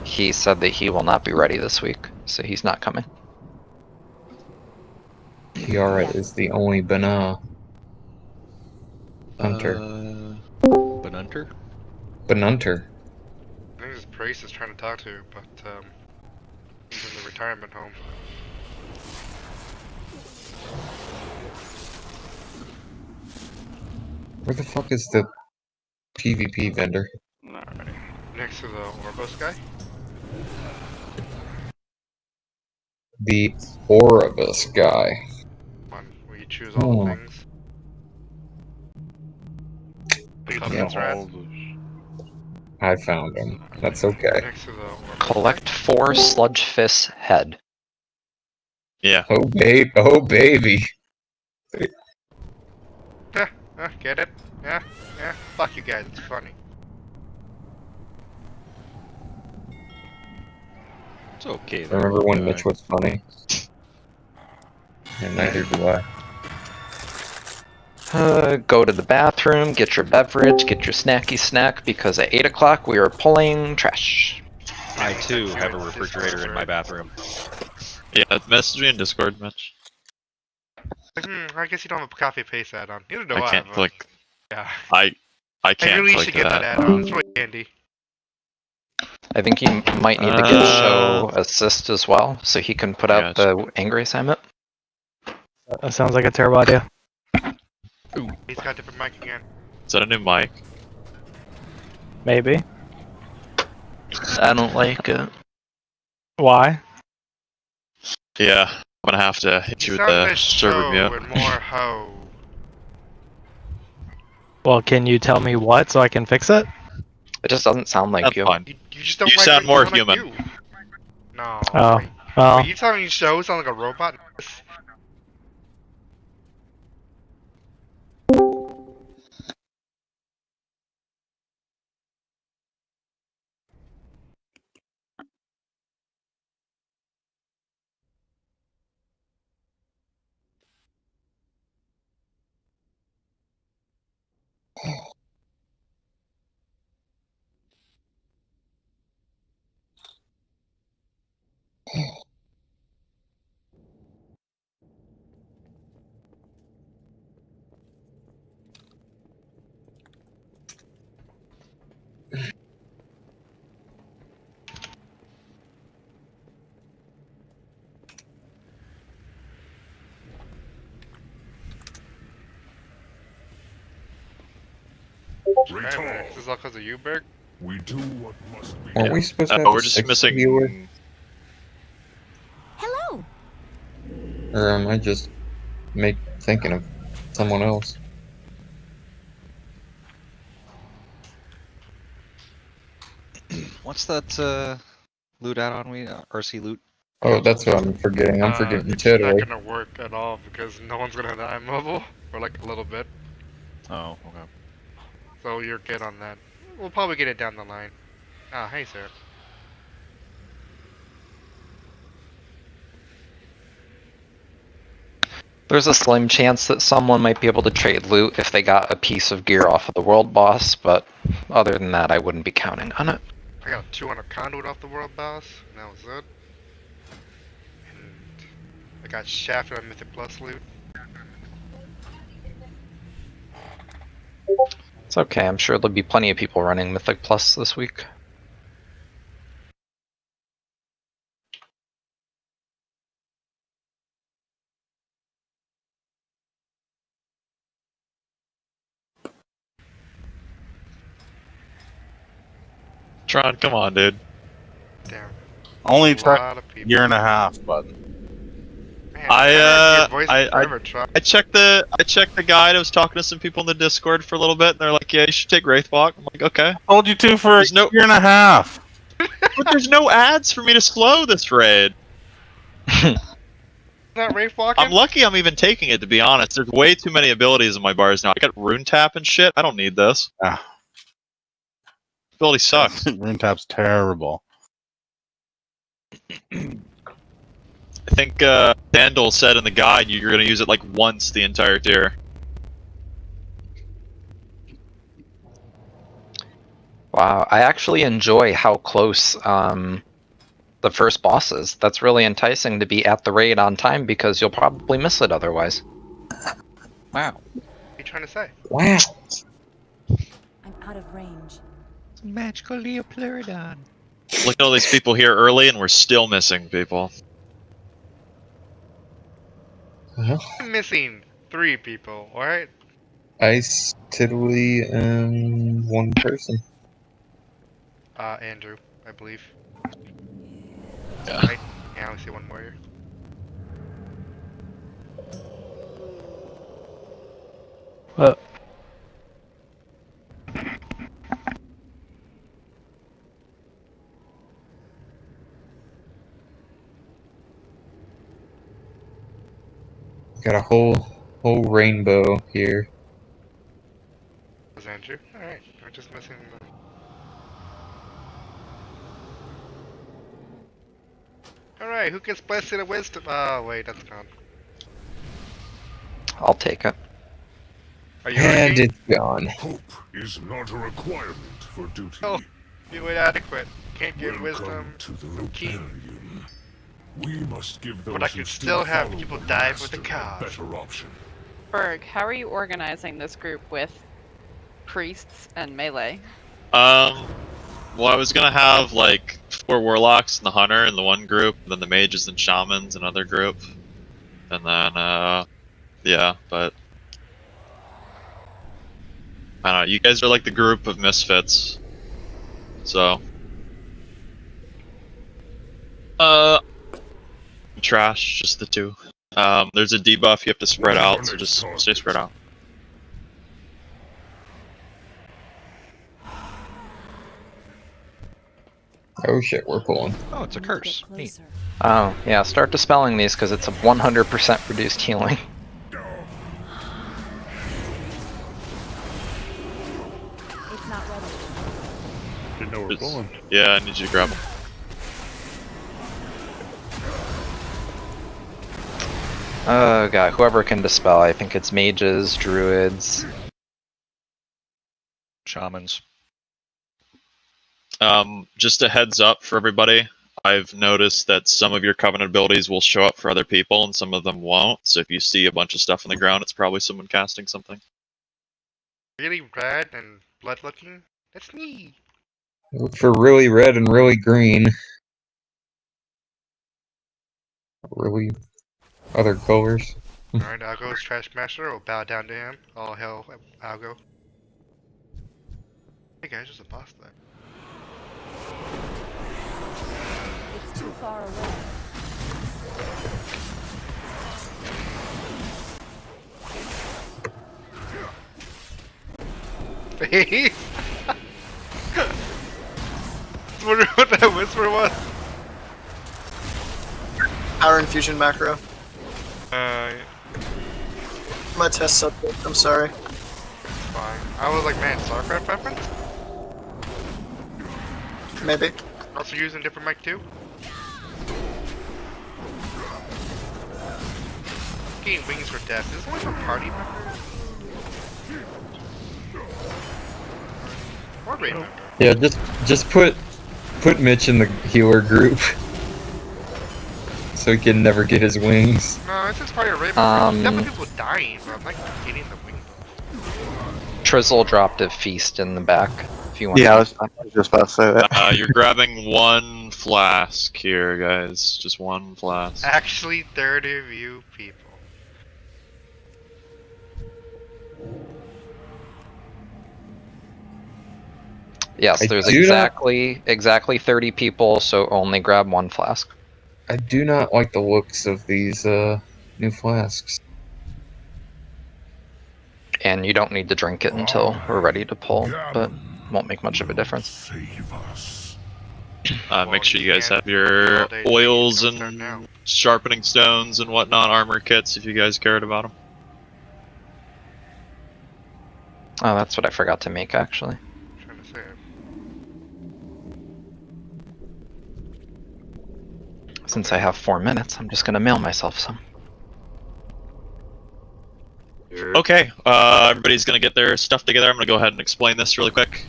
he said that he will not be ready this week, so he's not coming. Kiara is the only Banana hunter. Banunter? Banunter. I think this priest is trying to talk to her, but he's in the retirement home. Where the fuck is the PvP vendor? Alright. Next to the Orbos guy? The Oribus guy. One where you choose all the things. Yeah. Right. I found him. That's okay. Next to the Orbos Collect 4 Sludge Fist head. Yeah. Oh, baby. Get it? Yeah? Fuck you guys, it's funny. It's okay. I remember when Mitch was funny. And neither do I. Go to the bathroom, get your beverage, get your snacky snack, because at 8 o'clock we are pulling trash. I too have a refrigerator in my bathroom. Yeah, message me in Discord, Mitch. I guess you don't have a coffee paste add-on. Neither do I. I can't click. Yeah. I can't I really click should get that that. add-on. It's really handy. I think you might need to get show assist as well, so he can put out the angry assignment. That sounds like a terrible idea. Ooh. He's got a different mic again. Is that a new mic? Maybe. I don't like it. Why? Yeah, I'm gonna have to hit you with the server mute. And more ho. Well, can you tell me what so I can fix it? It just doesn't sound like That's you. fine. You just don't You like sound when more sound like human. you. No. Oh, Wait. well. Wait, you telling me show sound like a robot? This is all because of you, Berg? We do what must be Aren't we supposed to have we're a just sixth missing. viewer? Hello. Or am I just thinking of someone else? What's that loot add-on we RC loot? Oh, that's what I'm forgetting. I'm forgetting It's totally. not gonna work at all because no one's gonna have the iMobile for like a little bit. Oh, okay. So you're good on that. We'll probably get it down the line. Ah, hey, sir. There's a slim chance that someone might be able to trade loot if they got a piece of gear off of the world boss, but other than that, I wouldn't be counting on it. I got a 200 conduit off the world boss, and that was it. And I got shafted on Mythic Plus loot. It's okay, I'm sure there'll be plenty of people running Mythic Plus this week. Tron, come on, dude. Damn. Only A lot of people. year and a half, but Man, I I checked the guide. I was talking to some people in the Discord for a little bit, and they're like, "Yeah, you should take Wraithwalk." I'm like, "Okay." I told you to for a year and a half. But there's no ads for me to slow this raid. Not Wraith walking? I'm lucky I'm even taking it, to be honest. There's way too many abilities in my bars now. I got Rune Tap and shit. I don't need this. Ability sucks. Rune Tap's terrible. I think Dandel said in the guide you're going to use it like once the entire tier. Wow, I actually enjoy how close the first boss is. That's really enticing to be at the raid on time because you'll probably miss it otherwise. Wow. What are you trying to say? Wow. I'm out of range. Magical Leopleurodon. Look at all these people here early, and we're still missing people. Well, I'm missing 3 people, alright? I steadily am one person. Andrew, I believe. Yeah. Yeah, I only see 1 warrior. Got a whole rainbow here. Was Andrew? Alright, we're just missing the... Alright, who gets blessed of wisdom? Oh, wait, that's gone. I'll take it. Are you And ready? it's gone. Hope is not a requirement for duty. Oh, you inadequate. Can't give Welcome wisdom. to the Key. rebellion. We must give those But I who can still still have follow people the die for the master a cause. better option. Berg, how are you organizing this group with priests and melee? Well, I was gonna have like 4 warlocks and the hunter in the one group, and then the mages and shamans in another group, and then yeah, but I don't know. You guys are like the group of misfits, so trash, just the 2. There's a debuff you have to spread out, so just stay spread out. Oh shit, we're pulling. Oh, it's a Get curse. Neat. closer. Oh, yeah, start dispelling these because it's a 100% reduced healing. It's not ready. Didn't know we're Just- pulling. Yeah, I need you to grab them. Oh god, whoever can dispel, I think it's mages, druids. Shamans. Just a heads up for everybody. I've noticed that some of your covenant abilities will show up for other people and some of them won't. So if you see a bunch of stuff on the ground, it's probably someone casting something. Really red and blood looking? That's me! Look for really red and really green. Really other colors. Alright, Algo's Trash Master will bow down to him. All hell, Algo. Hey guys, there's a boss there. It's too far away. Face? Wonder what that whisper was? Power infusion macro. Yeah, My test subject, I'm sorry. fine. I was like, man, StarCraft reference? Maybe. Also using different mic too? Getting wings for death. Is this only for party members? Or raid member? Yeah, just put Mitch in the healer group. So he can never get his wings. No, it's just part of raid member. Definitely people dying, but I'm like getting the wing buff. Trizzle dropped a feast in the back. If you want. Yeah, I was just about to say that. You're grabbing 1 flask here, guys. Just 1 flask. Actually, 30 of you people. Yes, I there's do not- exactly 30 people, so only grab 1 flask. I do not like the looks of these new flasks. And you don't need to drink it until we're ready to pull, but won't make much of a difference. Save us. Make sure you guys have your oils and sharpening stones and whatnot, armor kits if you guys cared about them. Oh, that's what I forgot to make actually. Trying to say it. Since I have 4 minutes, I'm just gonna mail myself some. Okay, everybody's gonna get their stuff together. I'm gonna go ahead and explain this really quick.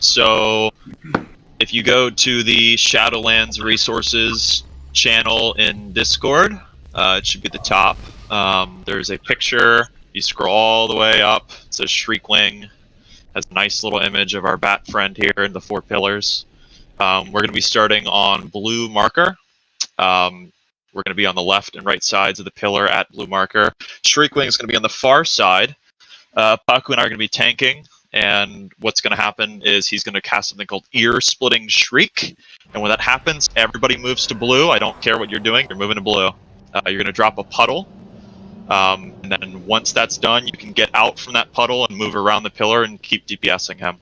So, if you go to the Shadowlands Resources channel in Discord, it should be at the top. There's a picture. You scroll all the way up. It says Shriekwing. Has a nice little image of our bat friend here and the 4 pillars. We're gonna be starting on blue marker. We're going to be on the left and right sides of the pillar at blue marker. Shriekwing is going to be on the far side. Paku and I are going to be tanking, and what's going to happen is he's going to cast something called Ear-Splitting Shriek, and when that happens, everybody moves to blue. I don't care what you're doing, you're moving to blue. You're going to drop a puddle, and then once that's done, you can get out from that puddle and move around the pillar and keep DPSing him.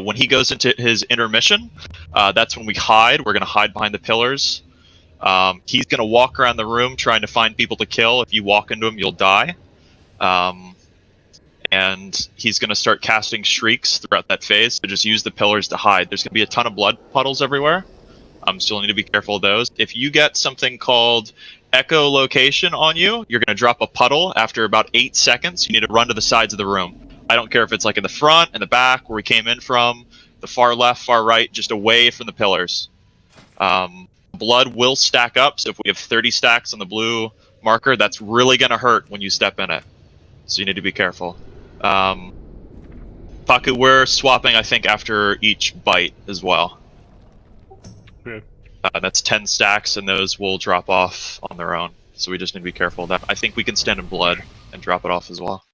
When he goes into his intermission, that's when we hide. We're going to hide behind the pillars. He's going to walk around the room trying to find people to kill. If you walk into him, you'll die. And he's going to start casting shrieks throughout that phase, so just use the pillars to hide. There's going to be a ton of blood puddles everywhere. So you'll need to be careful of those. If you get something called echolocation on you, you're going to drop a puddle after about 8 seconds. You need to run to the sides of the room. I don't care if it's like in the front, in the back, where we came in from, the far left, far right, just away from the pillars. Blood will stack up, so if we have 30 stacks on the blue marker, that's really going to hurt when you step in it. So you need to be careful. Paku, we're swapping, I think, after each bite as well. Okay. That's 10 stacks, and those will drop off on their own. So we just need to be careful of that. I think we can stand in blood and drop it off as well.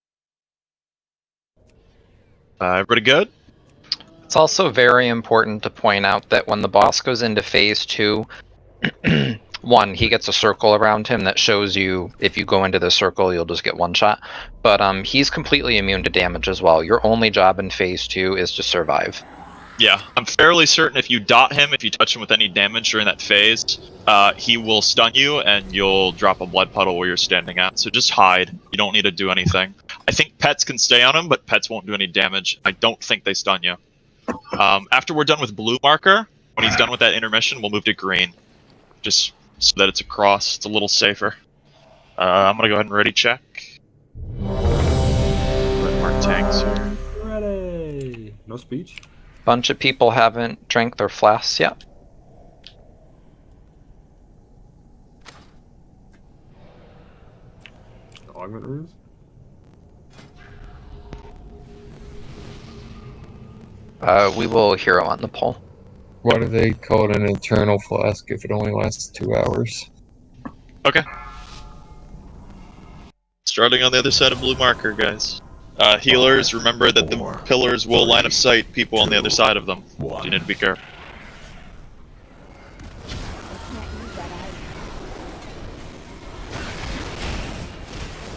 Everybody good? It's also very important to point out that when the boss goes into phase 2, 1, he gets a circle around him that shows you if you go into the circle, you'll just get one shot. But he's completely immune to damage as well. Your only job in phase 2 is to survive. Yeah, I'm fairly certain if you dot him, if you touch him with any damage during that phase, he will stun you and you'll drop a blood puddle where you're standing at. So just hide. You don't need to do anything. I think pets can stay on him, but pets won't do any damage. I don't think they stun you. After we're done with blue marker, when he's done with that intermission, we'll move to green. Just so that it's across. It's a little safer. I'm gonna go ahead and ready check. Red mark tanks here. Ready. No speech. Bunch of people haven't drank their flasks yet. Augment runes. We will hero on the pole. Why do they call it an eternal flask if it only lasts 2 hours? Okay. Starting on the other side of blue marker, guys. Healers, remember that the pillars will line of sight people on the other side of them. So you need to be careful.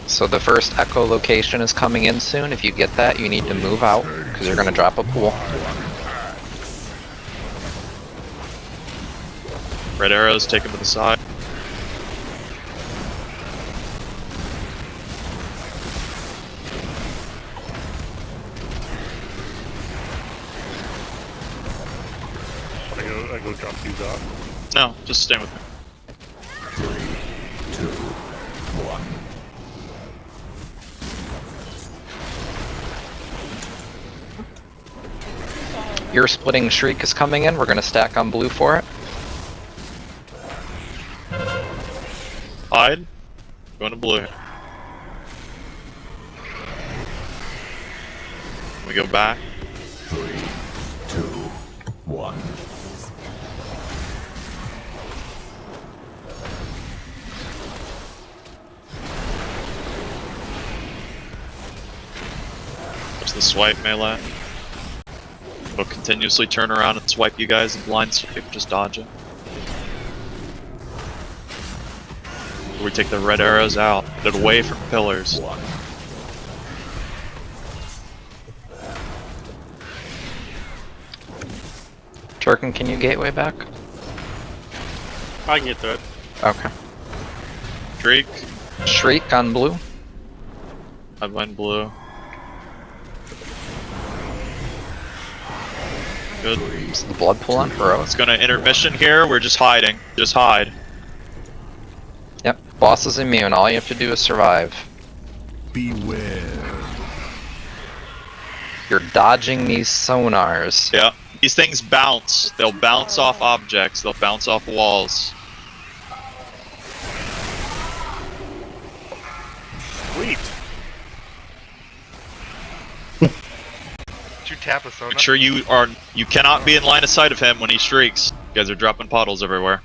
So the first echolocation is coming in soon. If you get that, you need to move out, because you're going to drop a pool. Red arrows, take them to the side. I go drop these off. No, just stay with me. 3, 2, 1. Your splitting shriek is coming in. We're going to stack on blue for it. Hide. Going to blue. We go back. 3, 2, 1. What's the swipe melee? It'll continuously turn around and swipe you guys and blind swipe, just dodge it. We take the red arrows out, get it away from pillars. Turkin, can you gateway back? I can get through it. Okay. Shriek, Shriek on blue. I went blue. Good. Is the blood pool on heroic? It's gonna intermission here, we're just hiding. Just hide. Yep. Boss is immune. All you have to do is survive. Beware. You're dodging these sonars. Yeah. These things bounce. They'll bounce off objects. They'll bounce off walls. Sweet. Did you tap a sonar? Make sure you cannot be in line of sight of him when he shrieks. You guys are dropping puddles everywhere.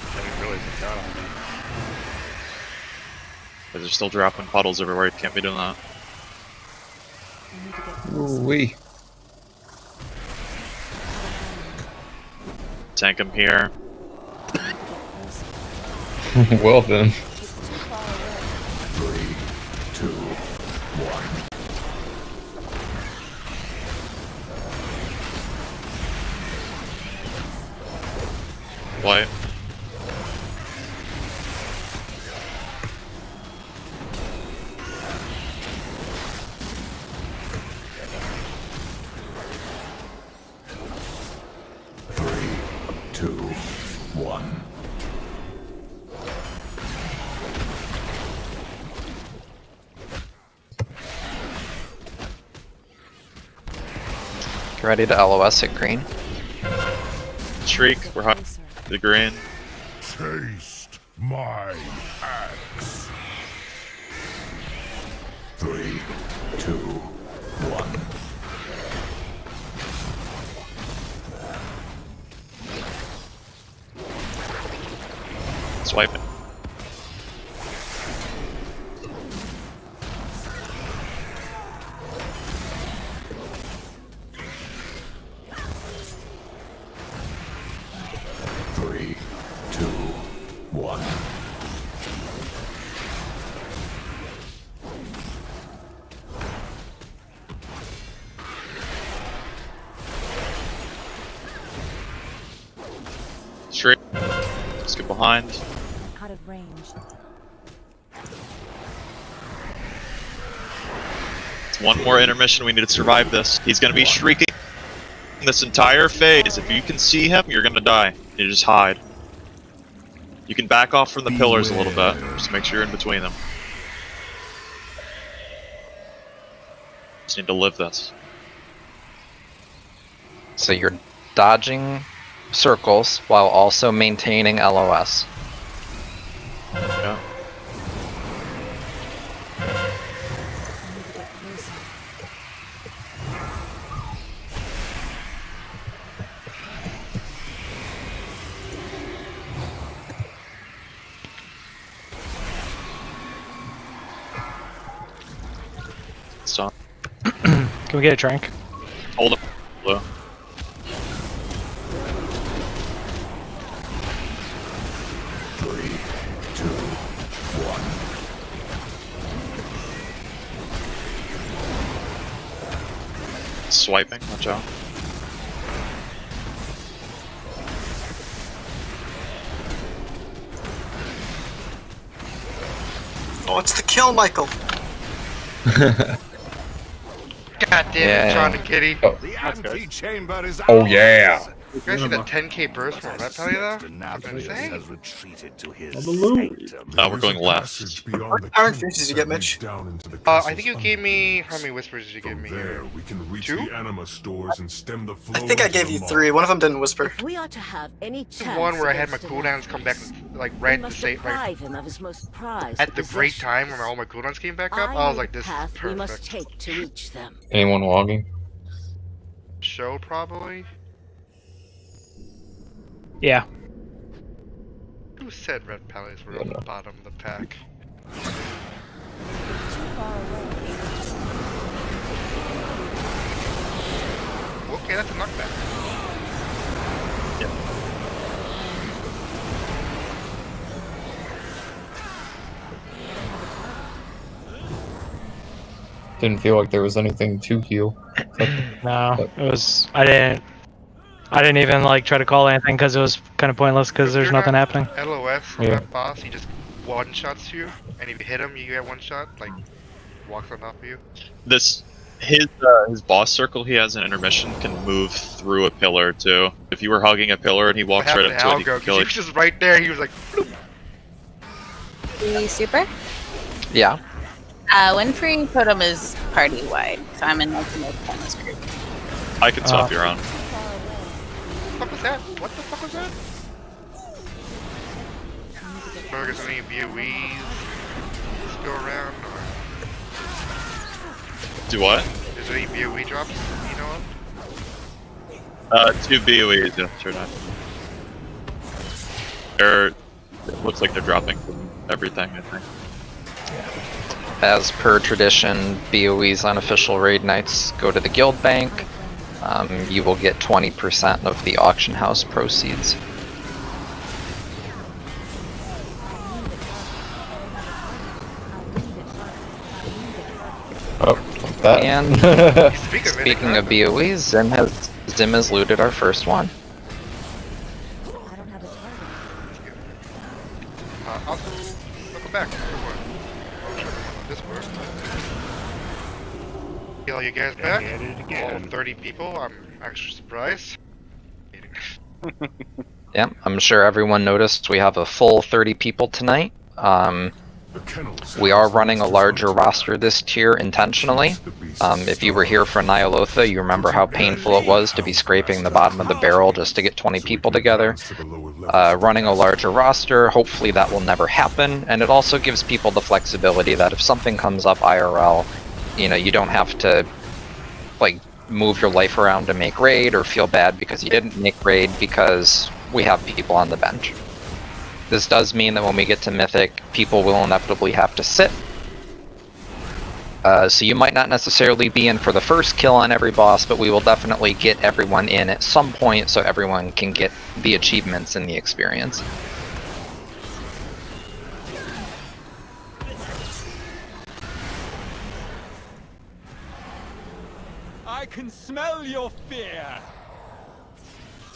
I didn't realize he got on me. You guys are still dropping puddles everywhere. You can't be doing that. Ooh-wee. Tank him here. Well then. 3, 2, 1. White. Three, 2, 1. Get ready to LOS at green. Shriek. We're hot. The green. Taste my axe. 3, 2, 1. Swipe it. Three, 2, 1. Shriek. Let's get behind. Out of range. It's one more intermission. We need to survive this. He's gonna be shrieking this entire phase. If you can see him, you're gonna die. You just hide. You can back off from the pillars a little bit. Just make sure you're in between them. Just need to live this. So you're dodging circles while also maintaining LOS. Yeah. Stop. Can we get a drink? Hold him. Blue. Three, 2, 1. Swiping. Watch out. Oh, it's the kill, Michael. God damn Yeah. it, John and Kitty. The antechamber is Oh yeah. You guys see the 10k burst from Red Pelly though? That's insane. We're going left. How many faces did you get, Mitch? I think you gave me... How many whispers did you give me? We can reach 2? the anima stores and stem the flow. I think I gave you 3. One of them didn't whisper. We ought to have any chance. One where I had my cooldowns come back like right at the same him of his most prized at the great time when all my cooldowns came back up. I was like, this is we must perfect. take to reach them. Anyone logging? Show probably. Yeah. Who said Red Pellies were on the bottom of the pack? Okay, that's a knockback. Didn't feel like there was anything to heal. No, it was. I didn't even like try to call anything because it was kind of pointless because there's nothing happening. LOS from Yeah. that boss, he just one shots you, and if you hit him, you get one shot. Like walks on top of you. His boss circle he has an intermission can move through a pillar too. If you were hugging a pillar and he walks right up to it, he can kill He it. was just right there. He was like, bloop. The super? Yeah. Winfrey Totem is party wide, so I'm in like the most famous group. I can swap you around. What the fuck was that? What the fuck was that? Burgers, any BOEs? Let's go around. Do what? Is there any BOE drops you know of? 2 BOEs, yeah, sure not. It looks like they're dropping from everything, I think. As per tradition, BOE's unofficial raid nights go to the guild bank. You will get 20% of the auction house proceeds. Oh, like that. And speaking of BOEs, Zim has looted our first one. Also, welcome back. Discord. All you guys back? All 30 people. I'm actually surprised. Yeah, I'm sure everyone noticed we have a full 30 people tonight. We are running a larger roster this tier intentionally. If you were here for Nyalotha, you remember how painful it was to be scraping the bottom of the barrel just to get 20 people together. Running a larger roster, hopefully that will never happen, and it also gives people the flexibility that if something comes up IRL, you know, you don't have to like move your life around to make raid or feel bad because you didn't make raid because we have people on the bench. This does mean that when we get to Mythic, people will inevitably have to sit. So you might not necessarily be in for the first kill on every boss, but we will definitely get everyone in at some point so everyone can get the achievements and the experience. I can smell your fear.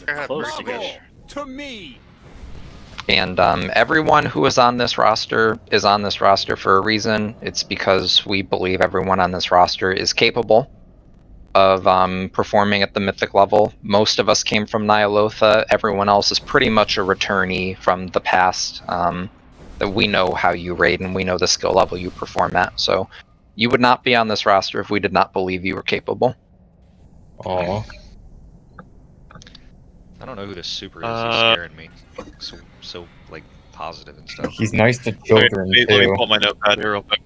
Bravo to me. And everyone who is on this roster for a reason. It's because we believe everyone on this roster is capable of performing at the Mythic level. Most of us came from Nyalotha. Everyone else is pretty much a returnee from the past. That we know how you raid and we know the skill level you perform at. So you would not be on this roster if we did not believe you were capable. Aww. I don't know who this super is. He's scaring me. So like positive and stuff. He's nice to children Let too. me pull my notepad here real quick.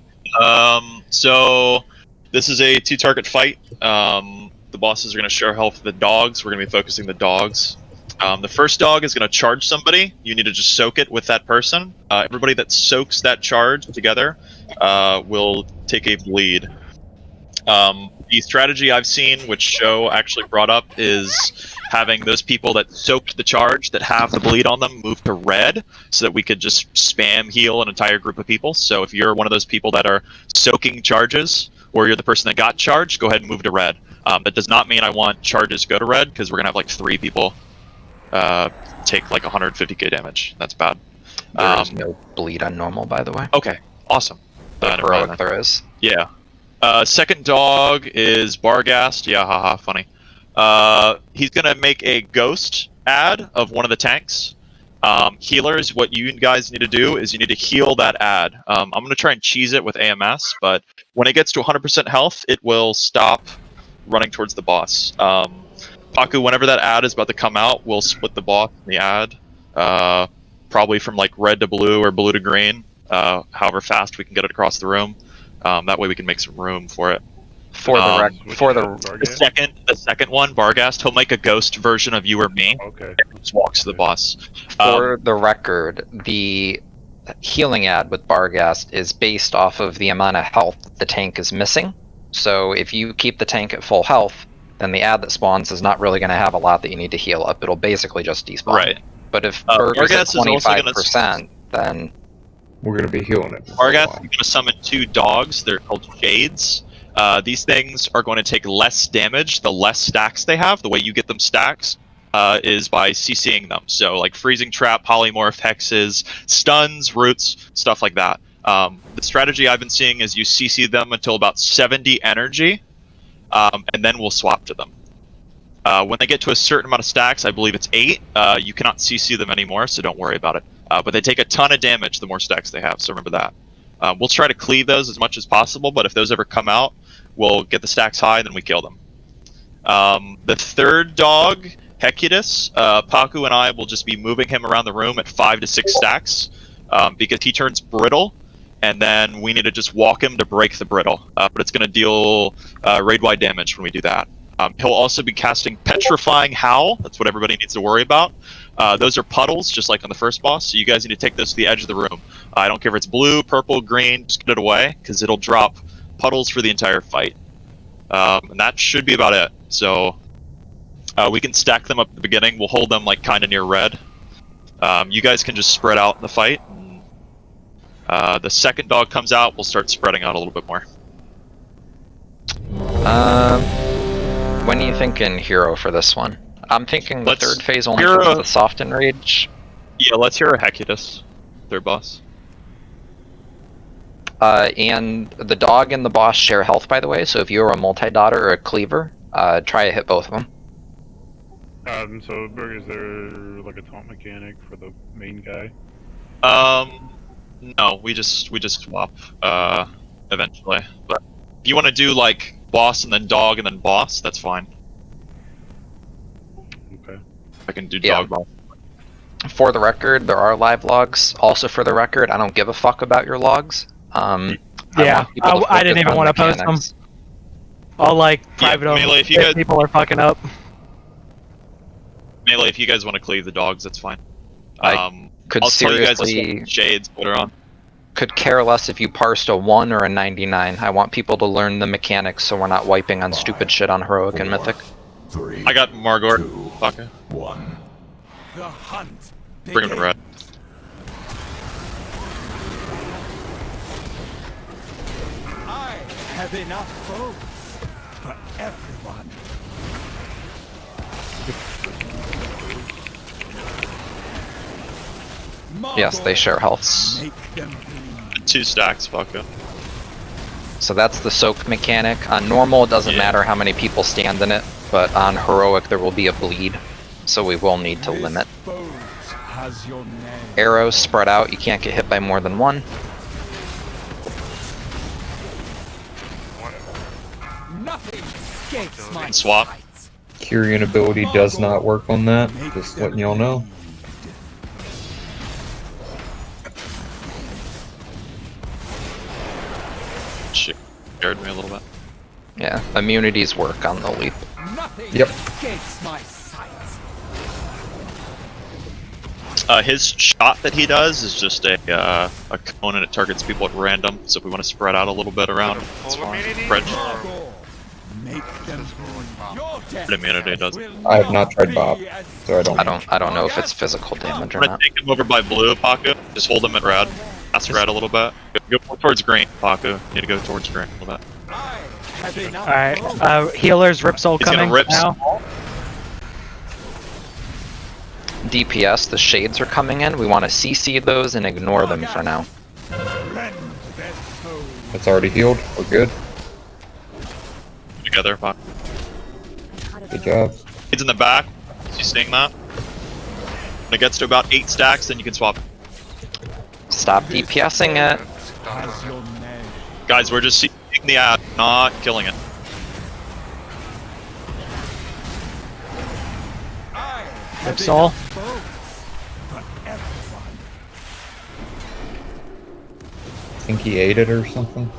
So this is a 2-target fight. The bosses are going to share health with the dogs. We're going to be focusing the dogs. The first dog is going to charge somebody. You need to just soak it with that person. Everybody that soaks that charge together will take a bleed. The strategy I've seen, which Sho actually brought up, is having those people that soaked the charge that have the bleed on them move to red so that we could just spam heal an entire group of people. So if you're one of those people that are soaking charges, or you're the person that got charged, go ahead and move to red. That does not mean I want charges go to red, because we're going to have like 3 people take like 150k damage. That's bad. There is no bleed on normal, by the way. Okay, awesome. Heroic there is. Yeah. Second dog is Barghast. Yeah, haha, funny. He's gonna make a ghost ad of one of the tanks. Healers, what you guys need to do is you need to heal that ad. I'm gonna try and cheese it with AMS, but when it gets to 100% health, it will stop running towards the boss. Paku, whenever that ad is about to come out, we'll split the boss in the ad. Probably from like red to blue or blue to green, however fast we can get it across the room. That way we can make some room for it. The second one, Barghast, he'll make a ghost version of you or me. Okay. Just walks to the boss. For the record, the healing ad with Barghast is based off of the amount of health the tank is missing. So if you keep the tank at full health, then the ad that spawns is not really going to have a lot that you need to heal up. It'll basically just despawn. Right. But if Barghast is at 25%, then we're going to be healing it. Barghast is going to summon 2 dogs. They're called Shades. These things are going to take less damage the less stacks they have. The way you get them stacks is by CCing them. So like Freezing Trap, Polymorph, Hexes, Stuns, Roots, stuff like that. The strategy I've been seeing is you CC them until about 70 energy, and then we'll swap to them. When they get to a certain amount of stacks, I believe it's 8, you cannot CC them anymore, so don't worry about it. But they take a ton of damage the more stacks they have, so remember that. We'll try to cleave those as much as possible, but if those ever come out, we'll get the stacks high, then we kill them. The third dog, Hecutus, Paku and I will just be moving him around the room at 5 to 6 stacks because he turns brittle, and then we need to just walk him to break the brittle. But it's going to deal raid-wide damage when we do that. He'll also be casting Petrifying Howl. That's what everybody needs to worry about. Those are puddles, just like on the first boss, so you guys need to take those to the edge of the room. I don't care if it's blue, purple, green, just get it away, because it'll drop puddles for the entire fight. And that should be about it. So we can stack them up at the beginning. We'll hold them like kind of near red. You guys can just spread out in the fight. The second dog comes out, we'll start spreading out a little bit more. When are you thinking hero for this one? I'm thinking the third phase only hero- because of the soft enrage. Yeah, let's hear a Hecutus, third boss. And the dog and the boss share health, by the way, so if you're a multi-dotter or a cleaver, try to hit both of them. So Berg, is there like a taunt mechanic for the main guy? No, we just swap eventually. But if you want to do like boss and then dog and then boss, that's fine. Okay. I can do dog boss. For the record, there are live logs. Also, for the record, I don't give a fuck about your logs. I didn't even want to post them. I'll like private them Melee, if people are fucking up. Melee, if you guys want to cleave the dogs, that's fine. Could I'll tell you guys seriously what shades later on. could care less if you parsed a 1 or a 99. I want people to learn the mechanics so we're not wiping on stupid shit on heroic and mythic. I got Margor. Fuck it. The hunt. Bring him to red. I have enough foes for everyone. Yes, they share healths. 2 stacks, fuck it. So that's the soak mechanic. On normal, it doesn't matter how many people stand in it, but on heroic there will be a bleed, so we will need to limit. Arrows spread out, you can't get hit by more than one. Nothing escapes my Swap. Kyrian ability does not work on that, just letting y'all know. Shit, scared me a little bit. Yeah, immunities work on the leap. Yep. Escapes my sight. His shot that he does is just a cone and it targets people at random, so if we want to spread out a little bit around, it's fine. Spread immunity does it. I have not tried Bob, so I don't know if it's physical damage or I'm gonna not. take him over by blue, Paku. Just hold him at red. That's red a little bit. Go towards green, Paku. Need to go towards green a little bit. Alright, healers, Rip Soul He's coming gonna rip now. DPS, the shades are coming in. We want to CC those and ignore them for now. It's already healed. We're good. Together, Paku. Good job. He's in the back. Is you seeing that? When it gets to about 8 stacks, then you can swap. Stop DPSing it. Guys, we're just seeing the ad, not killing it. Rip Soul. Think he ate it or something?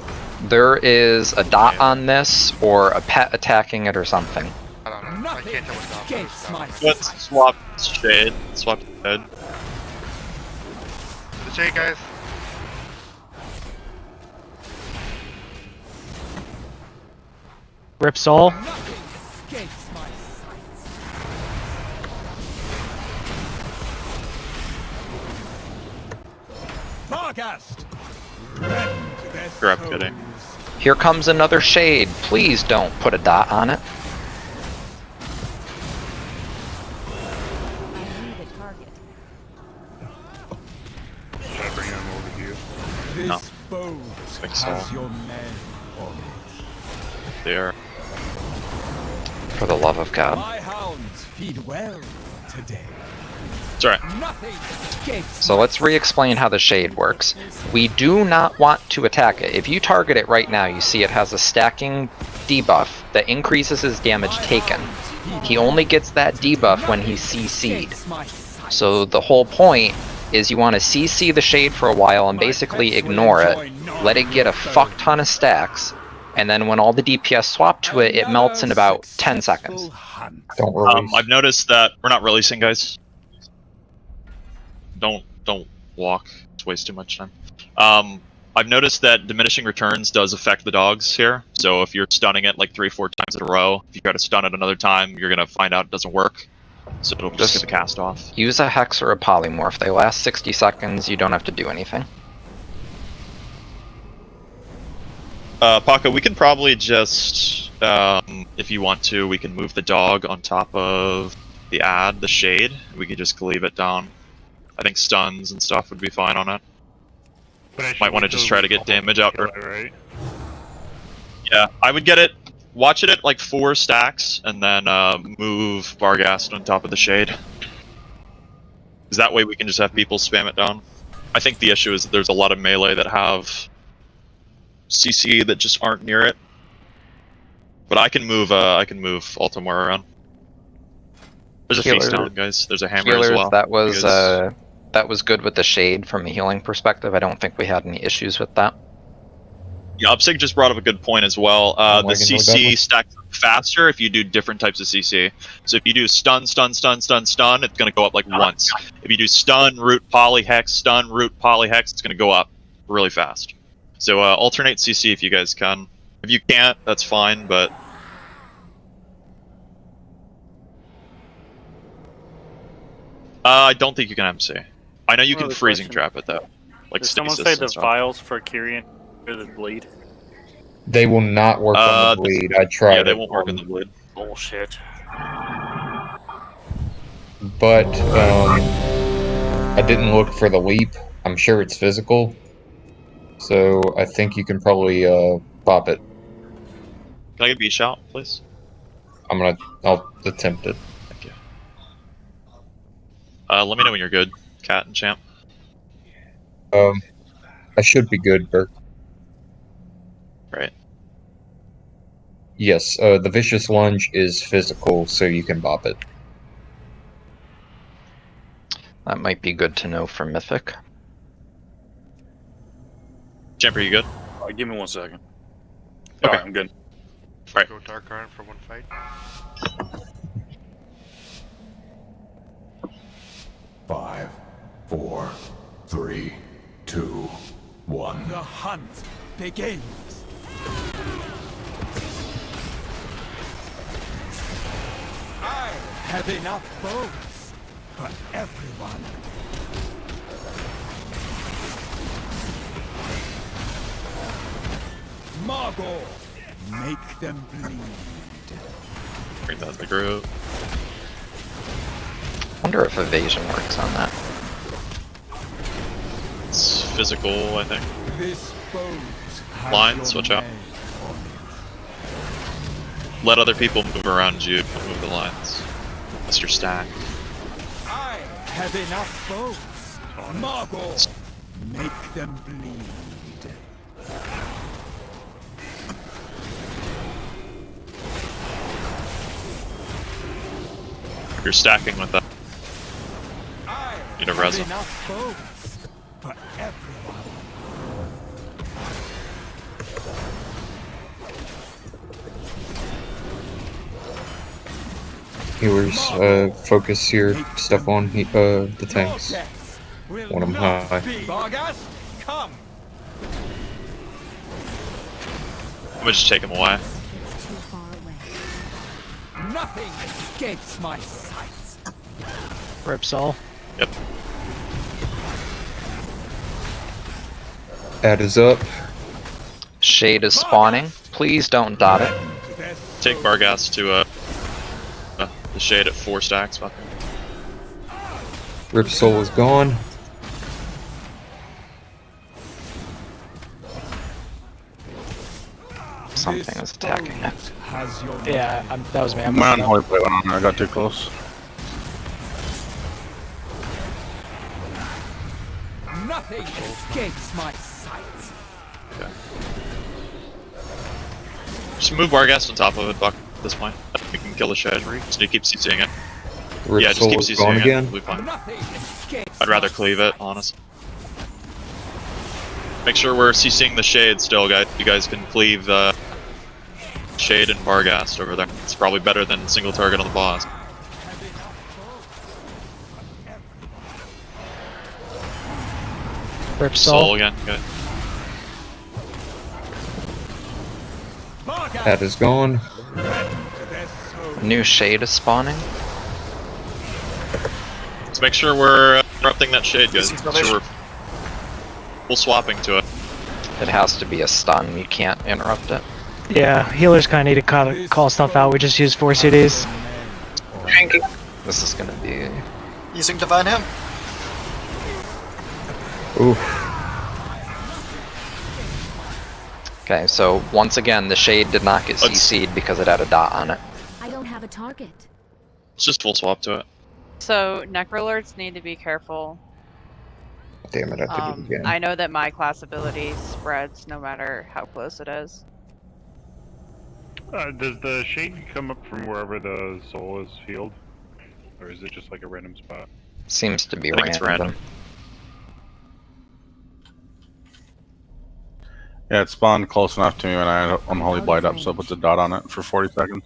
There is a dot on this, or a pet attacking it or something. I don't know. I can't tell what's down. Let's swap shade. Swap head. The shade, guys. Rip Soul. Grab kidding. Here comes another shade. Please don't put a dot on it. Should I bring him over here? No. Think so. There. For the love of God. My hounds feed well today. It's alright. So let's re-explain how the shade works. We do not want to attack it. If you target it right now, you see it has a stacking debuff that increases his damage taken. He only gets that debuff when he's CC'd. So the whole point is you want to CC the shade for a while and basically ignore it, let it get a fuck ton of stacks, and then when all the DPS swap to it, it melts in about 10 seconds. Don't release. I've noticed that we're not releasing, guys. Don't walk. It's waste too much time. I've noticed that diminishing returns does affect the dogs here. So if you're stunning it like 3-4 times in a row, if you try to stun it another time, you're gonna find out it doesn't work. So it'll just get the cast off. Use a Hex or a Polymorph. They last 60 seconds, you don't have to do anything. Paco, we can probably just, if you want to, we can move the dog on top of the shade. We could just leave it down. I think stuns and stuff would be fine on it. Might want to just try to get damage out. Right? Yeah, I would get it. Watch it at like 4 stacks, and then move Varghast on top of the shade. Because that way we can just have people spam it down. I think the issue is that there's a lot of melee that have CC that just aren't near it. But I can move Altamar around. There's a face down, guys. There's a hammer as well. That was good with the shade from a healing perspective. I don't think we had any issues with that. Yeah, Upsig just brought up a good point as well. The CC stacks up faster if you do different types of CC. So if you do stun, it's going to go up like once. If you do stun, root, poly, hex, stun, root, poly, hex, it's going to go up really fast. So alternate CC if you guys can. If you can't, that's fine, but... I don't think you can MC. I know you can freezing trap it though. Like Did someone stasis say the stuff. vials for Kyrian or the bleed? They will not work on the bleed. I tried. Yeah, they won't work on the bleed. Bullshit. But I didn't look for the leap. I'm sure it's physical. So I think you can probably pop it. Can I get a beat shout, please? I'll attempt it. Thank you. Let me know when you're good, Cat and Champ. I should be good, Bert. Right. Yes, the Vicious Lunge is physical, so you can bop it. That might be good to know for Mythic. Champ, are you good? Give me 1 second. Okay. Alright, I'm good. Right. Go Dark Iron for one fight. 5, 4, 3, 2, 1. The hunt begins. I have enough boats for everyone. Margot, make them bleed. Bring that in the group. Wonder if evasion works on that. It's physical, I think. This boat has Lines, your watch out. name on it. Let other people move around you, don't move the lines. That's your stack. I have enough boats. Margot, make them bleed. You're stacking with that. Need a resin. Enough boats for everyone. Healers, focus your stuff on the tanks. Want them high. Varghast, come. I'm gonna just take him away. Nothing escapes my sight. Ripsol. Yep. Add is up. Shade is spawning. Please don't dot it. Take Varghast to the shade at 4 stacks. Fuck. Rip Soul is gone. Something is attacking it. Yeah, that was me. My unholy plate went on there. I got too close. Nothing escapes my sight. Okay. Just move Barghast on top of it, Buck, at this point. We can kill the Shade. Just need to keep CCing it. Rip Yeah, just Soul keep is CCing gone it. again. We'll be fine. Nothing escapes I'd rather cleave it, honestly. Make sure we're CCing the Shade still, guys. You guys can cleave Shade and Barghast over there. It's probably better than single target on the boss. Rip Soul again, okay. That is gone. New Shade is spawning. Let's make sure we're interrupting that Shade, guys. Make sure we're full swapping to it. It has to be a stun. You can't interrupt it. Yeah, healers kind of need to call stuff out. We just use 4 CDs. This is gonna be. Using Divine Him. Oof. Okay, so once again, the Shade did not get CC'd because it had a dot on it. I don't have a target. Let's just full swap to it. So Necrolords need to be careful. Damn it, I have to do it again. I know that my class ability spreads no matter how close it is. Does the shade come up from wherever the soul is healed? Or is it just like a random spot? Seems to be I think it's random. Yeah, it spawned close enough to me when I had Unholy Blight up, so it puts a dot on it for 40 seconds.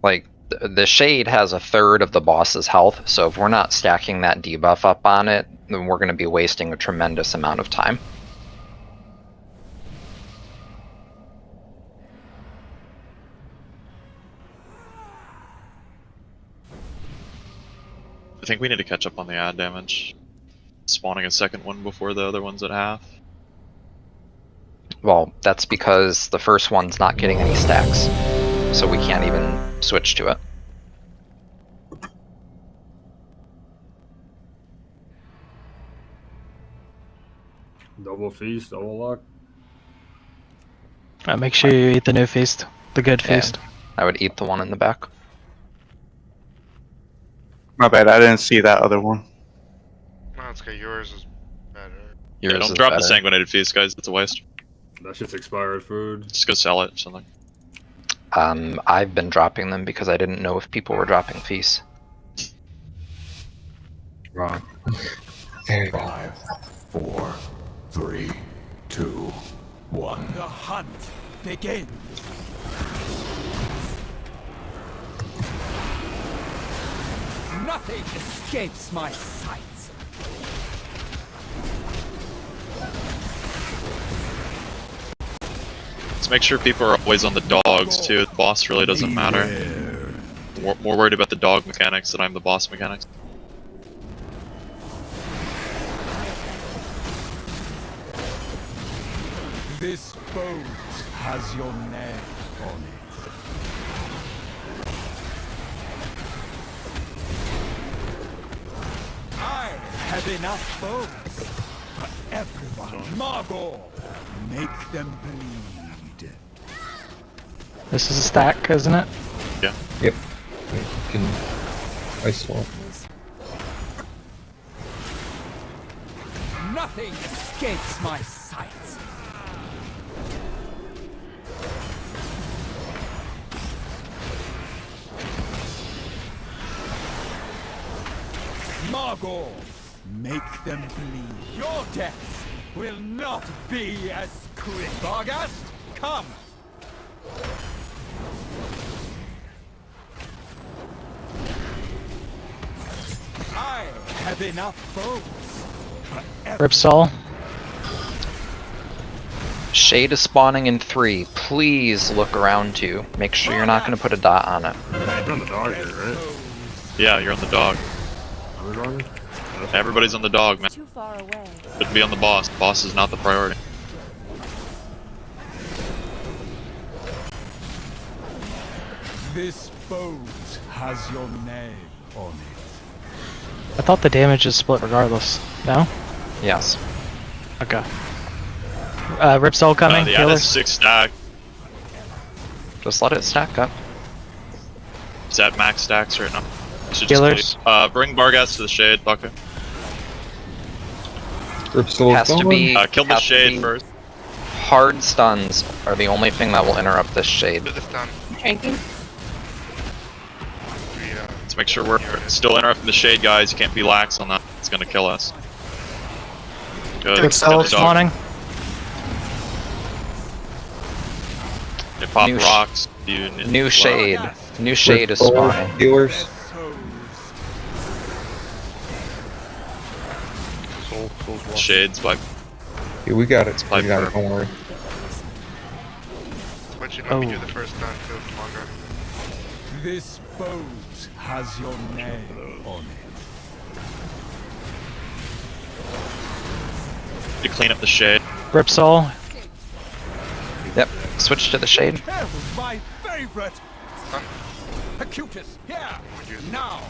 Like, the Shade has a third of the boss's health, so if we're not stacking that debuff up on it, then we're going to be wasting a tremendous amount of time. I think we need to catch up on the ad damage. Spawning a second one before the other one's at half. Well, that's because the first one's not getting any stacks, so we can't even switch to it. Double feast, double luck. Make sure you eat the new feast. The good feast. I would eat the one in the back. My bad, I didn't see that other one. No, it's okay. Yours is better. Yeah, Yours don't is drop the better. sanguinated feast, guys. It's a waste. That shit's expired food. Just go sell it or something. I've been dropping them because I didn't know if people were dropping feasts. Wrong. 5, 4, 3, 2, 1. The hunt begins. Nothing escapes my sights. Let's make sure people are always on the dogs too. The boss really doesn't matter. More worried about the dog mechanics than I'm the boss mechanics. This boat has your name on it. I have enough boats for everyone. Margot, make them bleed. This is a stack, isn't it? Yeah. Yep. You can ice swap. Nothing escapes my sights. Margot, make them bleed. Your deaths will not be as quick. Barghast, come! I have enough boats. Rip Sol. Shade is spawning in 3. Please look around 2. Make sure you're not going to put a dot on it. You're on the dog here, right? Yeah, you're on the dog. Everybody's on the dog, man. Too far away. Should be on the boss. The boss is not the priority. This boat has your name on it. I thought the damage is split regardless. No? Yes. Okay. Ripsol coming. Yeah, that's 6 stack. Just let it stack up. Is that max stacks right now? Should Healers. just bring Barghast to the shade, Bucker. Has to be Kill the has to shade be- first. Hard stuns are the only thing that will interrupt this shade. This time. Let's make sure we're still interrupting the shade, guys. You can't be lax on that. It's gonna kill us. Good. Ripsol Good dog. spawning. They pop New sh- rocks. New shade. New shade is spawning. Healers. Shades, like Yeah, we got it. Pipe We got it. burn. Don't worry. What you let me do the first time feels longer. This boat has your name on it. to clean up the shade. Ripsol. Yep. Switch to the shade. That was my favorite. Acutus, yeah. Now.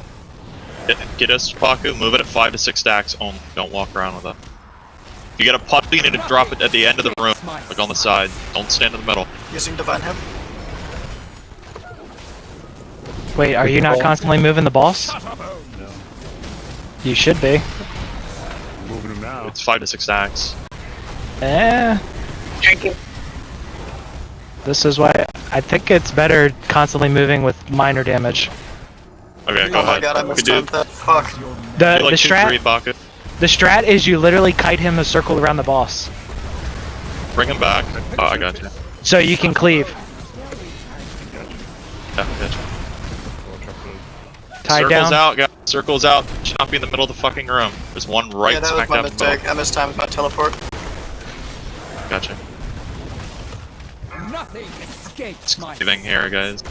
Get us, Paku, move it at 5 to 6 stacks only. Don't walk around with it. If you get a puppy, you need to drop it at the end of the room, like on the side. Don't stand in the middle. Using Divine Hemp. Wait, are you not constantly moving the boss? No. You should be. Moving him now. It's 5 to 6 stacks. This is why I think it's better constantly moving with minor damage. Okay, go Oh my ahead. god, I We missed do that. Fuck. The like 2-3 strat bucket. the strat is you literally kite him a circle around the boss, Bring him back. Oh, I got you. so you can cleave. Yeah, I got you. Tied Circle's down. out, guys. Circle's out. Should not be in the middle of the fucking room. There's one right Yeah, that was smack my dab in the middle. mistake. I missed time with my teleport. Gotcha. Nothing escapes my Giving here, guys.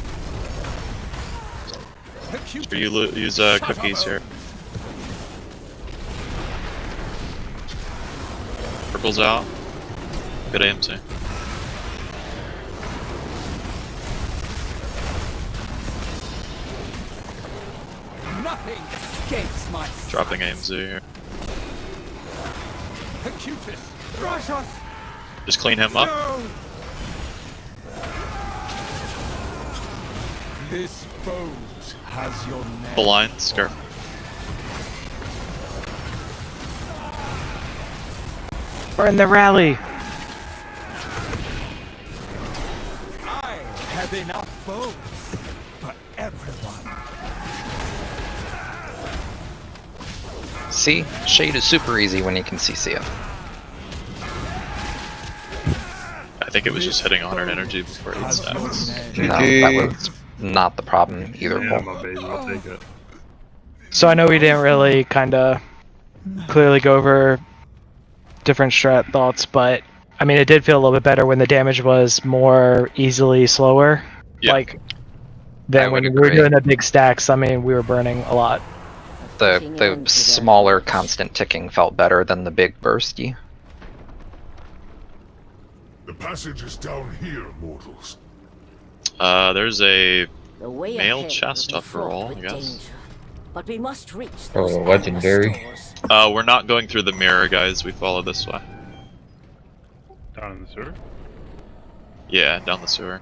Sure you use cookies here. Purple's out. Good AMC. Nothing escapes my Dropping AMC here. Acutus, rush us. Just clean him up. No. This boat has your name. The line, skirt. Burn the rally. I have enough boats for everyone. See? Shade is super easy when you can CC it. I think it was just hitting 100 energy before it hit stats. No, that was not the problem either. Yeah, my baby, I'll take it. So I know we didn't really kind of clearly go over different strat thoughts, but I mean it did feel a little bit better when the damage was more easily slower. Yeah. Like I than would when we were agree. doing the big stacks. I mean we were burning a lot. The smaller constant ticking felt better than the big bursty. The passage is down here, mortals. There's a The way male ahead chest will be after fraught all, I with guess. danger. But we must reach Oh, those legendary. armor stores. We're not going through the mirror, guys. We follow this way. Down in the sewer? Yeah, down the sewer.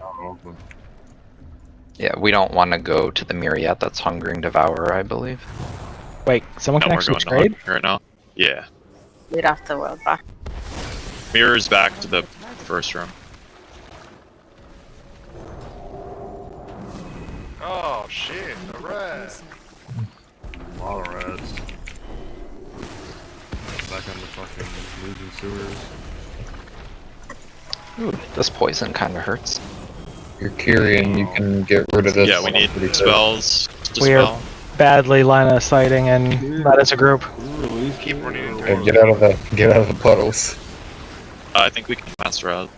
Oh, okay. Yeah, we don't want to go to the mirror yet. That's Hungering Devourer, I believe. Wait, someone No, can we're actually going to trade? hunt right now. Yeah. Lead off the world box. Mirror's back to the first room. Oh shit, alright. A lot of rats. Back on the fucking losing sewers. Ooh, this poison kind of hurts. You're Kyrian, you can get rid of this. Yeah, we need pretty quick. spells. We are badly line of sighting and not as a group. Keep running into Yeah, get out of the puddles. I think we can master out.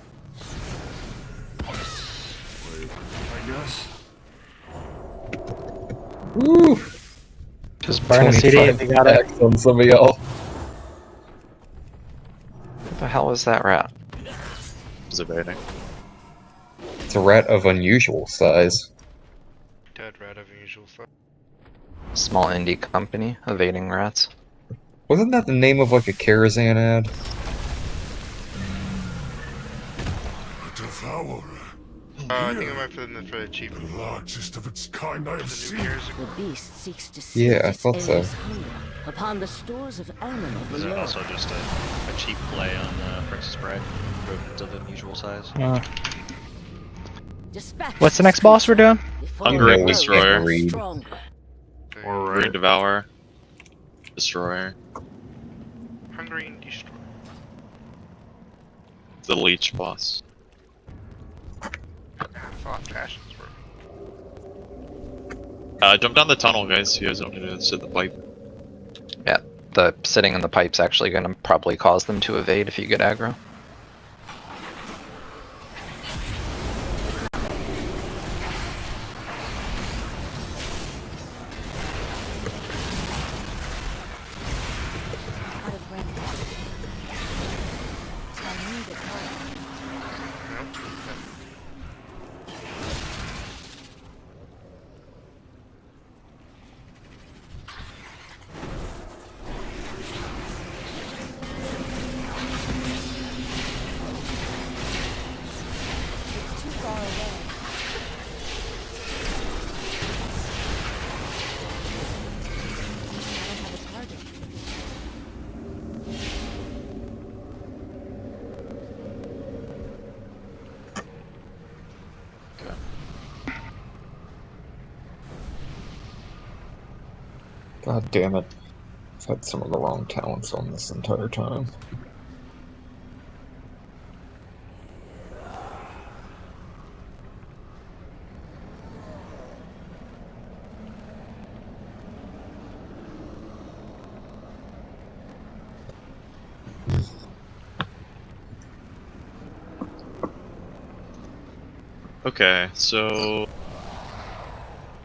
I guess. Woo! Just burn a CD if you got it. Attacks on some of y'all. What the hell is that rat? Is evading. It's a rat of unusual size. dead rat of unusual size. Small indie company, evading rats. Wasn't that the name of like a Karazhan ad? A devourer. I think I might put in the for achievement. The largest of its kind I have seen. The beast seeks to see Yeah, I its thought so. endless hunger upon the stores of animal Is it below. also just a cheap play on Princess Bride? Rodents of unusual size? Dispatch What's the next boss we're doing? Hungering No, Destroyer. read. Stronger. Green Devourer. Destroyer. Hungry and Destroy. The Leech boss. That's a lot of passions for. Jump down the tunnel, guys. You guys don't need to sit in the pipe. Yeah, the sitting in the pipe's actually going to probably cause them to evade if you get aggro. God damn it. I've had some of the wrong talents on this entire time. Okay, so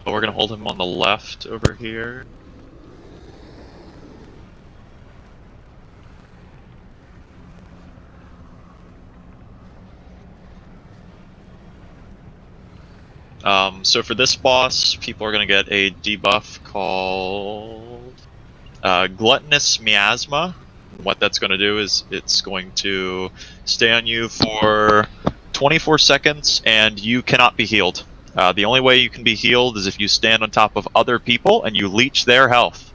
we're gonna hold him on the left over here. So for this boss, people are gonna get a debuff called Gluttonous Miasma. What that's gonna do is it's going to stay on you for 24 seconds, and you cannot be healed. The only way you can be healed is if you stand on top of other people and you leech their health.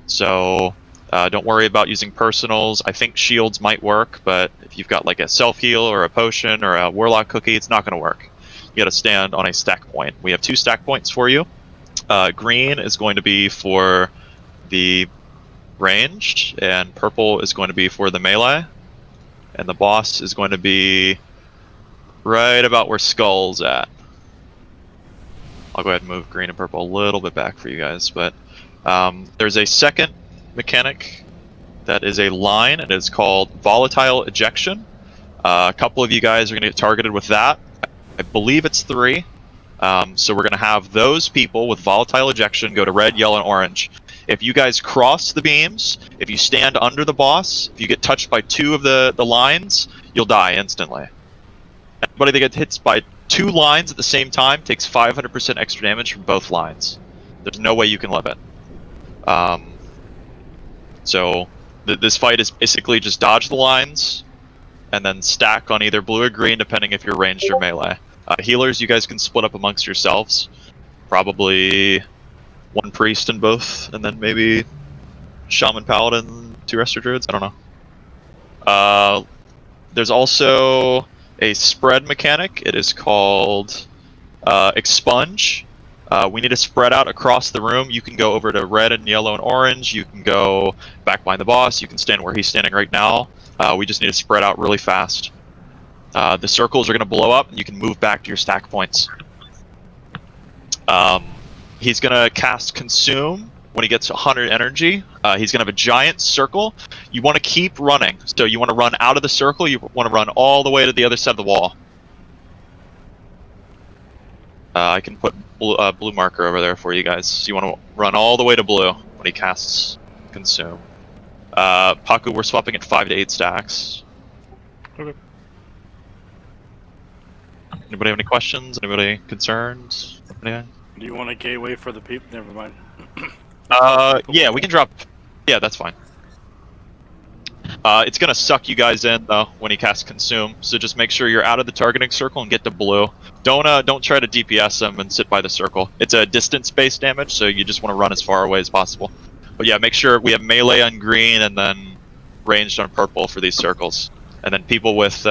So don't worry about using personals. I think shields might work, but if you've got like a self-heal or a potion or a warlock cookie, it's not going to work. You got to stand on a stack point. We have 2 stack points for you. Green is going to be for the ranged, and purple is going to be for the melee. And the boss is going to be right about where Skull's at. I'll go ahead and move green and purple a little bit back for you guys, but there's a second mechanic that is a line, and it's called Volatile Ejection. A couple of you guys are going to get targeted with that. I believe it's 3. So we're going to have those people with Volatile Ejection go to red, yellow, and orange. If you guys cross the beams, if you stand under the boss, if you get touched by 2 of the lines, you'll die instantly. Anybody that gets hit by 2 lines at the same time takes 500% extra damage from both lines. There's no way you can live it. So this fight is basically just dodge the lines and then stack on either blue or green depending if you're ranged or melee. Healers, you guys can split up amongst yourselves. Probably 1 priest in both, and then maybe shaman, paladin, 2 resto druids. I don't know. There's also a spread mechanic. It is called Expunge. We need to spread out across the room. You can go over to red and yellow and orange. You can go back behind the boss. You can stand where he's standing right now. We just need to spread out really fast. The circles are going to blow up, and you can move back to your stack points. He's going to cast Consume when he gets 100 energy. He's going to have a giant circle. You want to keep running. So you want to run out of the circle. You want to run all the way to the other side of the wall. I can put blue marker over there for you guys. So you want to run all the way to blue when he casts Consume. Paku, we're swapping at 5 to 8 stacks. Okay. Anybody have any questions? Anybody concerned? Anything? Do you want a gateway for the people? Never mind. Yeah, we can drop. Yeah, that's fine. It's gonna suck you guys in though when he casts consume. So just make sure you're out of the targeting circle and get to blue. Don't try to DPS him and sit by the circle. It's a distance-based damage, so you just want to run as far away as possible. But yeah, make sure we have melee on green and then ranged on purple for these circles. And then people with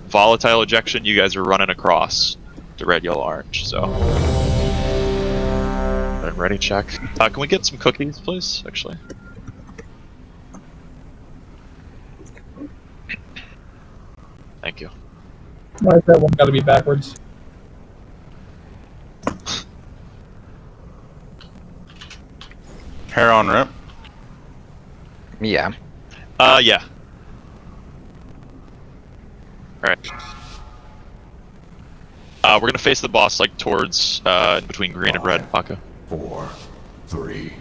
volatile ejection, you guys are running across to red, yellow, orange. So ready, check. Can we get some cookies, please? Actually. Thank you. Why is that one gotta be backwards? Hair on rip. Yeah. Yeah. Alright. We're gonna face the boss like towards in between green and red, Paco. 4, 3,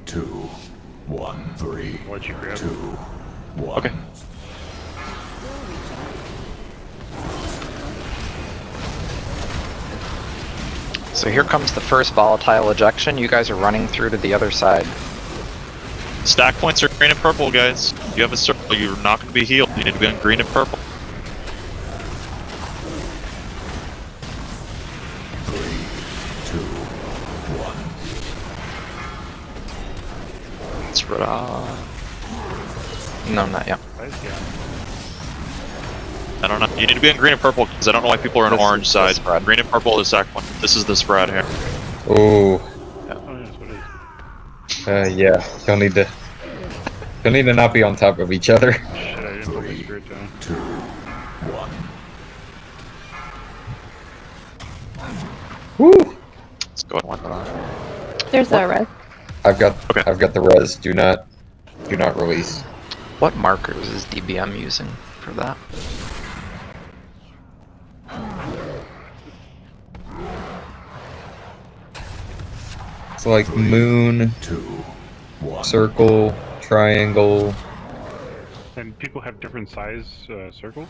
2, 1, 3, What'd you grab? 2, 1. Okay. So here comes the first volatile ejection. You guys are running through to the other side. Stack points are green and purple, guys. You have a circle, you're not gonna be healed. You need to be on green and purple. 3, 2, 1. Spread out. No, not yet. I don't know. You need to be on green and purple because I don't know why people are on This orange is the side. spread. Green and purple is stack one. This is the spread here. Oh, Oh, yeah, that's what it is. yeah. You'll need to not be on top of each other. Shit, I didn't put my spirit down. 2, 1. Woo! Let's go ahead and wipe it off. There's a red. I've got the res. Do not release. What markers is DBM using for that? It's like moon, 2, 1. circle, triangle. And people have different size circles?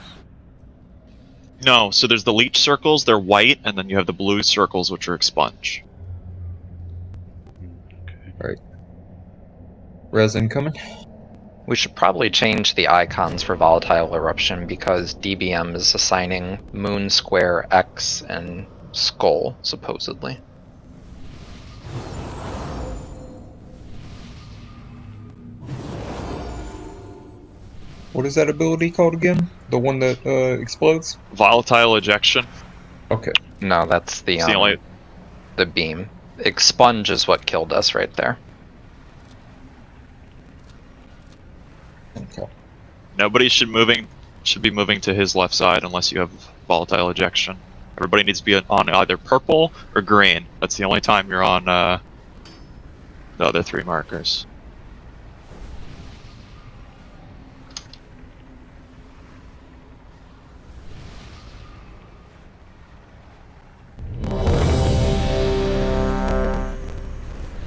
No, so there's the leech circles, they're white, and then you have the blue circles, which are expunge. Right. Res incoming. We should probably change the icons for volatile eruption because DBM is assigning moon, square, X, and skull, supposedly. What is that ability called again? The one that explodes? Volatile ejection. Okay. No, that's the It's the only. the beam. Expunge is what killed us right there. Okay. Nobody should be moving to his left side unless you have volatile ejection. Everybody needs to be on either purple or green. That's the only time you're on the other three markers.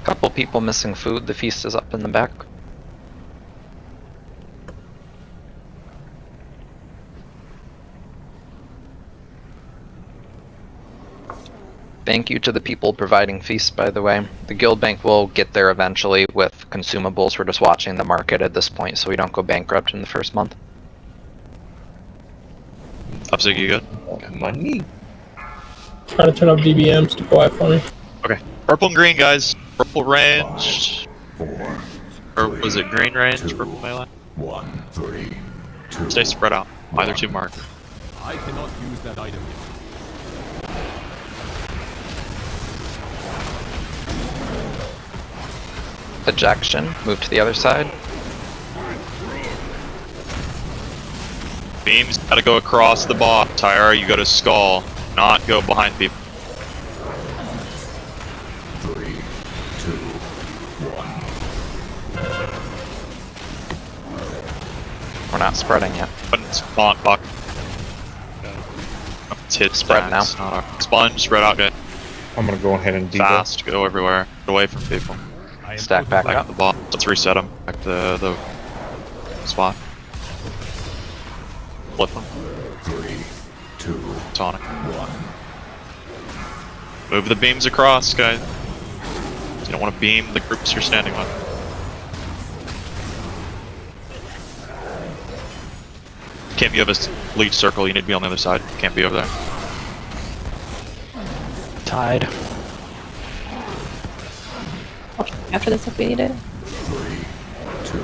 Couple people missing food. The feast is up in the back. Thank you to the people providing feasts, by the way. The guild bank will get there eventually with consumables. We're just watching the market at this point so we don't go bankrupt in the first month. Upsig, you good? Money. Trying to turn up DBMs to go out for me. Okay. Purple and green, guys. Purple range. 4, Or was it green range? Purple melee? 1, 3, 2. Stay spread out. Either two mark. I cannot use that item. Ejection. Move to the other side. Beams gotta go across the boss. Tyra, you go to skull, not go behind people. 3, 2, 1. We're not spreading yet. But it's not buck. Tit Spread now. Sponge, spread out, good. I'm gonna go ahead and Fast, go everywhere. Get away from people. Stack back Back up. to the boss. Let's reset them. Back to the spot. Flip them. 3, 2, Sonic. 1. Move the beams across, guys. You don't want to beam the groups you're standing with. Can't be of a leech circle, you need to be on the other side. Can't be over there. Tied. After this, if we need it.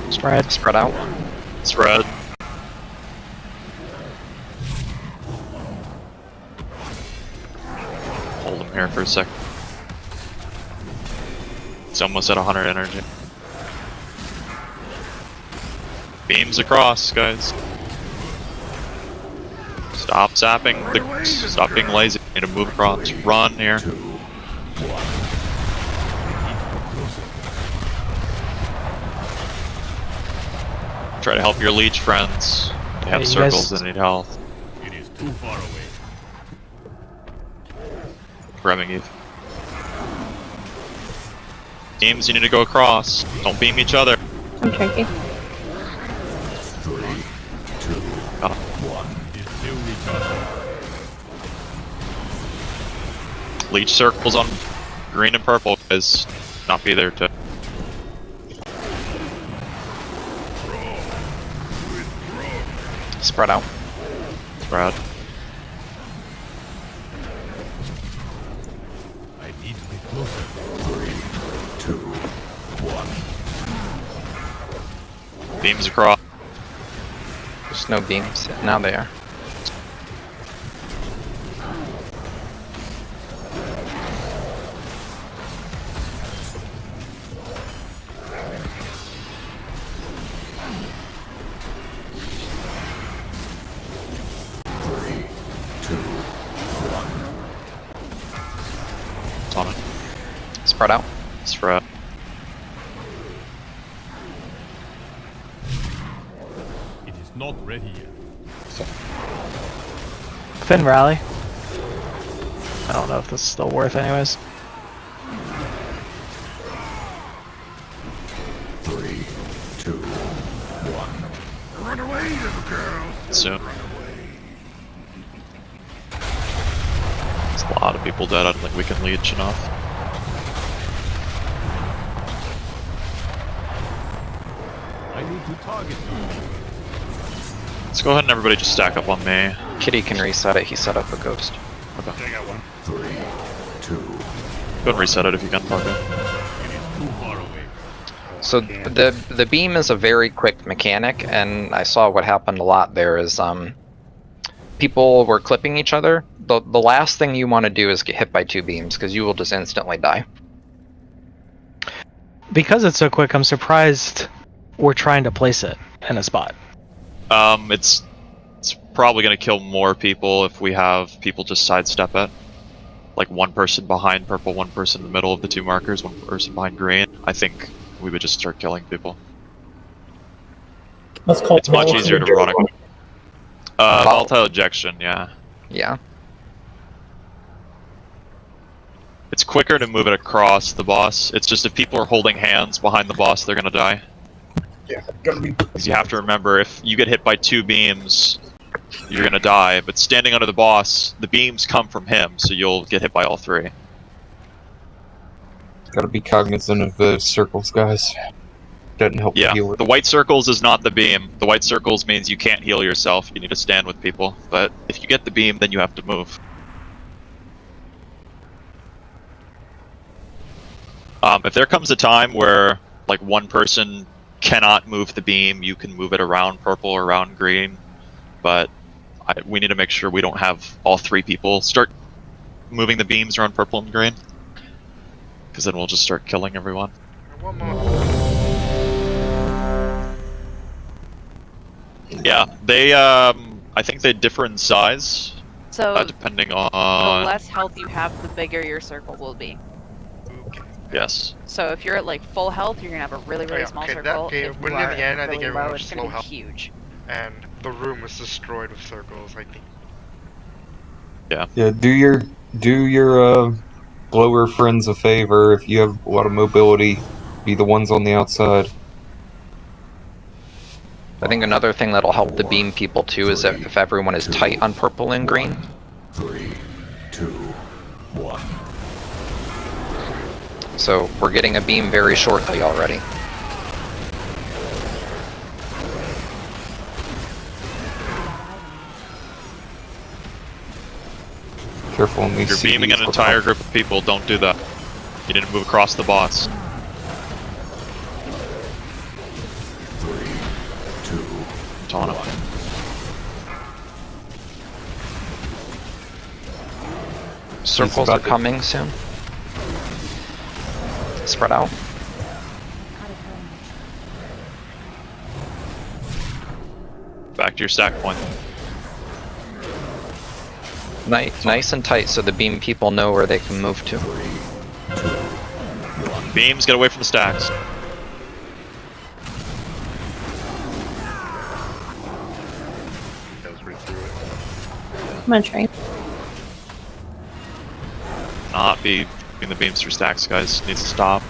Spread. Spread out. Spread. Hold him here for a sec. It's almost at 100 energy. Beams across, guys. Stop zapping. Stop being lazy. Need to move across. Run here. Try to help your leech friends. They have circles that need health. It is too far away. Grabbing you. Teams, you need to go across. Don't beam each other. I'm tricky. 3, 2, 1. Leech circles on green and purple, guys. Not be there to. Spread out. Spread. I need to be closer. 3, 2, 1. Beams across. There's no beams. Now they are. It's on it. Spread out. Spread. It is not ready yet. Finn rally. I don't know if this is still worth anyways. 3, 2, 1. Run away, little girl. Soon. There's a lot of people dead. I don't think we can leech enough. I need to target you. Let's go ahead and everybody just stack up on me. Kitty can reset it. He set up a ghost. Okay. I got one. 3, 2. Go ahead and reset it if you can, Parker. It is too far away. So the beam is a very quick mechanic, and I saw what happened a lot there is people were clipping each other. The last thing you want to do is get hit by 2 beams, because you will just instantly die. Because it's so quick, I'm surprised we're trying to place it in a spot. It's probably gonna kill more people if we have people just sidestep it. Like one person behind purple, one person in the middle of the 2 markers, one person behind green. I think we would just start killing people. That's called It's much easier to run. Volatile ejection, yeah. Yeah. It's quicker to move it across the boss. It's just if people are holding hands behind the boss, they're gonna die. Yeah, gonna be. Because you have to remember, if you get hit by 2 beams, you're gonna die. But standing under the boss, the beams come from him, so you'll get hit by all 3. Gotta be cognizant of the circles, guys. Doesn't help Yeah, heal it. the white circles is not the beam. The white circles means you can't heal yourself. You need to stand with people. But if you get the beam, then you have to move. If there comes a time where like one person cannot move the beam, you can move it around purple or around green. But we need to make sure we don't have all 3 people start moving the beams around purple and green. Because then we'll just start killing everyone. One more. Yeah, they I think they differ in size. So Depending on the less health you have, the bigger your circle will be. yes. So if you're at like full health, you're gonna have a really small circle. Okay, If when you in are the end, I really think everyone low, was it's gonna slow be health. huge. And the room was destroyed with circles, I think. Yeah. Yeah, do your blower friends a favor. If you have a lot of mobility, be the ones on the outside. I think another thing that'll help the beam people too is that if everyone is tight on purple and green. 3, 2, 1. So we're getting a beam very shortly already. Careful when we If you're see beaming these an entire group of people, don't do that. You need to move across the boss. 3, 2, Taunt him. Circles are coming soon. Spread out. Back to your stack point. Nice and tight so the beam people know where they can move to. Beams, get away from the stacks. That was right through it. I'm gonna try. Not be in the beams through stacks, guys. Needs to stop.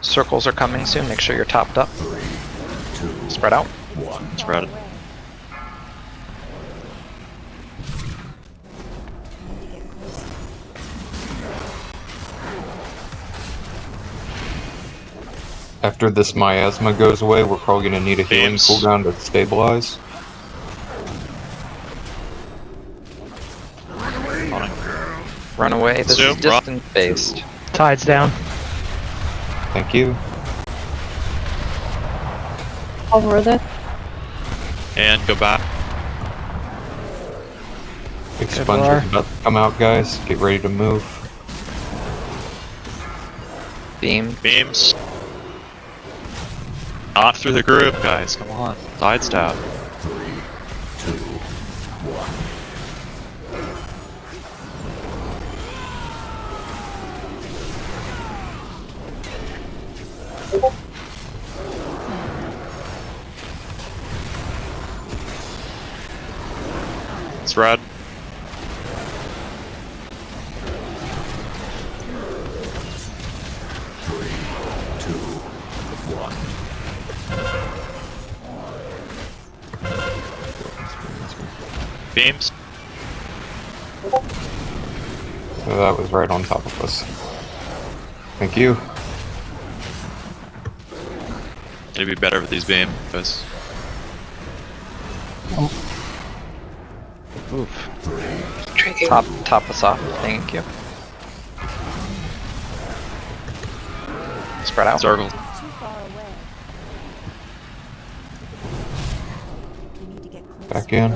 Circles are coming soon. Make sure you're topped up. Spread out. Spread it. After this miasma goes away, we're probably going to need a healing Beams. cooldown to stabilize. Run away. This Zoom, is distance based. Tide's down. Thank you. Over this. And go back. Expunge is about to come out, guys. Get ready to move. Beam. Beams. Not through the group, guys. Come on. Sidestep. 3, 2, 1. Spread. Beams. So that was right on top of us. Thank you. It'd be better with these beams, because Oof. Top us off. Thank you. Spread out. Circle. Back in.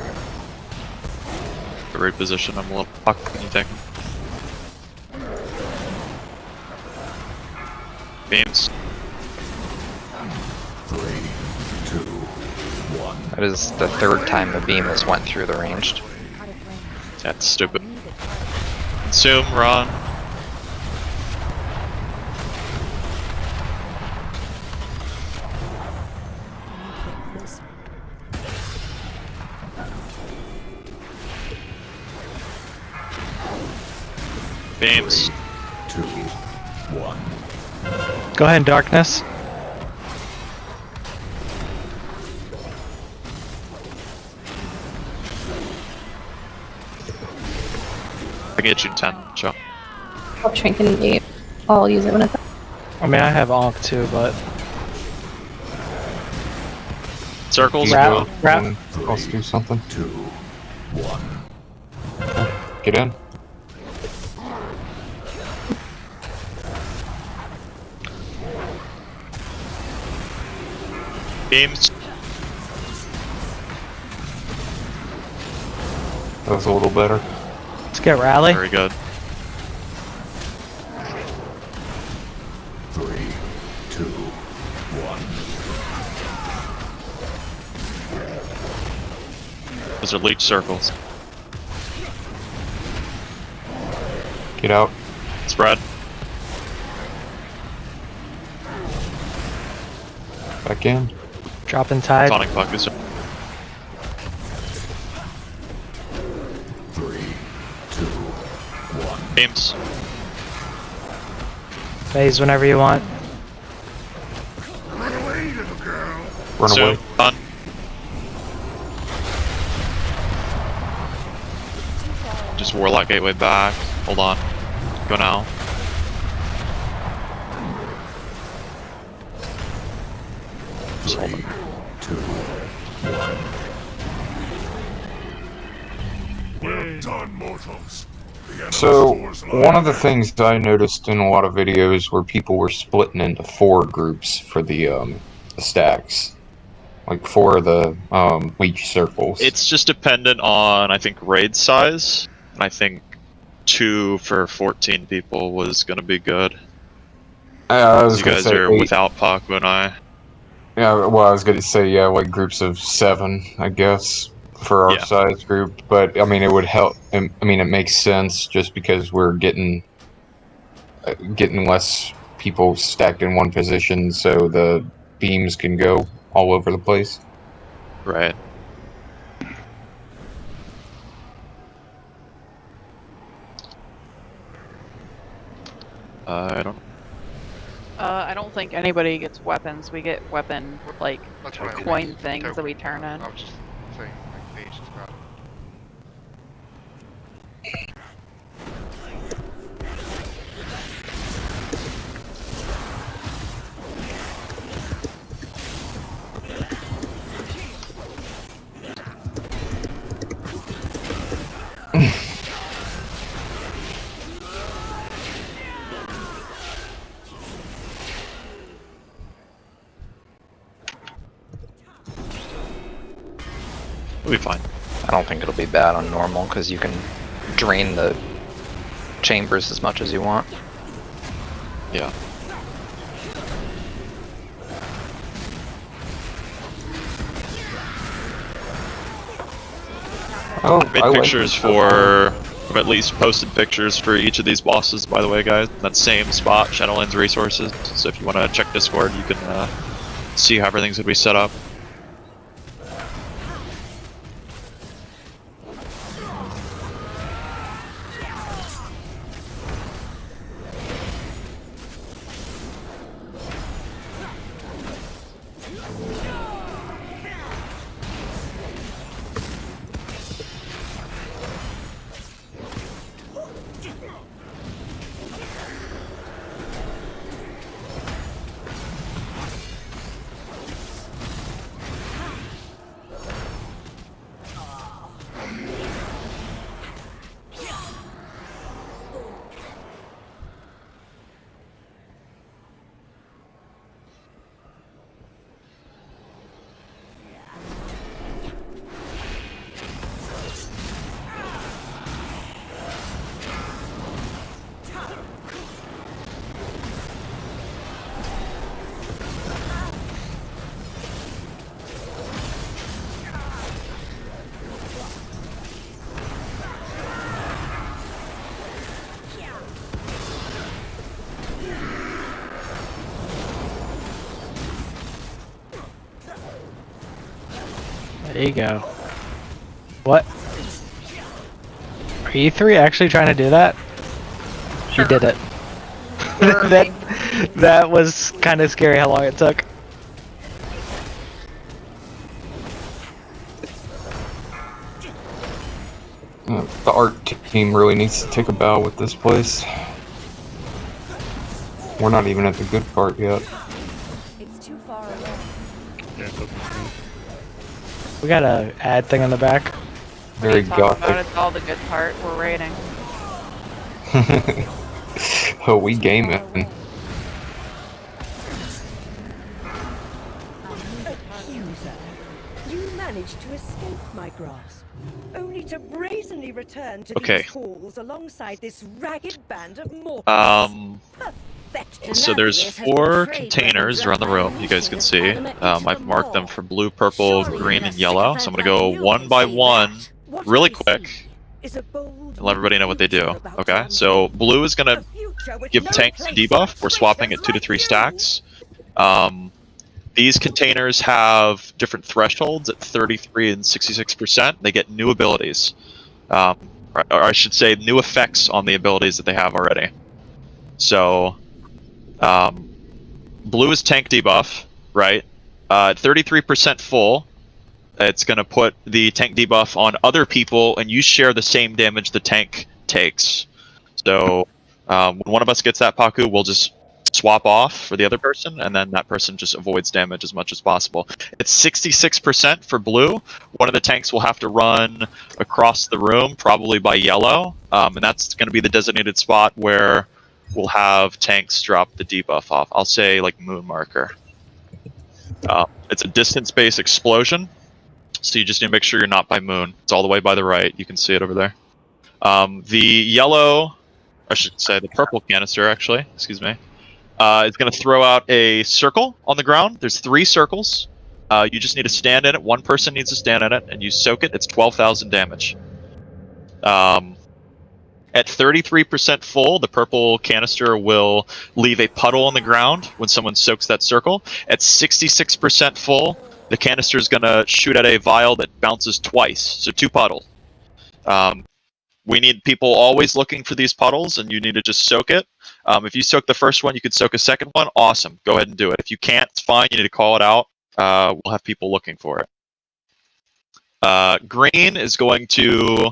The right position. I'm a little fucked. Can you take? Beams. 3, 2, 1. That is the third time the beam has went through the ranged. That's stupid. Consume, run. Beams. 2, 1. Go ahead, darkness. I can get you 10, Joe. I'll shrink and eat. I'll use it when it's. I mean, I have Onk too, but. Circles. Wrap. Let's do something. 2, 1. Get in. Beams. That was a little better. Let's get rally. Very good. 3, 2, 1. Those are leech circles. Get out. Spread. Back in. Dropping tide. Tonic puck is 3, 2, 1. Beams. Phase whenever you want. Run away. Zoom. Done. Just Warlock gateway back. Hold on. Go now. Just hold it. 2, 1. Well done, mortals. So, one of the things that I noticed in a lot of videos were people were splitting into 4 groups for the stacks. Like 4 of the leech circles. It's just dependent on, I think, raid size. And I think 2 for 14 people was going to be good. I was You gonna guys say are 8. without Paco and I. Yeah, well, I was gonna say, yeah, like groups of 7, I guess, for our size group. But, I mean, it would help. I mean, it makes sense just because we're getting less people stacked in one position, so the beams can go all over the place. Right. I don't think anybody gets weapons. We get weapon, like, That's what I coin meant. things that we turn in. I was just saying, like, Paige just got it. We'll be fine. I don't think it'll be bad on normal because you can drain the chambers as much as you want. Yeah. Oh, I made pictures for, I've at least posted pictures for each of these bosses, by the way, guys. That same spot, Shadowlands Resources. So if you want to check Discord, you can see how everything's going to be set up. There you go. What? Are you 3 actually trying to do that? You did it. that was kind of scary how long it took. The art team really needs to take a bow with this place. We're not even at the good part yet. It's too far away. We got a ad thing on the back. Very Talk about gothic. it's all the good part. We're raiding. Oh, we gaming. Accuser, you managed to escape my grasp, only to brazenly return to Okay. these halls alongside this ragged band of mortals. So there's 4 containers around the room, you guys can see. I've marked them for blue, purple, green, and yellow. So I'm gonna go one by one, really quick, and let everybody know what they do. Okay, so blue is gonna give tanks a debuff. We're swapping at 2 to 3 stacks. These containers have different thresholds at 33 and 66%. They get new abilities. Or I should say new effects on the abilities that they have already. So, blue is tank debuff, right? 33% full. it's going to put the tank debuff on other people, and you share the same damage the tank takes. So when one of us gets that Paku, we'll just swap off for the other person, and then that person just avoids damage as much as possible. It's 66% for blue. One of the tanks will have to run across the room, probably by yellow, and that's going to be the designated spot where we'll have tanks drop the debuff off. I'll say like moon marker. It's a distance-based explosion, so you just need to make sure you're not by moon. It's all the way by the right. You can see it over there. The yellow, I should say the purple canister, actually, excuse me, is going to throw out a circle on the ground. There's 3 circles. You just need to stand in it. One person needs to stand in it, and you soak it. It's 12,000 damage. At 33% full, the purple canister will leave a puddle on the ground when someone soaks that circle. At 66% full, the canister is going to shoot at a vial that bounces twice, so 2 puddles. We need people always looking for these puddles, and you need to just soak it. If you soak the first one, you could soak a second one. Awesome. Go ahead and do it. If you can't, it's fine. You need to call it out. We'll have people looking for it. Green is going to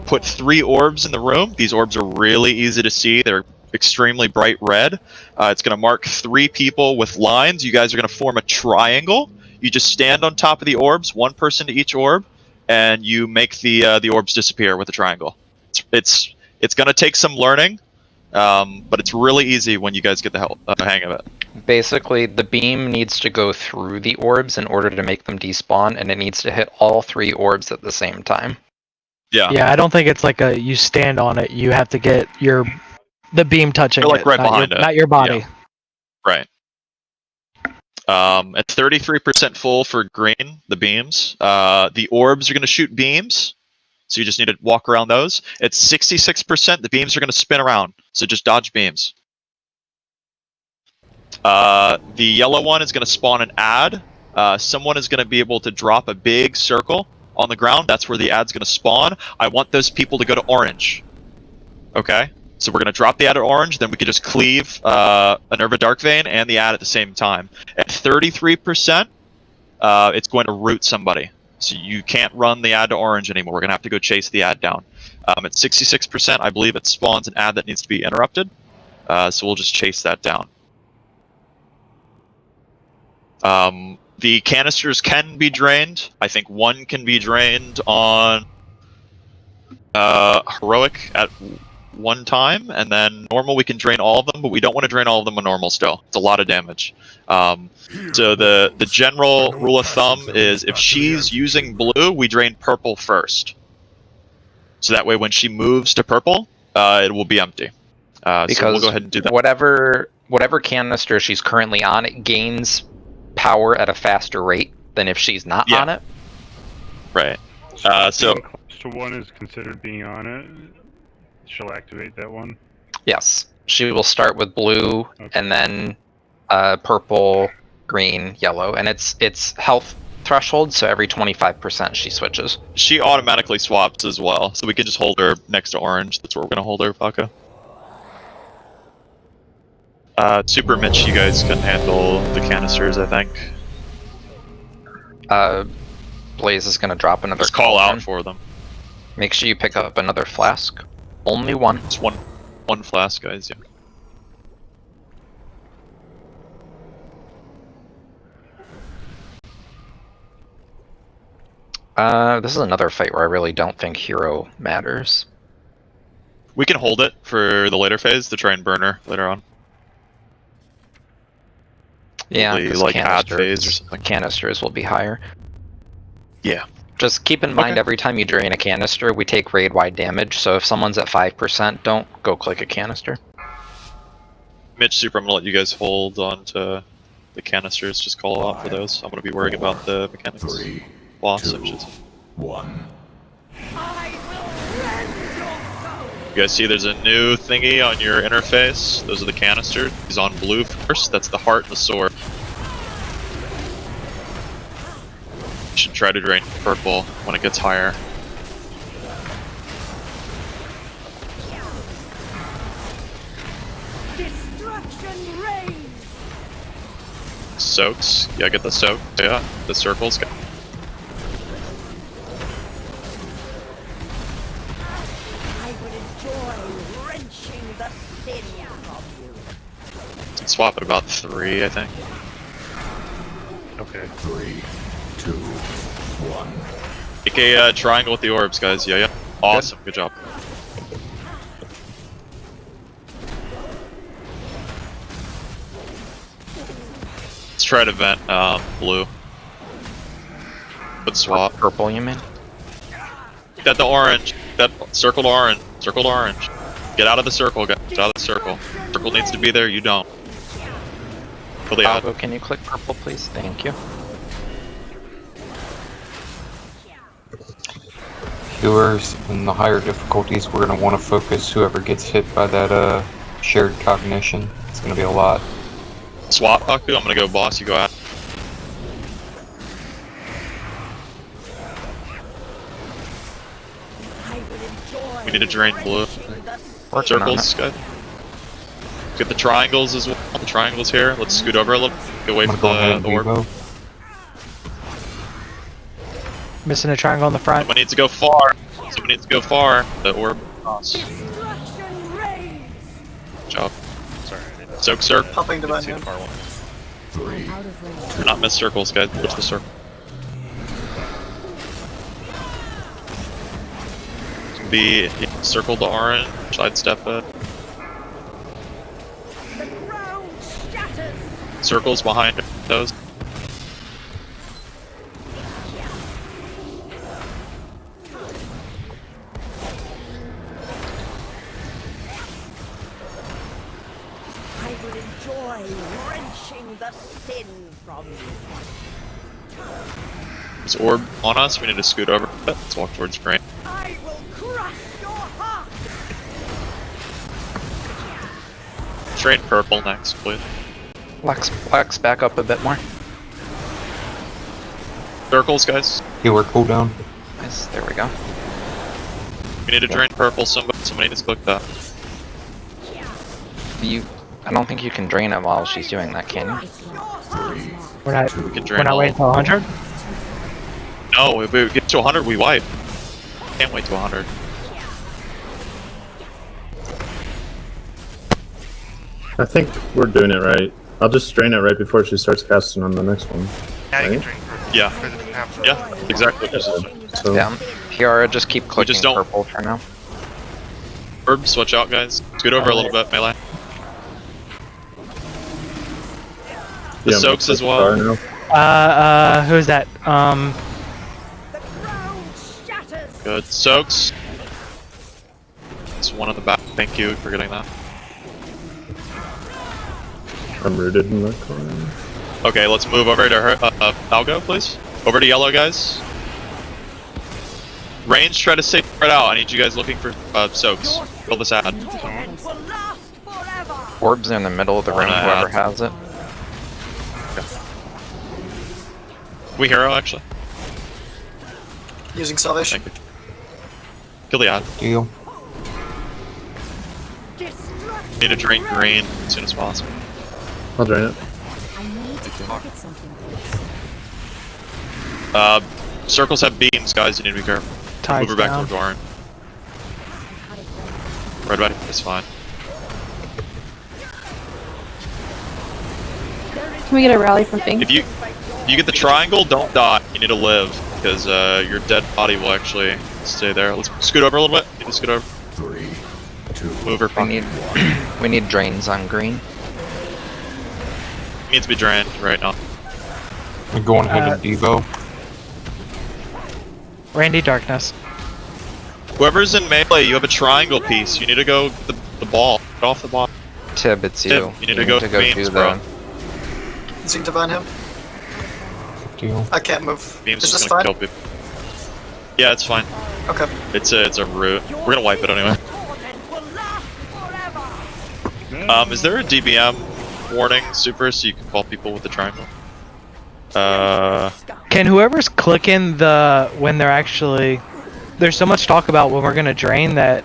put 3 orbs in the room. These orbs are really easy to see. They're extremely bright red. It's going to mark 3 people with lines. You guys are going to form a triangle. You just stand on top of the orbs, 1 person to each orb, and you make the orbs disappear with a triangle. It's going to take some learning, but it's really easy when you guys get the hang of it. Basically, the beam needs to go through the orbs in order to make them despawn, and it needs to hit all 3 orbs at the same time. Yeah. Yeah, I don't think it's like you stand on it. You have to get the beam touching You're like it, right behind it. not your body. Yeah. Right. At 33% full for green, the beams. The orbs are going to shoot beams, so you just need to walk around those. At 66%, the beams are going to spin around, so just dodge beams. The yellow one is going to spawn an ad. Someone is going to be able to drop a big circle on the ground. That's where the ad's going to spawn. I want those people to go to orange. Okay? So we're going to drop the ad at orange, then we can just cleave Minerva Darkvein and the ad at the same time. At 33%, it's going to root somebody. So you can't run the ad to orange anymore. We're going to have to go chase the ad down. At 66%, I believe it spawns an ad that needs to be interrupted. So we'll just chase that down. The canisters can be drained. I think 1 can be drained on heroic at 1 time, and then normal we can drain all of them, but we don't want to drain all of them on normal still. It's a lot of damage. So the general rule of thumb is if she's using blue, we drain purple first. So that way when she moves to purple, it will be empty. Because so we'll go ahead and do that. Whatever canister she's currently on, it gains power at a faster rate than if she's not on it. Right. So close to 1 is considered being on it. She'll activate that one. Yes, she will start with blue, and then purple, green, yellow, and it's health threshold. So every 25% she switches. She automatically swaps as well, so we can just hold her next to orange. That's where we're gonna hold her, Paco. Super Mitch, you guys can handle the canisters, I think. Blaze is going to drop another Just call out for them. Make sure you pick up another flask. Only 1. It's one flask, guys, yeah. This is another fight where I really don't think hero matters. We can hold it for the later phase to try and burn her later on. Yeah, like ad phase or something. The canisters will be higher. Yeah. Just keep in mind every time you drain a canister, we take raid-wide damage, so if someone's at 5%, don't go click a canister. Mitch, Super, I'm gonna let you guys hold on to the canisters, just call out for those. I'm gonna be worrying about the mechanics. 3, Boss, 2, I should say. 1. You guys see there's a new thingy on your interface. Those are the canisters. He's on blue first. That's the heart and the sword. You should try to drain purple when it gets higher. Destruction reigns. Soaks. Yeah, get the soak. Yeah, the circles. the sin from you. Swap at about 3, I think. Okay. 3, 2, 1. Make a triangle with the orbs, guys. Yeah, yeah. Awesome. Good job. Let's try to vent blue. But swap. Purple, you mean? Got the orange. That circle to orange. Circle to orange. Get out of the circle, guys. Get out of the circle. Circle needs to be there. You don't. Algo, can you click purple, please? Thank you. Viewers, in the higher difficulties, we're going to want to focus whoever gets hit by that shared cognition. It's going to be a lot. Swap, Haku. I'm going to go boss. You go out. We need to drain blue. Circles, guys. Get the triangles as well. The triangles here. Let's scoot over a little. Get away from the orb. Missing a triangle in the front. Someone needs to go far. Someone needs to go far. The orb. Good job. Sorry. Soak circle. Helping divine hand. Do not miss circles, guys. Push the circle. Be circle to orange. Sidestep it. Circles behind those. I will enjoy wrenching the sin from you. There's orb on us. We need to scoot over. Let's walk towards green. I will crush your heart. Train purple next, please. Flex back up a bit more. Circles, guys. Healer cooldown. Nice, there we go. We need to drain purple. Somebody needs to click that. I don't think you can drain it while she's doing that, can you? We're not, We can we're drain not waiting till 100? No, if we get to 100, we wipe. Can't wait to 100. I think we're doing it right. I'll just drain it right before she starts casting on the next one. Yeah, you Right? can drink purple. Yeah. Because it doesn't have Yeah, exactly. So Yeah, Kiara, just keep clicking just don't- purple for now. Orb, switch out, guys. Scoot over a little bit, melee. The yeah, I'm soaks gonna as click well. star now. Who's that? Good. Soaks. It's one on the back. Thank you for getting that. I'm rooted in the corner. Okay, let's move over to her. Algo, please. Over to yellow, guys. Range, try to stay spread out. I need you guys looking for soaks. Fill this ad. Orbs in the middle of the room, whoever has it. We hero, actually. Using salvation. Thank you. Kill the ad. Deal. Need to drain green as soon as possible. I'll drain it. Circles have beams, guys. You need to be careful. Tides Move her back down. towards orange. Red ready. It's fine. Can we get a rally from Fink? If you get the triangle, don't die. You need to live because your dead body will actually stay there. Let's scoot over a little bit. You need to scoot over. 3, 2, Move her. We need drains on green. Needs to be drained right now. I'm going ahead of Devo. Randy Darkness. Whoever's in melee, you have a triangle piece. You need to go the ball. Get off the ball. Tib, it's you. Tib, you need to go beams, do bro. Using divine him. Deal. I can't move. Beams Is is this gonna fine? kill people. Yeah, it's fine. Okay. It's a root. We're gonna wipe it anyway. Is there a DBM warning, Super, so you can call people with the triangle? Can whoever's clicking when they're actually... There's so much talk about when we're gonna drain that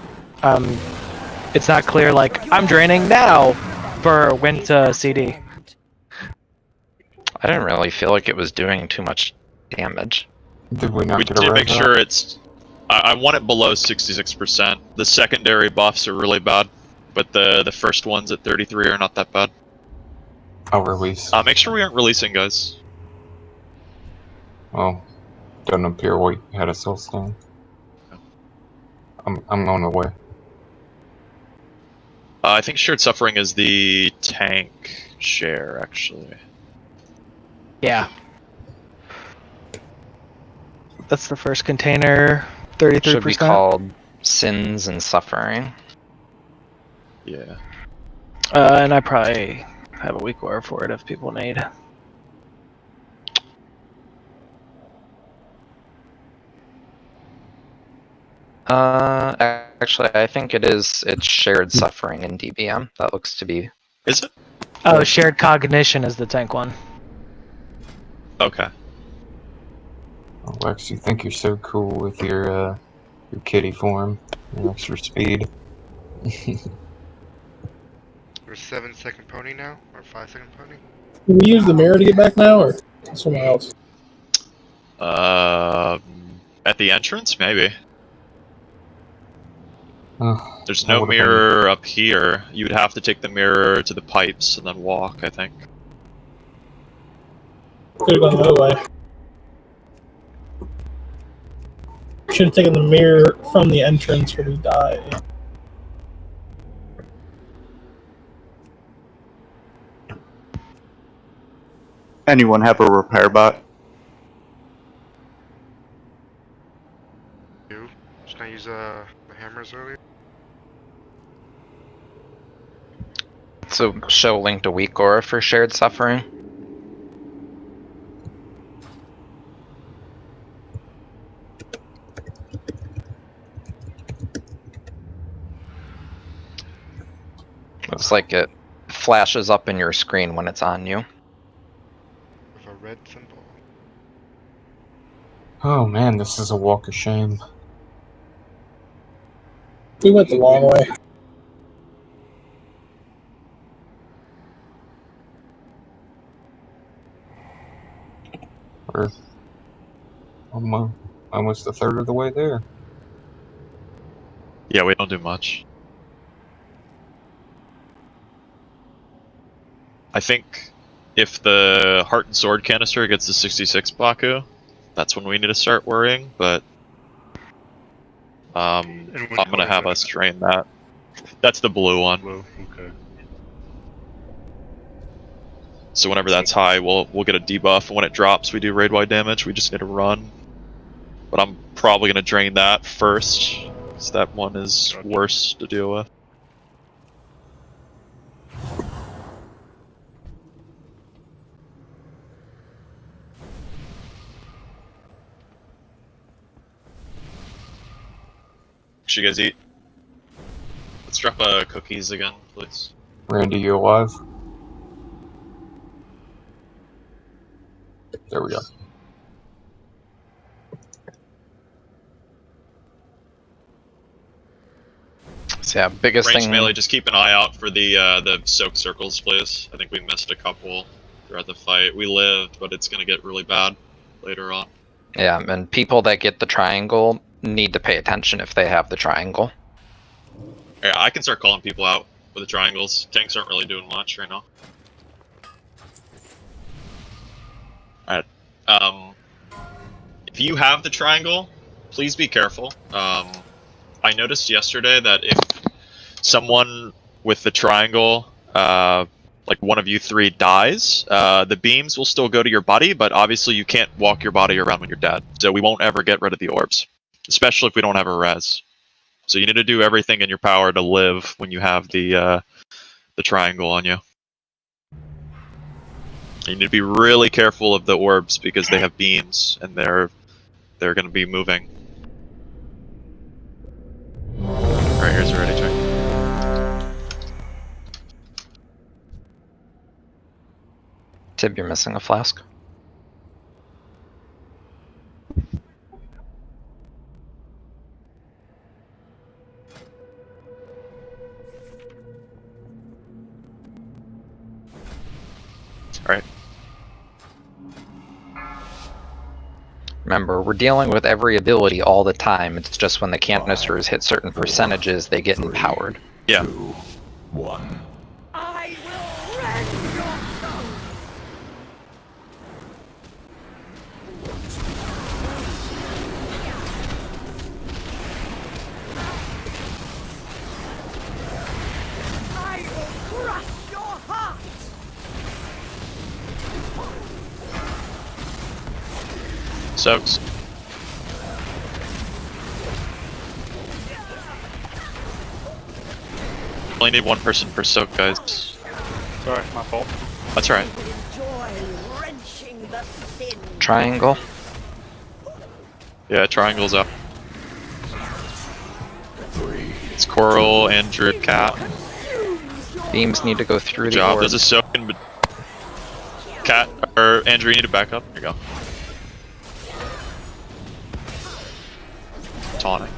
it's not clear, like, I'm draining now for when to CD. I didn't really feel like it was doing too much damage. Did we not We get a did make res sure it's... I want it below 66%. The secondary buffs are really bad. but the first ones at 33 are not that bad. I'll release. Make sure we aren't releasing, guys. Well, doesn't appear we had a soul stone. I'm on the way. I think shared suffering is the tank share, actually. Yeah. That's the first container, 33%. Should be called Sins and Suffering. Yeah. And I probably have a weak order for it if people need. Actually, I think it's Shared Suffering in DBM. That looks to be... Is it? Oh, Shared Cognition is the tank one. Okay. Oh, Lex, you think you're so cool with your kitty form, your extra speed. We're 7-second pony now, or 5-second pony. Can we use the mirror to get back now, or somewhere else? At the entrance, maybe. There's that no would've mirror up here. You'd have to take the mirror to the pipes and then walk, I think. Could have gone the other way. Should have taken the mirror from the entrance where we died. Anyone have a repair bot? You? Should I use the hammers earlier? So show link to weak aura for Shared Suffering. Looks like it flashes up in your screen when it's on you. With a red symbol. Oh man, this is a walk of shame. We went the long way. We're almost a third of the way there. Yeah, we don't do much. I think if the Heart and Sword canister gets to 66 Baku, that's when we need to start worrying, but I'm gonna have us drain that. That's the blue one. Blue, okay. So whenever that's high, we'll get a debuff, and when it drops, we do raid-wide damage. We just need to run. But I'm probably gonna drain that first, because that one is worse to deal with. Should you guys eat? Let's drop cookies again, please. Randy, you alive? There we go. So yeah, biggest Range thing. melee, just keep an eye out for the soak circles, please. I think we missed a couple throughout the fight. We lived, but it's gonna get really bad later on. Yeah, and people that get the triangle need to pay attention if they have the triangle. Yeah, I can start calling people out with the triangles. Tanks aren't really doing much right now. Alright. If you have the triangle, please be careful. I noticed yesterday that if someone with the triangle, like one of you three dies, the beams will still go to your body, but obviously you can't walk your body around when you're dead. So we won't ever get rid of the orbs, especially if we don't have a res. So you need to do everything in your power to live when you have the triangle on you. You need to be really careful of the orbs because they have beams and they're going to be moving. Alright, here's a ready check. Tib, you're missing a flask. Alright. Remember, we're dealing with every ability all the time. It's just when the canisters hit certain percentages, they get empowered. Yeah. 1. I will rend your tongues! I will crush your heart! Soaks. Only need one person per soak, guys. Sorry, my fault. That's alright. Enjoy wrenching the sin. Triangle. Yeah, triangle's up. It's Coral, Andrew, Cat. Beams need to go through Good the job. orb. There's a soak in, but Cat or Andrew, you need to back up. There you go. Taunting.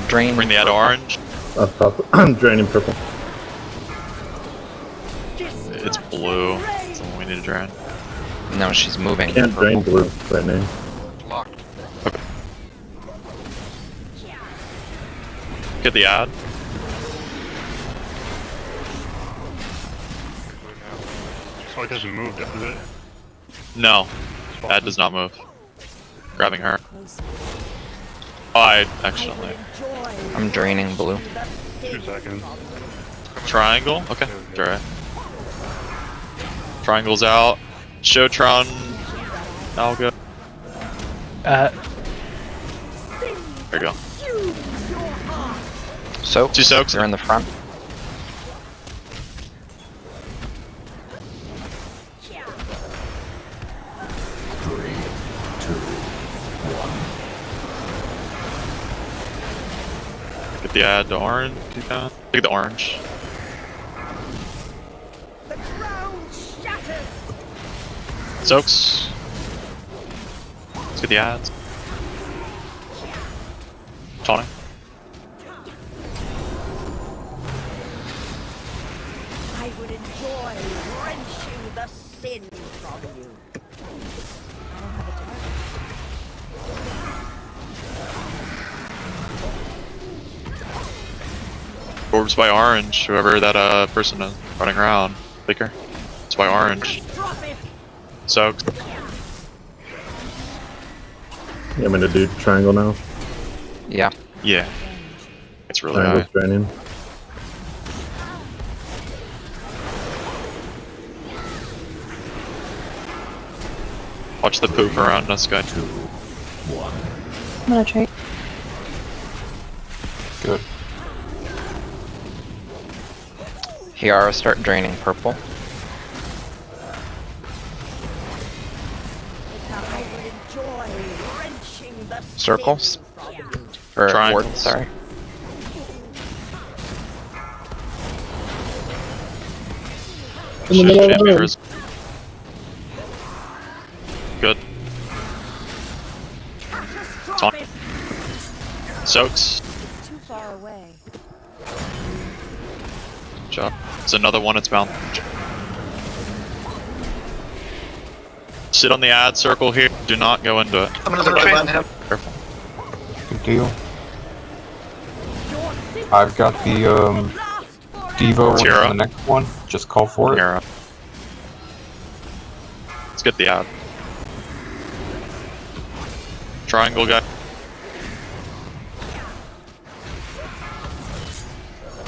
Drain. Bring the ad orange. I'm draining purple. It's blue. That's the one we need to drain. No, she's moving. Can't drain blue right now. Locked. Okay. Get the ad. Oh, it doesn't move, does it? No. Ad does not move. Grabbing her. Oh, I accidentally. I'm draining blue. 2 seconds. Triangle? Okay. Alright. Triangle's out. Showtron. I'll go. There you go. Soaks. 2 soaks. They're in the front. Get the ad to orange. Take the orange. The ground shatters. Soaks. Let's get the ads. Taunting. I would enjoy wrenching the sin from you. Orbs by orange. Whoever that person is running around. Baker. It's by orange. Soaks. You want me to do triangle now? Yeah. Yeah. It's really Triangle's high. draining. Watch the poop around us, guy. 2, 1. I'm gonna try. Good. Hiara, start draining purple. I would enjoy wrenching the Circles. sin from you. Or Triangles. ward, sorry. In the middle of the room. Good. Taunt. Soaks. Too far away. Good job. It's another one, it's bound. Sit on the ad circle here. Do not go into it. I'm another behind him. Careful. Good deal. I've got the Devo Tira. on the next one. Just call for it. Tira. Let's get the ad. Triangle guy.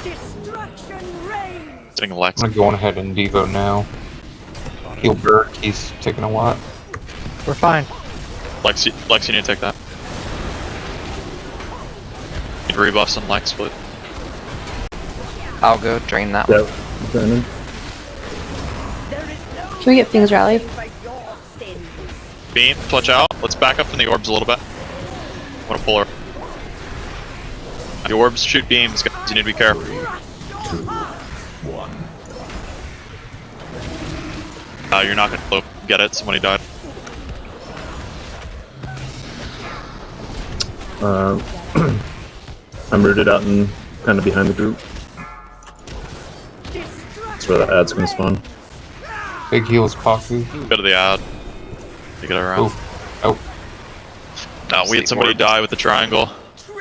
Destruction reigns. Sitting Lex. I'm going ahead and Devo now. Heal Burke, he's taking a lot. We're fine. Lex, you need to take that. Need rebuffs on Lex, but I'll go drain that Yep, one. draining. Can we get things rallied? Beam, clutch out. Let's back up from the orbs a little bit. I'm gonna pull her. The orbs shoot beams, guys. You need to be careful. 2, 1. You're not gonna get it. Somebody died. I'm rooted out and kind of behind the group. That's where the ad's gonna spawn. Big heals, Paku. Go to the ad. You get it around. Oh. No, we had somebody die with the triangle.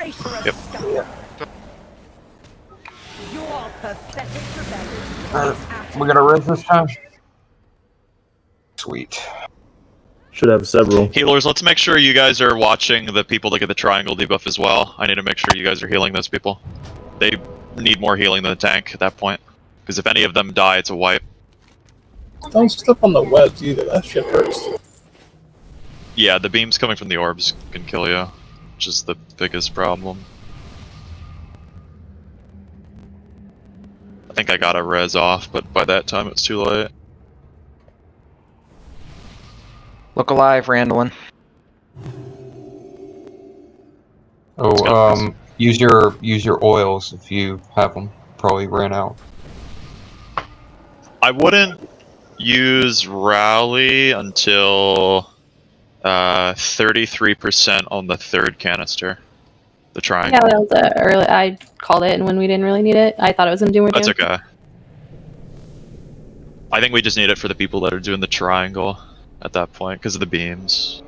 Brace for a Yep. scuffle. Your pathetic rebellion is at We got a res this time? Sweet. Should have several. Healers, let's make sure you guys are watching the people that get the triangle debuff as well. I need to make sure you guys are healing those people. They need more healing than the tank at that point. Because if any of them die, it's a wipe. Don't step on the webs either. That shit hurts. Yeah, the beams coming from the orbs can kill you, which is the biggest problem. I think I got a res off, but by that time it's too late. Look alive, Randallin. Oh, use your oils if you have them. Probably ran out. I wouldn't use rally until 33% on the third canister. The triangle. Yeah, that was early. I called it, and when we didn't really need it, I thought it was gonna do more That's damage. okay. I think we just need it for the people that are doing the triangle at that point because of the beams.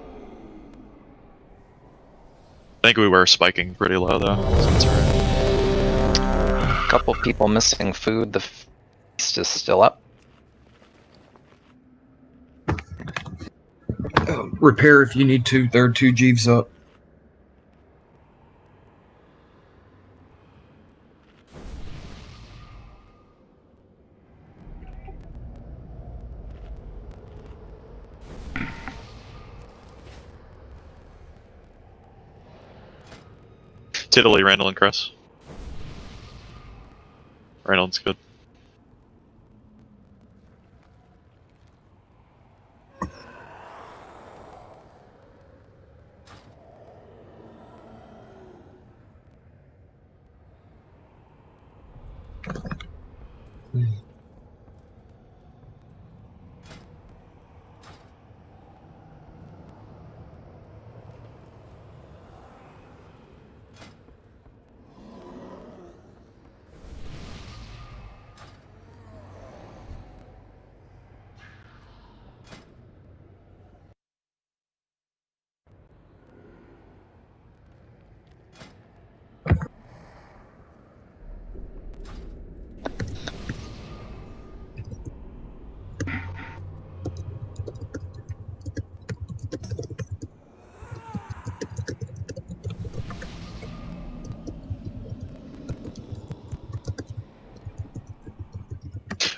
I think we were spiking pretty low though. So that's alright. Couple people missing food. The feast is still up. Repair if you need to. There are 2 Jeeves up. Tiddly, Randall, and Chris. Randall's good.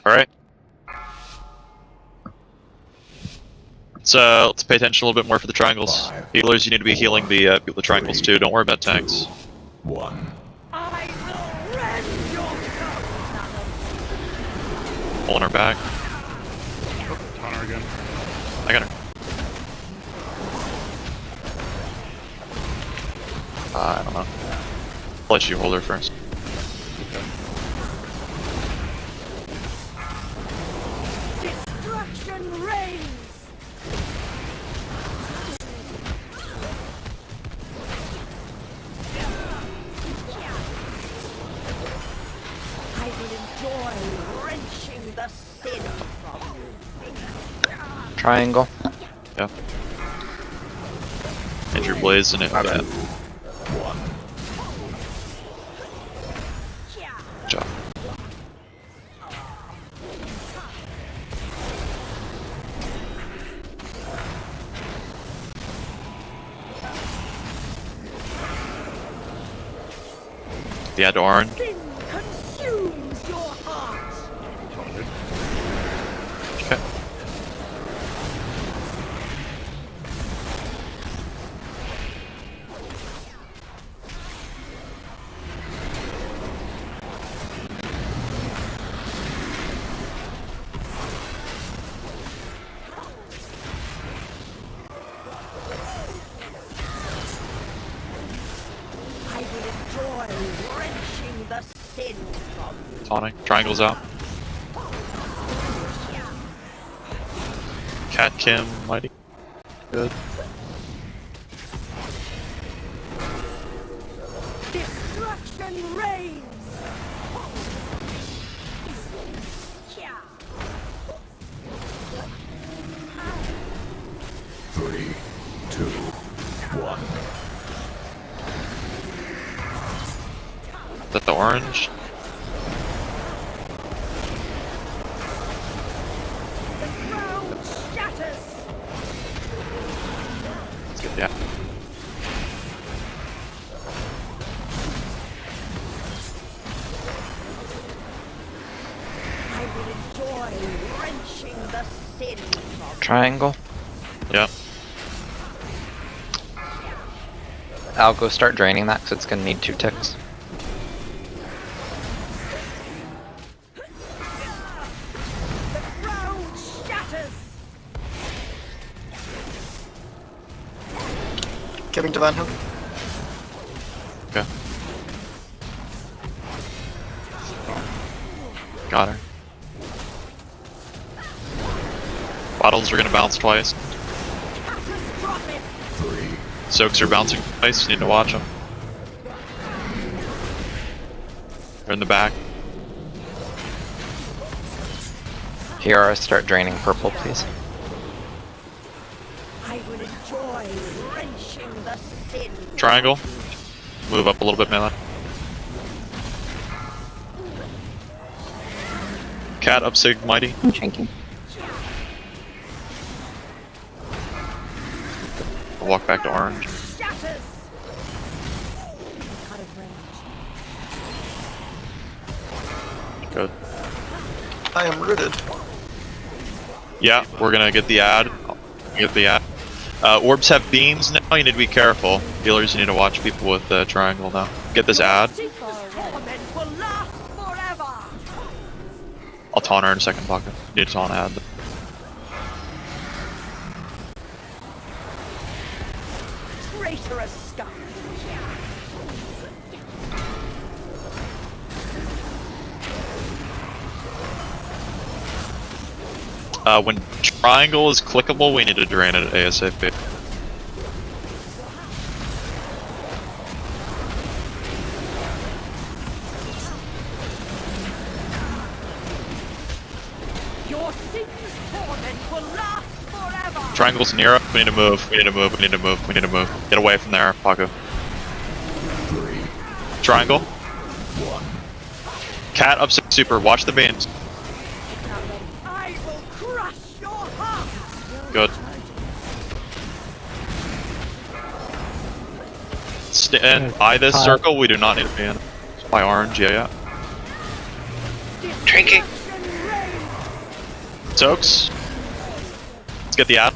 Alright. Let's pay attention a little bit more for the triangles. Healers, you need to be healing the triangles too. Don't worry about tanks. 1. Pulling her back. On her again. I got her. I don't know. I'll let you hold her first. Destruction reigns. I will enjoy wrenching the sin from you. Triangle. Yeah. And your blaze in it. Yeah. 1. Good job. The Adorn. Sin consumes your heart. Okay. I will enjoy wrenching the sin from you. Tonic. Triangles out. Cat Kim, Mighty. Good. Destruction reigns. 3, 2, 1. Is that the orange? Let's get that. I will enjoy wrenching the sin from Triangle. Yep. I'll go start draining that because it's going to need 2 ticks. the ground shatters. Giving Divine Hook. Okay. Got her. Bottles are gonna bounce twice. Soaks are bouncing twice, you need to watch them. They're in the back. Kiara, start draining purple, please. I will enjoy wrenching the sin. Triangle. Move up a little bit, melee. Cat up sig mighty. I'm shrinking. I'll walk back to orange. Shatters. Good. I am rooted. Yeah, we're gonna get the ad. Get the ad. Orbs have beams now, you need to be careful. Healers, you need to watch people with the triangle now. Get this ad. Torment will last forever. I'll taunt her in a second, pocket. Need to taunt ad. Traitorous scum. When triangle is clickable, we need to drain it ASAP. Your sin's torment will last forever. Triangle's near us, we need to move, we need to move, we need to move, we need to move. Get away from there, Paco. Triangle. Cat up super, watch the beams. I will crush your heart. Good. Stand by this circle, we do not need to be in. By orange, yeah. Drinking. Soaks. Let's get the ad.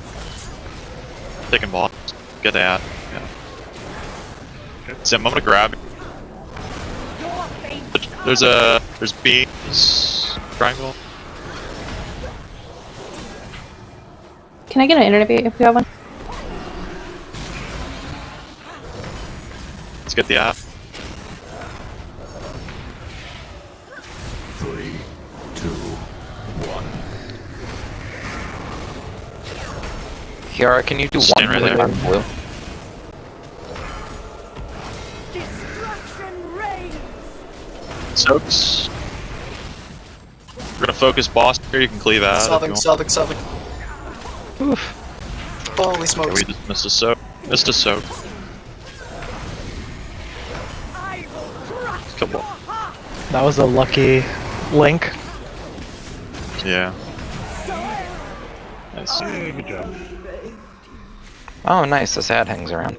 Taking ball. Get the ad. Yeah. Sim, I'm gonna grab. There's beams. Triangle. Can I get an interview if we have one? Let's get the ad. 3, 2, 1. Kiara, can you do Stand one right click there. on blue? Destruction reigns. Soaks. We're gonna focus boss here, you can cleave ad. Solving. Oof. Holy Okay, smokes. we just missed a soak. Missed a soak. Couple. That was a lucky link. Yeah. Nice. Good job. Oh, nice. This ad hangs around.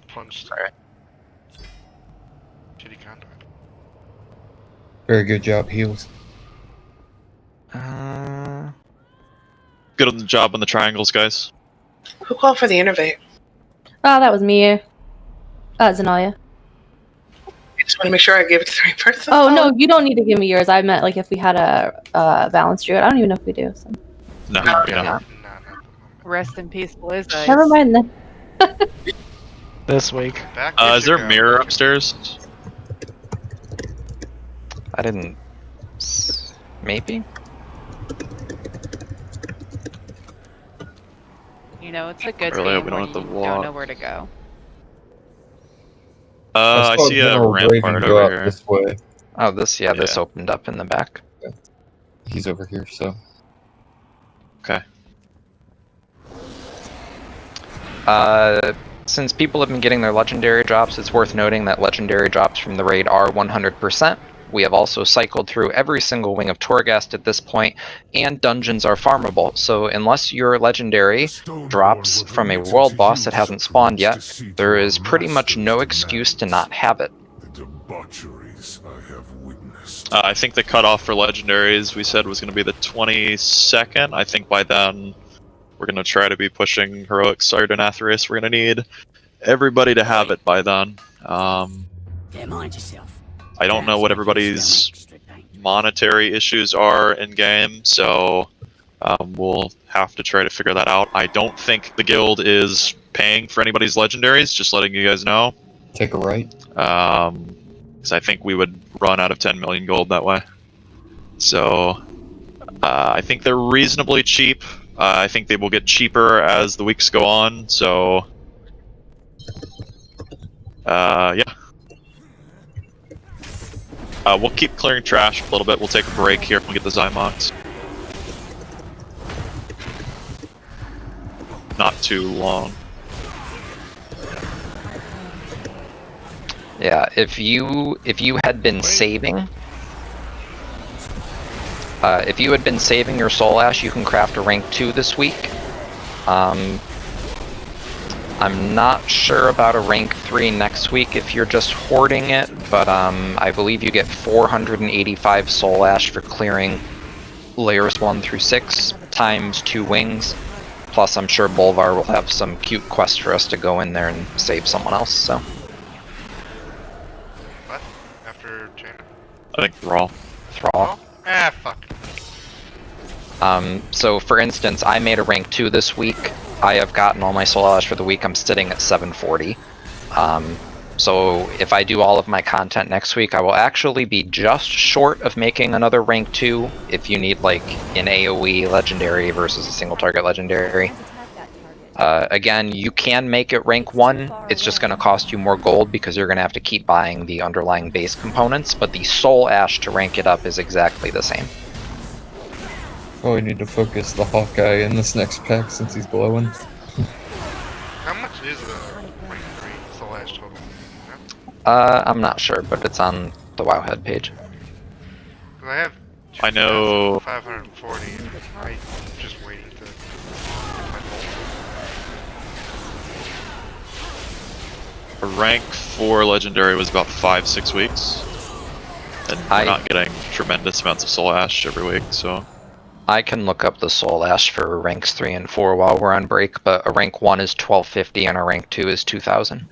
Punched. Shitty conduit. Very good job, heals. Good on the job on the triangles, guys. Who called for the innervate? Oh, that was me. Zenalia. I just want to make sure I gave it to the right person. Oh, no, you don't need to give me yours. I meant like if we had a balanced druid. I don't even know if we do. So. No, we don't. Rest in peace, Blizz. Never mind then. This week. Is there a mirror upstairs? I didn't. Maybe? You know, it's a good Really hope game we when don't have you to don't walk. know where to go. I see a rampart over here. This way. Oh, this opened up in the back. He's over here, so. Okay. Since people have been getting their legendary drops, it's worth noting that legendary drops from the raid are 100%. We have also cycled through every single wing of Torghast at this point, and dungeons are farmable, so unless your legendary drops from a world boss that hasn't spawned yet, there is pretty much no excuse to not have it. I think the cutoff for legendaries we said was going to be the 22nd. I think by then we're going to try to be pushing heroic Sardonathrius. We're going to need everybody to have it by then. Mind yourself. I don't know what everybody's monetary issues are in game, so we'll have to try to figure that out. I don't think the guild is paying for anybody's legendaries, just letting you guys know. Take a right. Because I think we would run out of 10 million gold that way. So I think they're reasonably cheap. I think they will get cheaper as the weeks go on, so yeah. We'll keep clearing trash a little bit. We'll take a break here and we'll get the Zymox. Not too long. Yeah, if you had been saving, if you had been saving your Soul Ash, you can craft a rank 2 this week. I'm not sure about a rank 3 next week if you're just hoarding it, but I believe you get 485 Soul Ash for clearing layers 1 through 6 times 2 wings. Plus, I'm sure Bolvar will have some cute quest for us to go in there and save someone else. So. What? After Jaina? I think Thrall. Thrall. Ah, fuck. So for instance, I made a rank 2 this week. I have gotten all my Soul Ash for the week. I'm sitting at 740. So if I do all of my content next week, I will actually be just short of making another rank 2 if you need like an AoE legendary versus a single target legendary. Again, you can make it rank 1, it's just going to cost you more gold because you're going to have to keep buying the underlying base components, but the Soul Ash to rank it up is exactly the same. Oh, we need to focus the Hawkeye in this next pack since he's glowing. How much is the rank 3 Soul Ash total? I'm not sure, but it's on the Wowhead page. I have I know 540. I'm just waiting to get my gold. a rank 4 legendary was about 5-6 weeks. And we're not getting tremendous amounts of Soul Ash every week, so... I can look up the Soul Ash for ranks 3 and 4 while we're on break, but a rank 1 is 1250 and a rank 2 is 2000.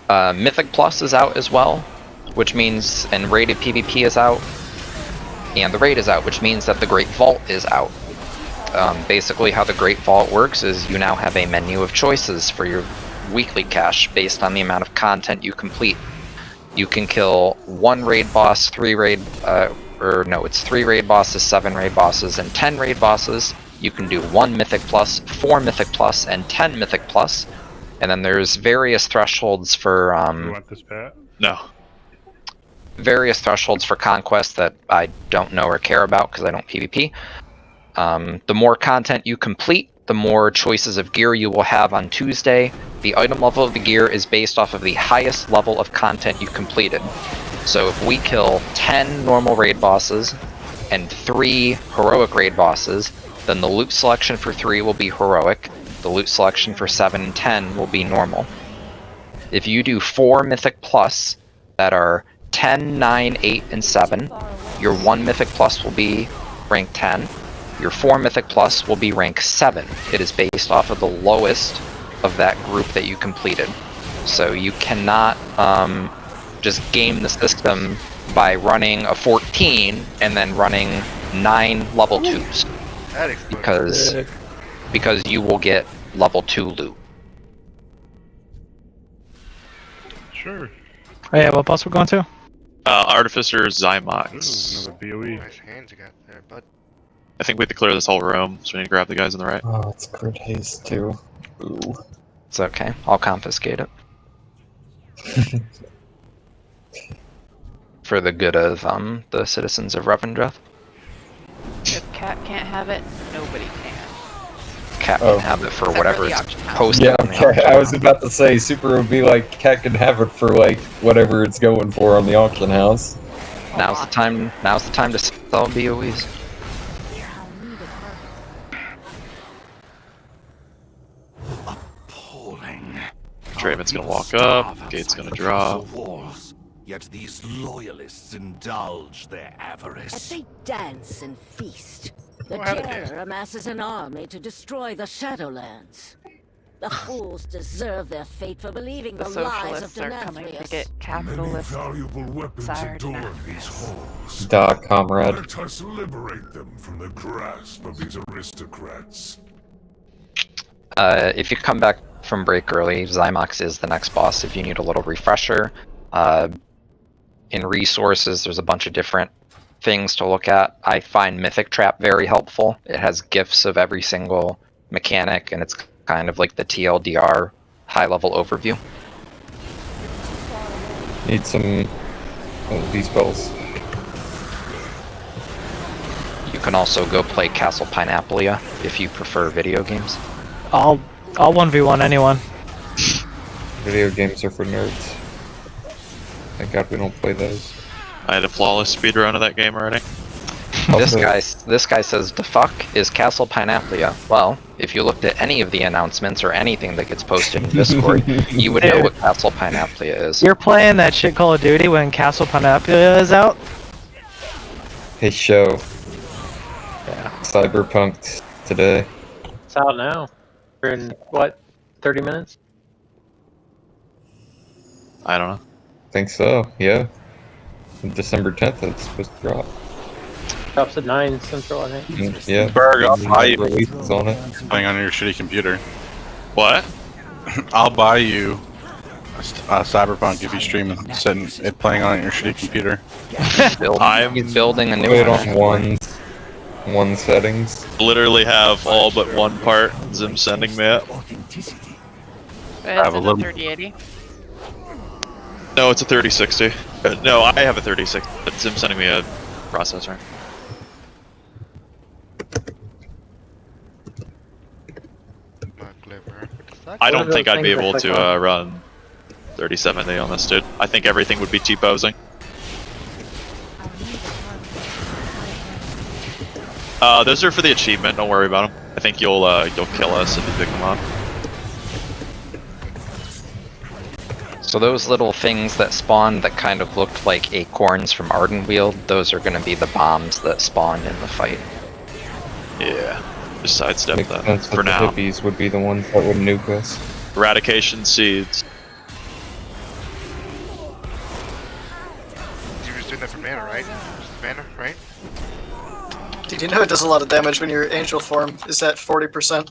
Mythic Plus is out as well, which means, and rated PvP is out, and the raid is out, which means that the Great Vault is out. Basically how the Great Vault works is you now have a menu of choices for your weekly cache based on the amount of content you complete. You can kill 1 raid boss, 3 raid, it's 3 raid bosses, 7 raid bosses, and 10 raid bosses. You can do 1 Mythic Plus, 4 Mythic Plus, and 10 Mythic Plus. And then there's various thresholds for, You want this, Pat? No. Various thresholds for conquest that I don't know or care about because I don't PvP. The more content you complete, the more choices of gear you will have on Tuesday. The item level of the gear is based off of the highest level of content you completed. So if we kill 10 normal raid bosses and 3 heroic raid bosses, then the loot selection for 3 will be heroic, the loot selection for 7 and 10 will be normal. If you do 4 Mythic Plus that are 10, 9, 8, and 7, your 1 Mythic Plus will be rank 10. Your 4 Mythic Plus will be rank 7. It is based off of the lowest of that group that you completed. So you cannot just game the system by running a 14 and then running 9 level 2s. Because you will get level 2 loot. Sure. Oh yeah, what boss we're going to? Artificer Zymox. Another BOE. Nice hands you got there, bud. I think we have to clear this whole room, so we need to grab the guys on the right. Oh, it's crit haste too. Ooh. It's okay. I'll confiscate it. For the good of the citizens of Revendreth. Cat can't have it. Nobody can. Cat can have it for Except for whatever the it's auction house. posted Yeah, on the auction I was house. about to say, Super would be like, Cat can have it for like whatever it's going for on the auction house. Now's the time. Now's the time to sell BOEs. Draven's gonna walk up. Gate's gonna drop. Wars, yet these loyalists indulge their avarice. As they dance and feast, the Go ahead, terror amasses an army to destroy the Shadowlands. The fools deserve their fate for believing The the lies of socialists are coming to Denathrius. get capitalist Valuable weapons desired adorn these halls. Doc, comrade. Let us liberate them from the grasp of these aristocrats. If you come back from break early, Zymox is the next boss if you need a little refresher. In resources, there's a bunch of different things to look at. I find Mythic Trap very helpful. It has GIFs of every single mechanic, and it's kind of like the TLDR high-level overview. Need some these spells. You can also go play Castle Pineapplea if you prefer video games. I'll 1v1 anyone. Video games are for nerds. Thank God we don't play those. I had a flawless speedrun of that game already. This guy says the fuck is Castle Pineapplea. Well, if you looked at any of the announcements or anything that gets posted in Discord, you would know what Castle Pineapplea is. You're playing that shit Call of Duty when Castle Pineapplea is out? Hey, show. Yeah. Cyberpunk today. It's out now. We're in, what, 30 minutes? I don't know. Think so, yeah. December 10th it's supposed to drop. Drops at 9 Central, I think. Yeah. Berg, I'll buy you releases on it. playing on your shitty computer. What? I'll buy you Cyberpunk if you stream it playing on your shitty computer. He's building a new Put it one. on one settings. Literally have all but one part Zim sending me it. It's have a in little- the 3080. No, it's a 3060. No, I have a 3060, but Zim's sending me a processor. I don't think I'd be able to run 3070 on this, dude. I think everything would be T-posing. Those are for the achievement. Don't worry about them. I think you'll kill us if you pick them up. So those little things that spawned that kind of looked like acorns from Ardenweald, those are going to be the bombs that spawned in the fight. Yeah, just sidestep Makes that sense for that now. The hippies would be the ones that would nuke us. Eradication seeds. You were just doing that for mana, right? Just mana, right? Did you know it does a lot of damage when your angel form is at 40%?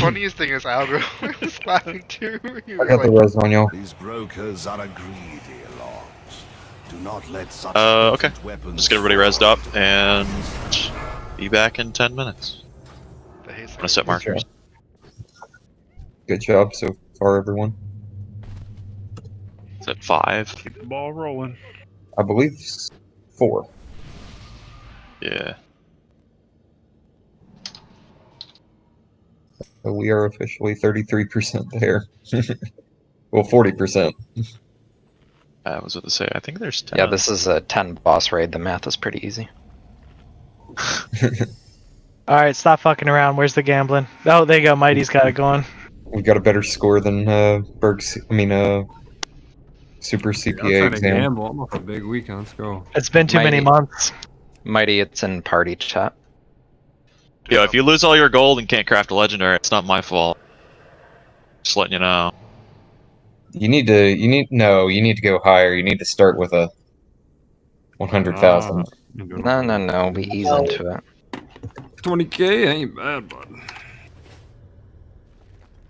Funniest thing is Algo was laughing too. He I was got the like, res on y'all. These brokers are a greedy lot. Do not let such Okay. weapons Just get everybody rezzed up and be back in 10 minutes. I'm gonna set markers. Good job so far, everyone. Is it 5? Keep the ball rolling. I believe 4. Yeah. So we are officially 33% there. Well, 40%. I was about to say, I think there's 10. Yeah, this is a 10 boss raid. The math is pretty easy. Alright, stop fucking around. Where's the gambling? Oh, there you go. Mighty's got it going. We got a better score than Super CPA exam. Gamble. I'm off a big weekend. Let's go. It's been too many months. Mighty, it's in party chat. Yo, if you lose all your gold and can't craft a legendary, it's not my fault. Just letting you know. You need to go higher. You need to start with a 100,000. No, we ease into it. 20k ain't bad, bud.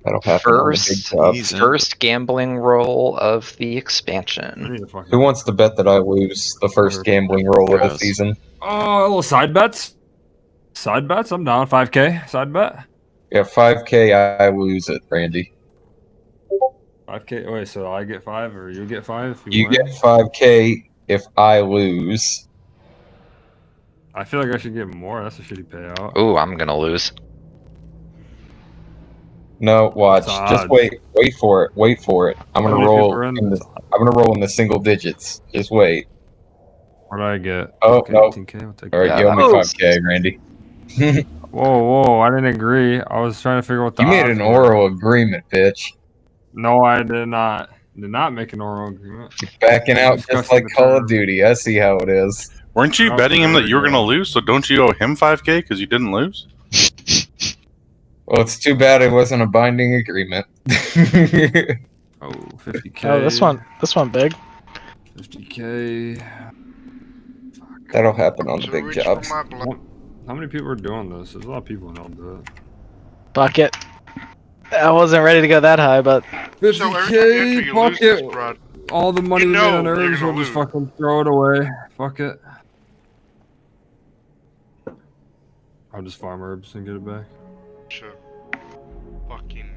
That'll happen on the big top. First gambling roll of the expansion. Who wants to bet that I lose the first gambling roll of the season? Oh, a little side bets. Side bets. I'm down. 5k side bet. Yeah, 5k. I lose it, Randy. 5k. Wait, so I get 5 or you get 5? You get 5k if I lose. I feel like I should get more. That's a shitty payout. Ooh, I'm gonna lose. No, watch. What's the Just odds? wait for it. Wait for it. I'm How gonna many people roll. are in In this? the, I'm gonna roll in the single digits. Just wait. What did I get? Oh Okay, no. 18K. I'll take All right, that. you owe me 5K, Randy. Whoa, I didn't agree. I was trying to figure out what the You made odds an were. oral agreement, bitch. No, I did not. Did not make an oral agreement. Backing out just Discussing like the Call of terms. Duty. I see how it is. Weren't you Oh, betting him there that we you were go. gonna lose? So don't you owe him 5K because you didn't lose? Well, it's too bad it wasn't a binding agreement. Oh, 50K. Oh, this one big. 50K. That'll happen on the big jobs. How many people are doing this? There's a lot of people who don't do it. Bucket. I wasn't ready to go that high, but 50K, fuck it. All the money You we made know on you're herbs, gonna we'll just lose. fucking throw it away. Fuck it. I'll just farm herbs and get it back. Sure. Fucking.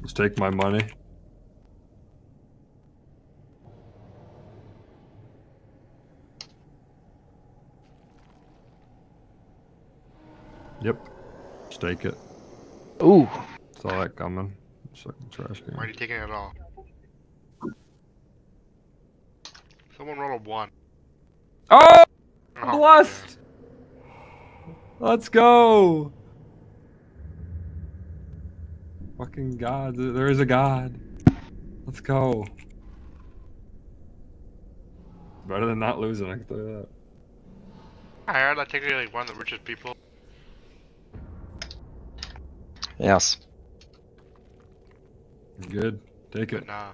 Just take my money. Yep. Just take it. Ooh. Saw that coming. Fucking trash can. Why are you taking it all? Someone roll a 1. Oh! Oh, Blessed! Let's go! Fucking God. There is a God. Let's go. Better than not losing, I can tell you that. I heard I technically like one of the richest people. Yes. Good. Take it. Nah.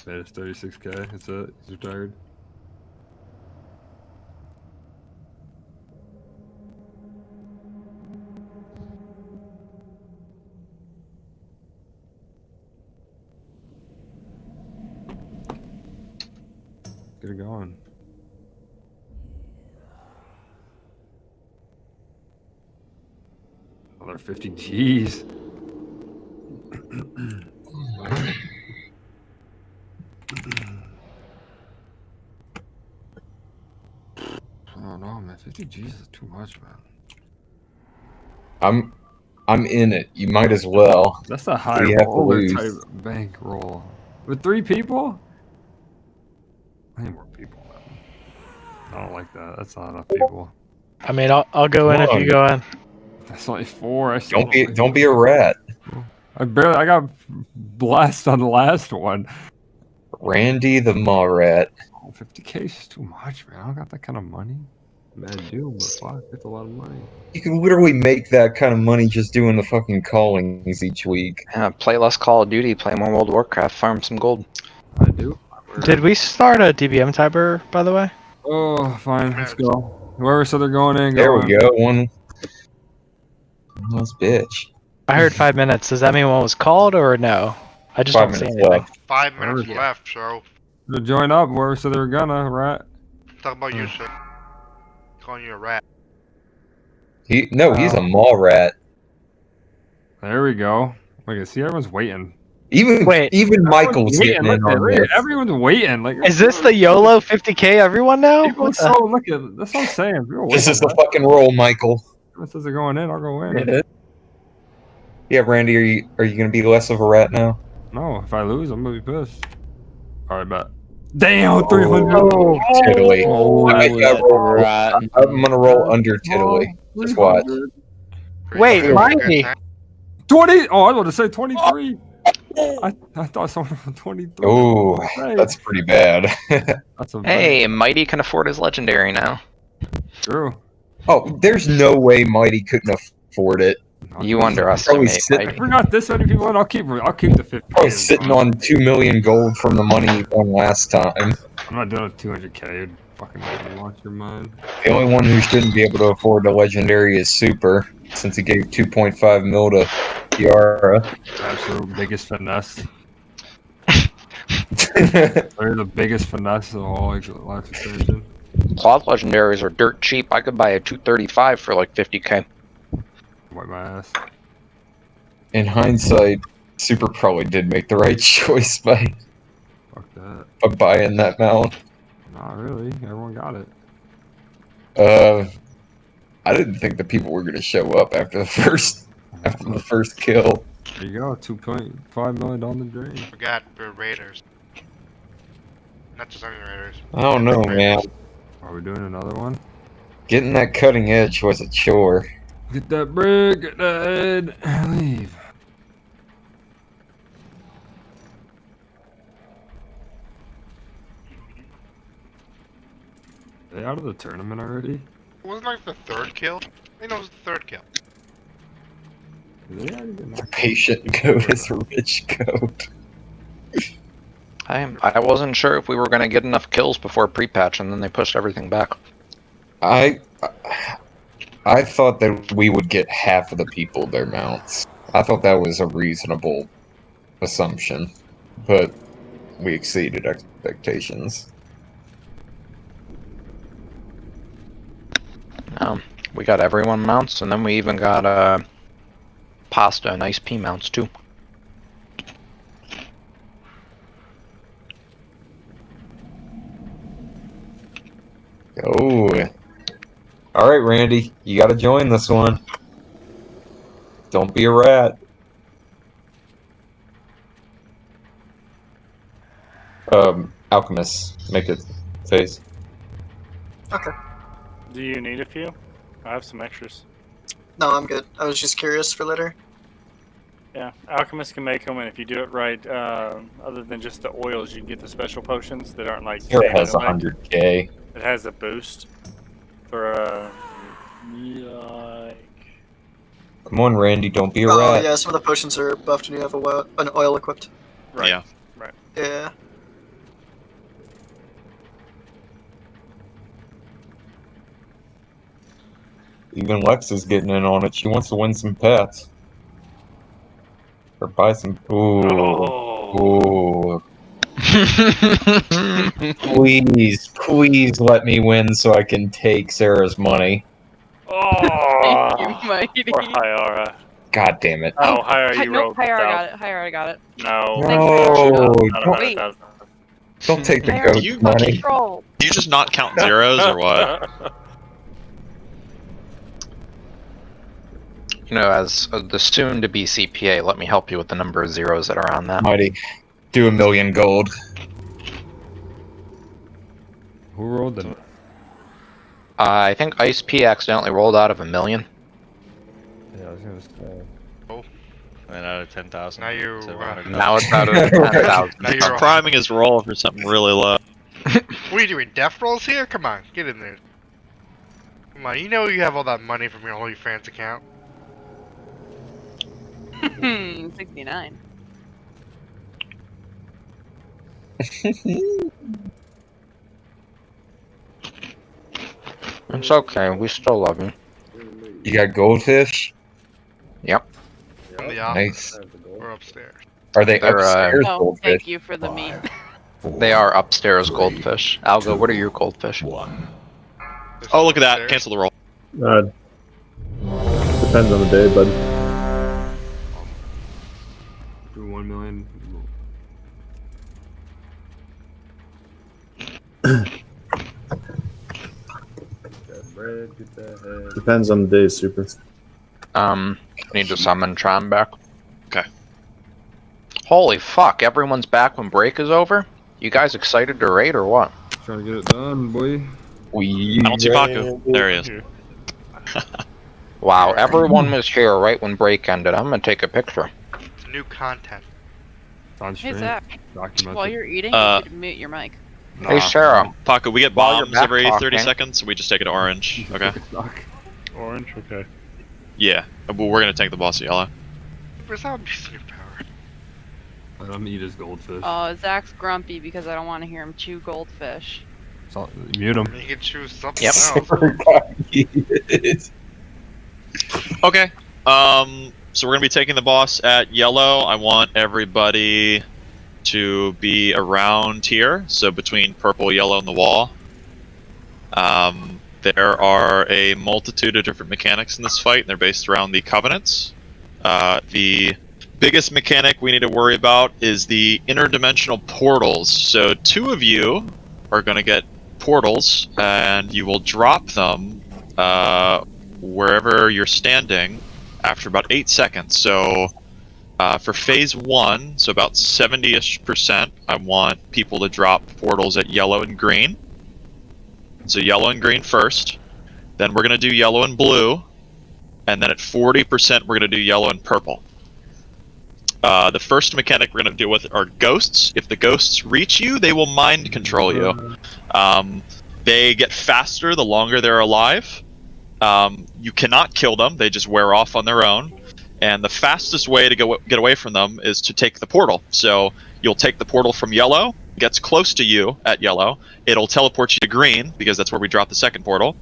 Made us 36K. That's it. He's retired. Get it going. Another 50 G's. I don't know, man. 50 G's is too much, man. I'm in it. You might as well. That's a high You have to roller lose. type bank roll. With 3 people? I need more people, man. I don't like that. That's not enough people. I mean, I'll go in if you go in. That's only 4. I still Don't be a rat. I got blasted on the last one. Randy the mall rat. Oh, 50K is just too much, man. I don't got that kind of money. Mad deal, but fuck, it's a lot of money. You can literally make that kind of money just doing the fucking callings each week. Play less Call of Duty, play more World of Warcraft, farm some gold. I do. Did we start a DBM timer, by the way? Oh, fine. Let's go. Whoever said they're going in, There go we in. go. One last bitch. I heard 5 minutes. Does that mean one was called or no? I just 5 don't see minutes anything. left. 5 minutes left, so. Join up. Whoever said they were gonna, right? Talk about you, sir. Calling you a rat. He's a mall rat. There we go. Okay, see, everyone's waiting. Even Michael's getting in on this. Everyone's waiting. Like, Is this the YOLO 50K everyone now? People so look at that's what I'm saying. People This waiting, is the man. fucking roll, Michael. If it says they're going in, I'll go in. Yeah, Randy, are you gonna be less of a rat now? No, if I lose, I'm gonna be pissed. All right, bet. Damn, 300. Oh, tiddly. Oh, I bet you I roll, I'm gonna roll under tiddly. Just watch. Wait, Mikey. 20. Oh, I was about to say 23. I thought someone was 23. Oh, that's pretty bad. That's a Hey, Mighty can afford his legendary now. True. Oh, there's no way Mighty couldn't afford it. You underestimate Mighty. If we got this many people in, I'll keep the 50. Probably sitting on 2 million gold from the money he won last time. I'm not doing 200K. You'd fucking launch your mind. The only one who shouldn't be able to afford the legendary is Super, since he gave 2.5 mil to Kiara. Absolute biggest finesse. They're the biggest finesse of all life extension. Cloth legendaries are dirt cheap. I could buy a 235 for like 50K. Wipe my ass. In hindsight, Super probably did make the right choice by Fuck that. buying that mount. No, Not really. Everyone got it. I didn't think the people were gonna show up after the first kill. There you go. 2.5 million on the drain. Forgot we're raiders. Not just any raiders. I don't know, man. Are we doing another one? Getting that cutting edge was a chore. Get that brick, get that head, leave. Are they out of the tournament already? Wasn't like the third kill? I think that was the third kill. The patient goat is a rich goat. I wasn't sure if we were going to get enough kills before pre-patch, and then they pushed everything back. I thought that we would get half of the people their mounts. I thought that was a reasonable assumption, but we exceeded expectations. We got everyone mounts, and then we even got Pasta and Ice P mounts too. Oh, all right, Randy, you got to join this one. Don't be a rat. Alchemist, make it face. Okay. Do you need a few? I have some extras. No, I'm good. I was just curious for later. Yeah, Alchemist can make them, and if you do it right, other than just the oils, you can get the special potions that aren't like. Here it has 100K. It has a boost for Come on, Randy, don't be a Oh rat. yeah, some of the potions are buffed and you have an oil equipped. Right. Yeah. Right. Yeah. Even Lex is getting in on it. She wants to win some pets. Or buy some. Ooh. Ooh. Please let me win so I can take Sarah's money. Oh, Thank you, Mighty. Poor Hyara. God damn it. Oh, Hyara, you Nope, rolled. Hyara got it. No. No, Wait. don't take the Hyara, goat you money. control. Do you just not count zeros or what? You know, as the soon-to-be CPA, let me help you with the number of zeros that are on that. Mighty, do 1 million gold. Who rolled them? I think Ice P accidentally rolled out of 1 million. Yeah, I was gonna say. Oh. And out of 10,000. Now you. Now it's out of 10,000. Now I'm priming his roll for something really low. What are you doing? Death rolls here? Come on, get in there. Come on, you know you have all that money from your OnlyFans account. 69. It's okay, we still love you. You got goldfish? Yep. From the Nice. office. We're upstairs. Are they They're, upstairs No, goldfish? thank you for the meat. They are upstairs goldfish. Algo, what are your goldfish? Oh, look at that. Cancel the roll. Depends on the day, bud. Do 1 million. Depends on the day, super. Need to summon Tron back. Okay. Holy fuck, everyone's back when break is over? You guys excited to raid or what? Trying to get it done, boy. We I don't see Paku. There he is. Wow, everyone was here right when break ended. I'm gonna take a picture. It's new content. On Hey stream. Zach, Documented. while you're eating, you should mute your mic. Hey Sarah. Paku, we get While you're bombs back every 30 talking. seconds, so we just take it to orange. Okay? Orange? Okay. Yeah. But we're gonna take the boss of yellow. Where's that missing power? Let him eat his goldfish. Zach's grumpy because I don't want to hear him chew goldfish. So, mute him. You can choose something Yep. else. Okay. So we're gonna be taking the boss at yellow. I want everybody to be around here, so between purple, yellow, and the wall. There are a multitude of different mechanics in this fight, and they're based around the covenants. The biggest mechanic we need to worry about is the interdimensional portals. So 2 of you are going to get portals, and you will drop them wherever you're standing after about 8 seconds. So for phase 1, so about 70-ish%, I want people to drop portals at yellow and green. So yellow and green first. Then we're going to do yellow and blue. And then at 40%, we're going to do yellow and purple. The first mechanic we're going to deal with are ghosts. If the ghosts reach you, they will mind control you. They get faster the longer they're alive. You cannot kill them. They just wear off on their own. And the fastest way to get away from them is to take the portal. So you'll take the portal from yellow, gets close to you at yellow. It'll teleport you to green, because that's where we dropped the second portal.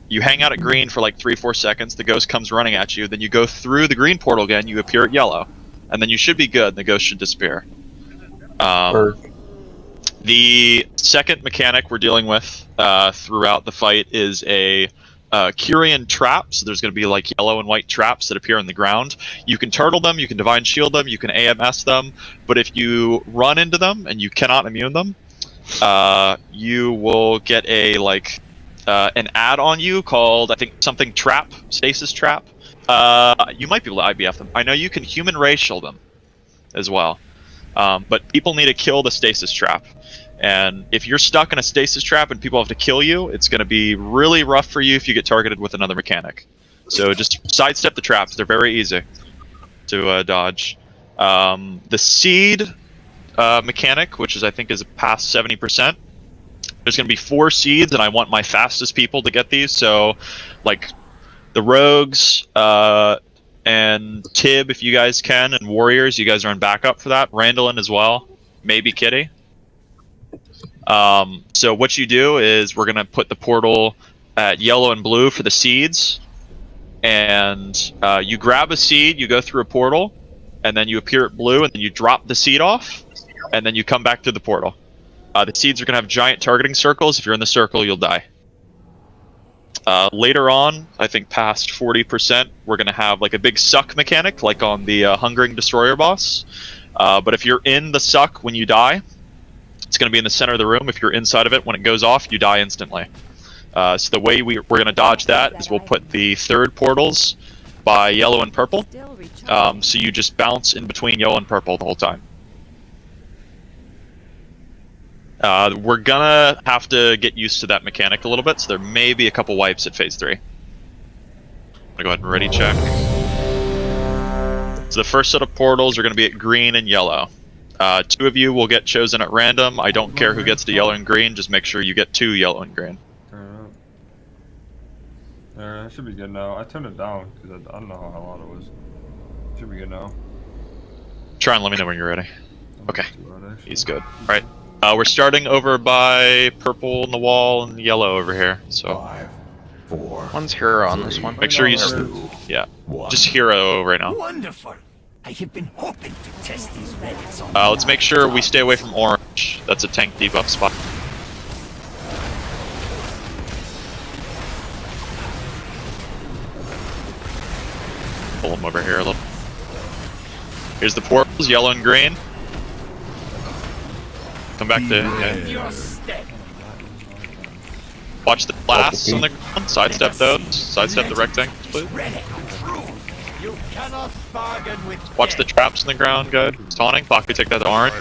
You hang out at green for like 3-4 seconds. The ghost comes running at you. Then you go through the green portal again. You appear at yellow. And then you should be good. The ghost should disappear. The second mechanic we're dealing with throughout the fight is a Kyrian trap. So there's going to be like yellow and white traps that appear on the ground. You can turtle them, you can divine shield them, you can AMS them, but if you run into them and you cannot immune them, you will get a an ad on you called, I think, something trap, stasis trap. You might be able to IBF them. I know you can human racial them as well, but people need to kill the stasis trap. And if you're stuck in a stasis trap and people have to kill you, it's going to be really rough for you if you get targeted with another mechanic. So just sidestep the traps. They're very easy to dodge. The seed mechanic, which is I think is past 70%. There's going to be 4 seeds, and I want my fastest people to get these. So, like, the rogues and Tib, if you guys can, and warriors, you guys are on backup for that. Randallin as well, maybe Kitty. So what you do is we're going to put the portal at yellow and blue for the seeds, and you grab a seed, you go through a portal, and then you appear at blue, and then you drop the seed off, and then you come back to the portal. The seeds are going to have giant targeting circles. If you're in the circle, you'll die. Later on, I think past 40%, we're going to have like a big suck mechanic, like on the Hungering Destroyer boss. But if you're in the suck when you die, it's going to be in the center of the room. If you're inside of it, when it goes off, you die instantly. So the way we're going to dodge that is we'll put the third portals by yellow and purple. So you just bounce in between yellow and purple the whole time. We're gonna have to get used to that mechanic a little bit, so there may be a couple wipes at phase 3. I'm gonna go ahead and ready check. So the first set of portals are gonna be at green and yellow. 2 of you will get chosen at random. I don't care who gets to yellow and green, just make sure you get 2 yellow and green. There, that should be good now. I turned it down because I don't know how loud it was. Should be good now. Try and let me know when you're ready. Okay, he's good. Alright. We're starting over by purple on the wall and yellow over here. So 5, 4. One's hero on this one. Make sure you just hero right now. Wonderful. I have been hoping to test these relics on Let's make sure we stay away from orange. That's a tank debuff spot. Pull him over here a little. Here's the portals, yellow and green. Come back to watch the blasts on the ground. Sidestep those. Sidestep the rectangles, please. Watch the traps on the ground, good. Taunting. Baku, take that to orange.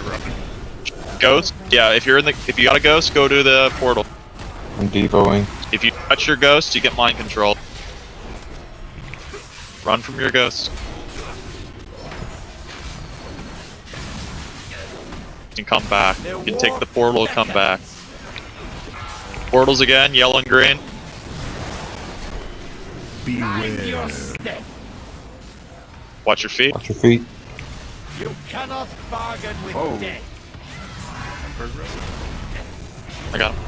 Ghost. Yeah, if you got a ghost, go to the portal. I'm depoting. If you touch your ghost, you get mind control. Run from your ghost. You can come back. You can take the portal, come back. Portals again, yellow and green. beware. Watch your feet. Watch your feet. You cannot bargain with death. I got him.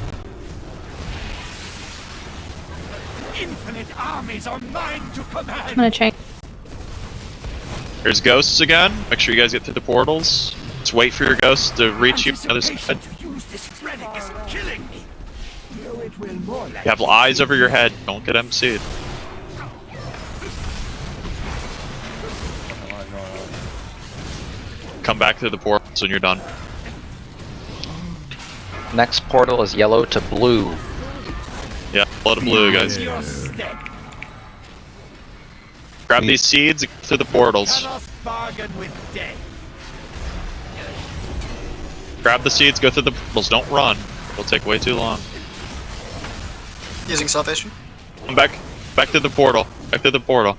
Infinite armies are mine to command. I'm gonna check. There's ghosts again. Make sure you guys get through the portals. Just wait for your ghosts to reach you on the other side. You have eyes over your head. Don't get MC'd. Come back to the portals when you're done. Next portal is yellow to blue. Yeah, yellow to blue, guys. Grab these seeds and go through the portals. Grab the seeds, go through the portals. Don't run. It'll take way too long. Using salvation. Come back to the portal. Back to the portal.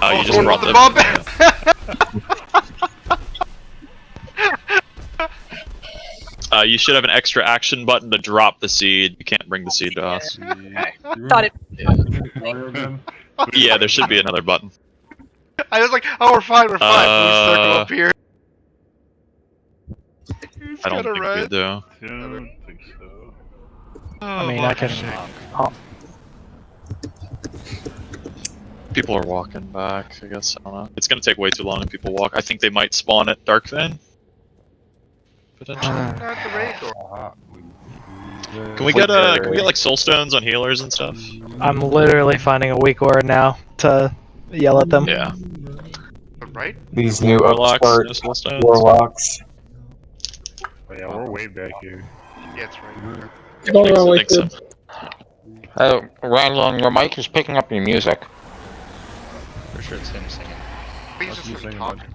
Oh, you just brought you should have an extra action button to drop the seed. You can't bring the seed to us. Got it. Yeah, there should be another button. I was like, oh, we're fine, Blue circle up here. I don't think we do. I don't think so. I mean, I can. People are walking back, I guess. I don't know. It's gonna take way too long if people walk. I think they might spawn at Dark Vein. Potentially. Can we get like soul stones on healers and stuff? I'm literally finding a weak aura now to yell at them. Yeah. Right? These new Warlocks, upstart no soul stones. warlocks. Oh, yeah, we're way back here. Yeah, it's right. I think so. Randall, your mic is picking up your music. For sure it's him singing. He's just been talking.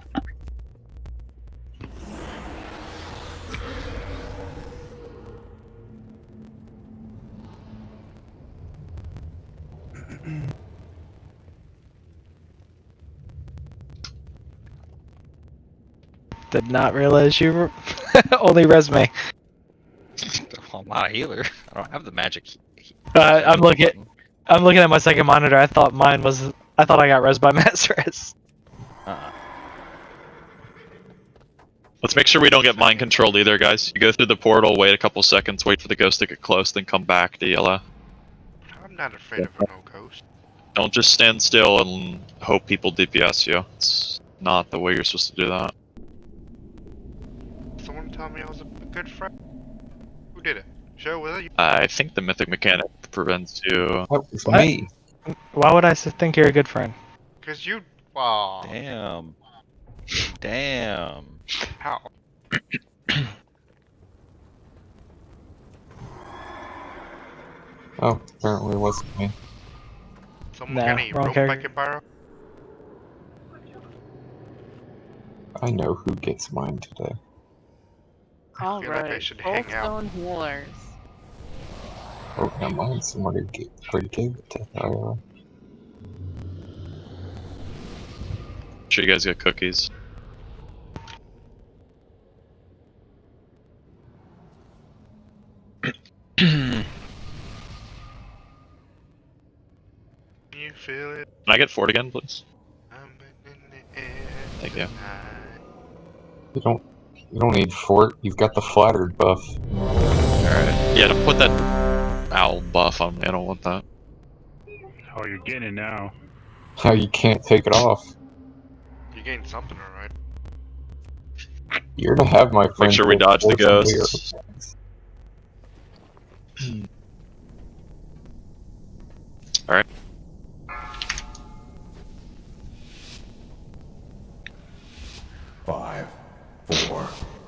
Did not realize you were only resume. Well, I'm not a healer. I don't have the magic. I'm looking at my second monitor. I thought I got res by mass res. Let's make sure we don't get mind controlled either, guys. You go through the portal, wait a couple seconds, wait for the ghost to get close, then come back to yellow. I'm not afraid of no ghost. Don't just stand still and hope people DPS you. It's not the way you're supposed to do that. Someone tell me I was a good friend. Who did it? Show with it? I think the mythic mechanic prevents you. That was me. Why would I think you're a good friend? Cause you. Wow. Damn. Damn. How? Oh, apparently it wasn't me. Someone Nah, got any wrong rope character. I can borrow? I know who gets mine today. All feel like I right. should hang out. Soulstone healers. Oh, never mind. Somebody already gave it to her. Sure, you guys got cookies. You feel it? Can I get Fort again, please? Thank you. You don't need fort. You've got the flattered buff. Alright. Yeah, don't put that owl buff on me. I don't want that. Oh, you're getting it now. How you can't take it off. You gained something, alright. You're to have my friend. Make sure we dodge the ghosts. Alright.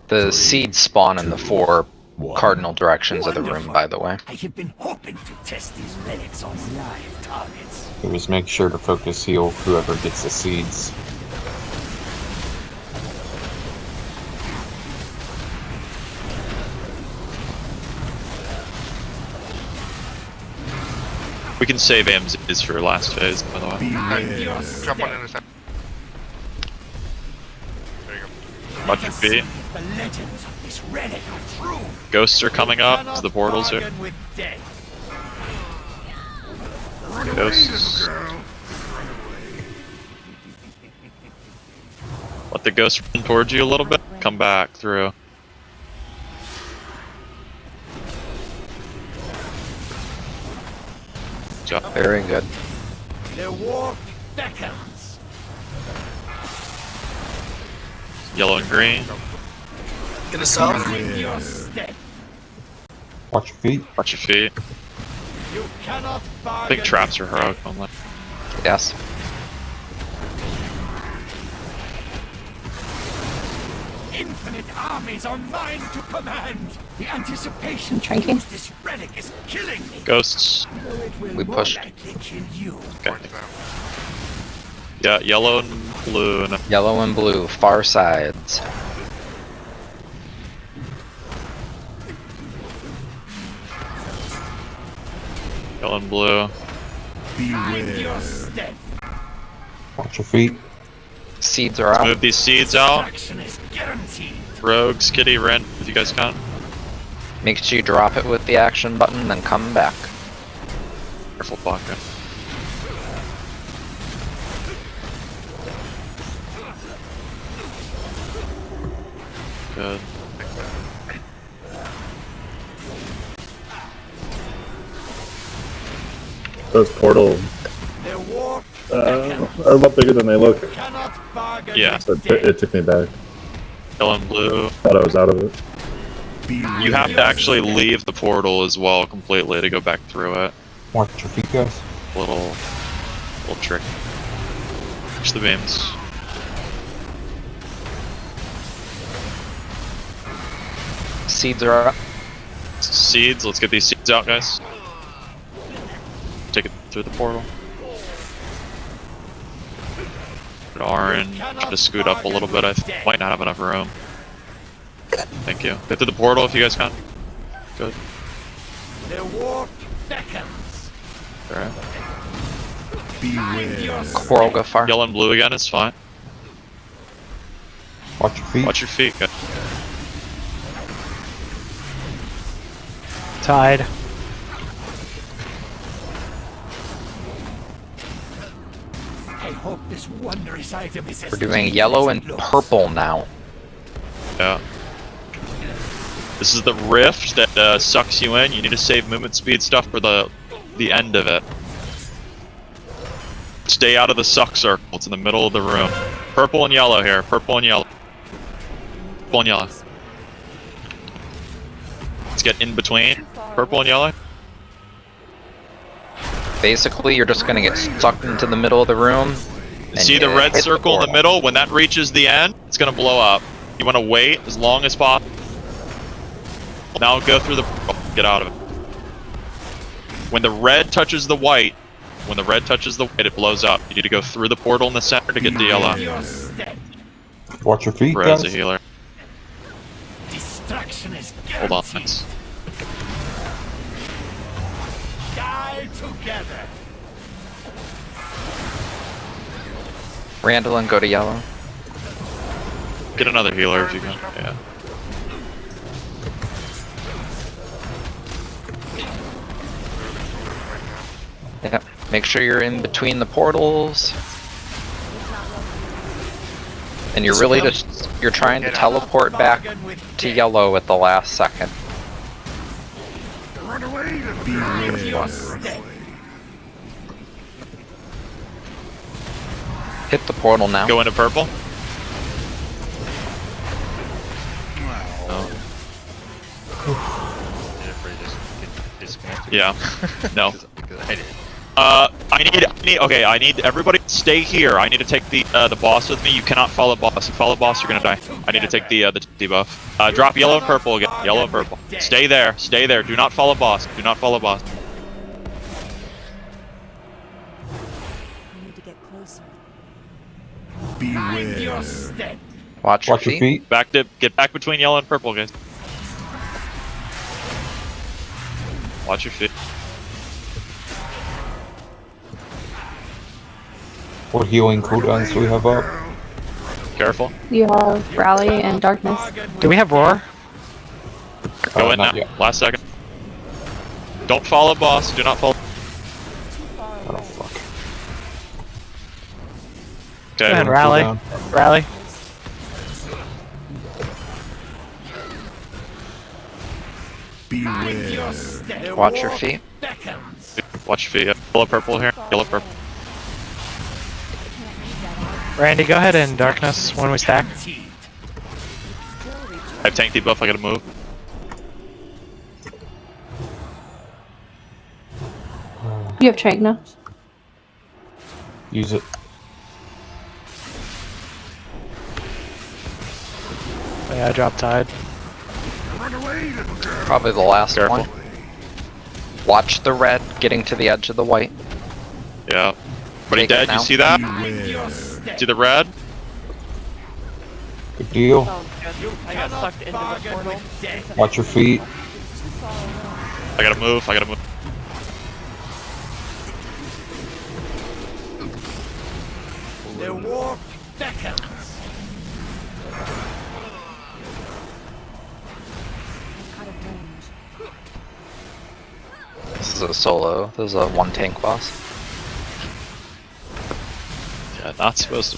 The seeds spawn in the 4 cardinal directions of the room, by the way. I have been hoping to test these relics on live targets. Just make sure to focus heal whoever gets the seeds. We can save AMZs for last phase, by the way. Jump on intercept. There you go. Watch your feet. The legends of this relic are true. Ghosts are coming up to the portals here. Bargain with death. Ghosts. Let the ghost run towards you a little bit. Come back through. Good job. Very good. The war beckons. Yellow and green. Gonna stop. Your step. Watch your feet. Watch your feet. You cannot I bargain. think traps are heroic only. Yes. Infinite armies are mine to command. The anticipation to Shrinking. use this relic is killing me. Ghosts. We pushed. Kill you. Okay. Yeah, yellow and blue. And Yellow and blue, far sides. yellow and blue. Beware. Watch your feet. Seeds are out. Move these seeds out. Action is guaranteed. Rogues, Kitty, Ren, if you guys can. Make sure you drop it with the action button, then come back. Careful pocket. Good. Those portals are a lot bigger than they look. Yeah. So it took me back. Yellow and blue. Thought I was out of it. You have to actually leave the portal as well completely to go back through it. Watch your feet, guys. Little trick. Push the beams. Seeds are up. Seeds, let's get these seeds out, guys. Take it through the portal. Orange, try to scoot up a little bit. I might not have enough room. Thank you. Get through the portal if you guys can. Good. The war beckons. Alright. Beware. Coral, go far. Yellow and blue again is fine. Watch your feet. Watch your feet, guys. Tide. I hope this wondrous item is We're doing yellow and purple now. Yeah. This is the rift that sucks you in. You need to save movement speed stuff for the end of it. Stay out of the suck circle. It's in the middle of the room. Purple and yellow here. Purple and yellow. Purple and yellow. Let's get in between. Purple and yellow. Basically, you're just gonna get sucked into the middle of the room. See the red circle in the middle? When that reaches the end, it's gonna blow up. You wanna wait as long as possible. Now go through the portal. Get out of it. When the red touches the white, it blows up. You need to go through the portal in the center to get the yellow. Watch your feet, Red's a guys. healer. Destruction is Hold on, thanks. die together. Randall, go to yellow. Get another healer if you can. Yeah. Yep. Make sure you're in between the portals. And you're really just you're trying to teleport back to yellow at the last second. Run away. Hit the portal now. Go into purple. Yeah. No. I need everybody to stay here. I need to take the boss with me. You cannot follow boss. If you follow boss, you're gonna die. I need to take the debuff. Drop yellow and purple again. Yellow and purple. Stay there. Stay there. Do not follow boss. Do not follow boss. I need to get closer. Beware. Watch your feet. Get back between yellow and purple, guys. Watch your feet. What healing cooldowns do we have up? Careful. You have Rally and Darkness. Do we have Roar? Go in now. Not yet. Last second. Don't follow boss. Do not follow. Oh fuck. Okay. Go ahead, Rally. Cooldown. Rally. Beware. Watch your feet. Watch your feet. Yeah. Yellow purple here. Yellow purple. Randy, go ahead and Darkness when we stack. I have tank debuff. I gotta move. You have Trank now. Use it. Yeah, I dropped tide. Probably the last one. Watch the red getting to the edge of the white. Yeah. But he Take it dead, you now. see that? See the red? Good deal. Oh, good. I got sucked into the portal. Watch your feet. I gotta move, I gotta move. The warp beckons. This is a solo. This is a one tank boss. Yeah, not supposed to.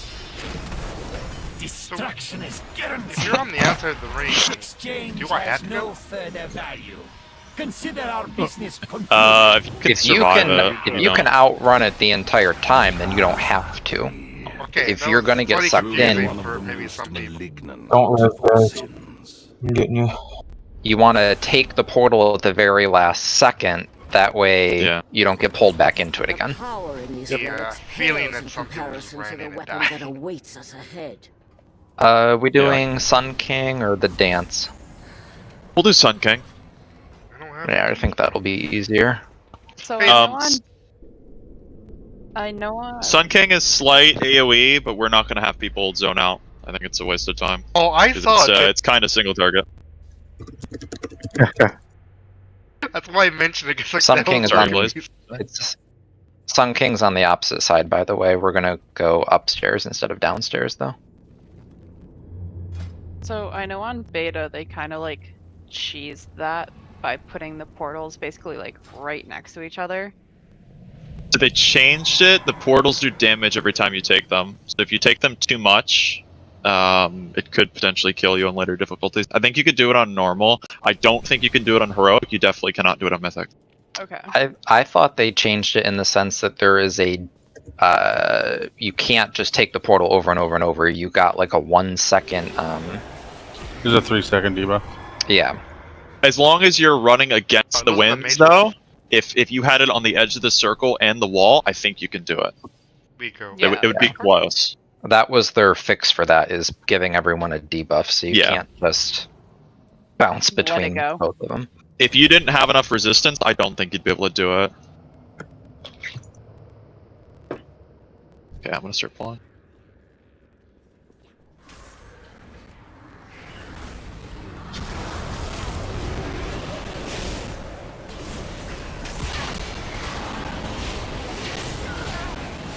Destruction is If guaranteed. you're on the outside of the ring, Exchange do I have has to no go? further value. Consider our business concluded. If you can outrun it the entire time, then you don't have to. Okay, If you're gonna get sucked in, for maybe some people. Don't live, guys. I'm getting you. you want to take the portal at the very last second. That way, you don't get pulled back into it again. Power in these Yeah, relics feeling pales that in some people just comparison ran to in the and weapon died. that awaits us ahead. We doing Sun King or the dance? We'll do Sun King. Yeah, I think that'll be easier. So I know on. Sun King is slight AoE, but we're not gonna have people zone out. I think it's a waste of time. Oh, I 'Cause saw it's, it. it's kind of single target. That's why I mentioned it. 'Cause like Sun that King was is on. already- It's Sun King's on the opposite side, by the way. We're gonna go upstairs instead of downstairs, though. So I know on beta they kind of like cheesed that by putting the portals basically like right next to each other. So they changed it. The portals do damage every time you take them. So if you take them too much, it could potentially kill you on later difficulties. I think you could do it on normal. I don't think you can do it on heroic. You definitely cannot do it on mythic. Okay. I thought they changed it in the sense that there is a you can't just take the portal over and over and over. You got like a 1 second. There's a 3-second debuff. Yeah. As long as you're running against the winds, though, if you had it on the edge of the circle and the wall, I think you can do it. It would be close. That was their fix for that, is giving everyone a debuff, so you can't just bounce between go. both of them. If you didn't have enough resistance, I don't think you'd be able to do it. Okay, I'm gonna start pulling.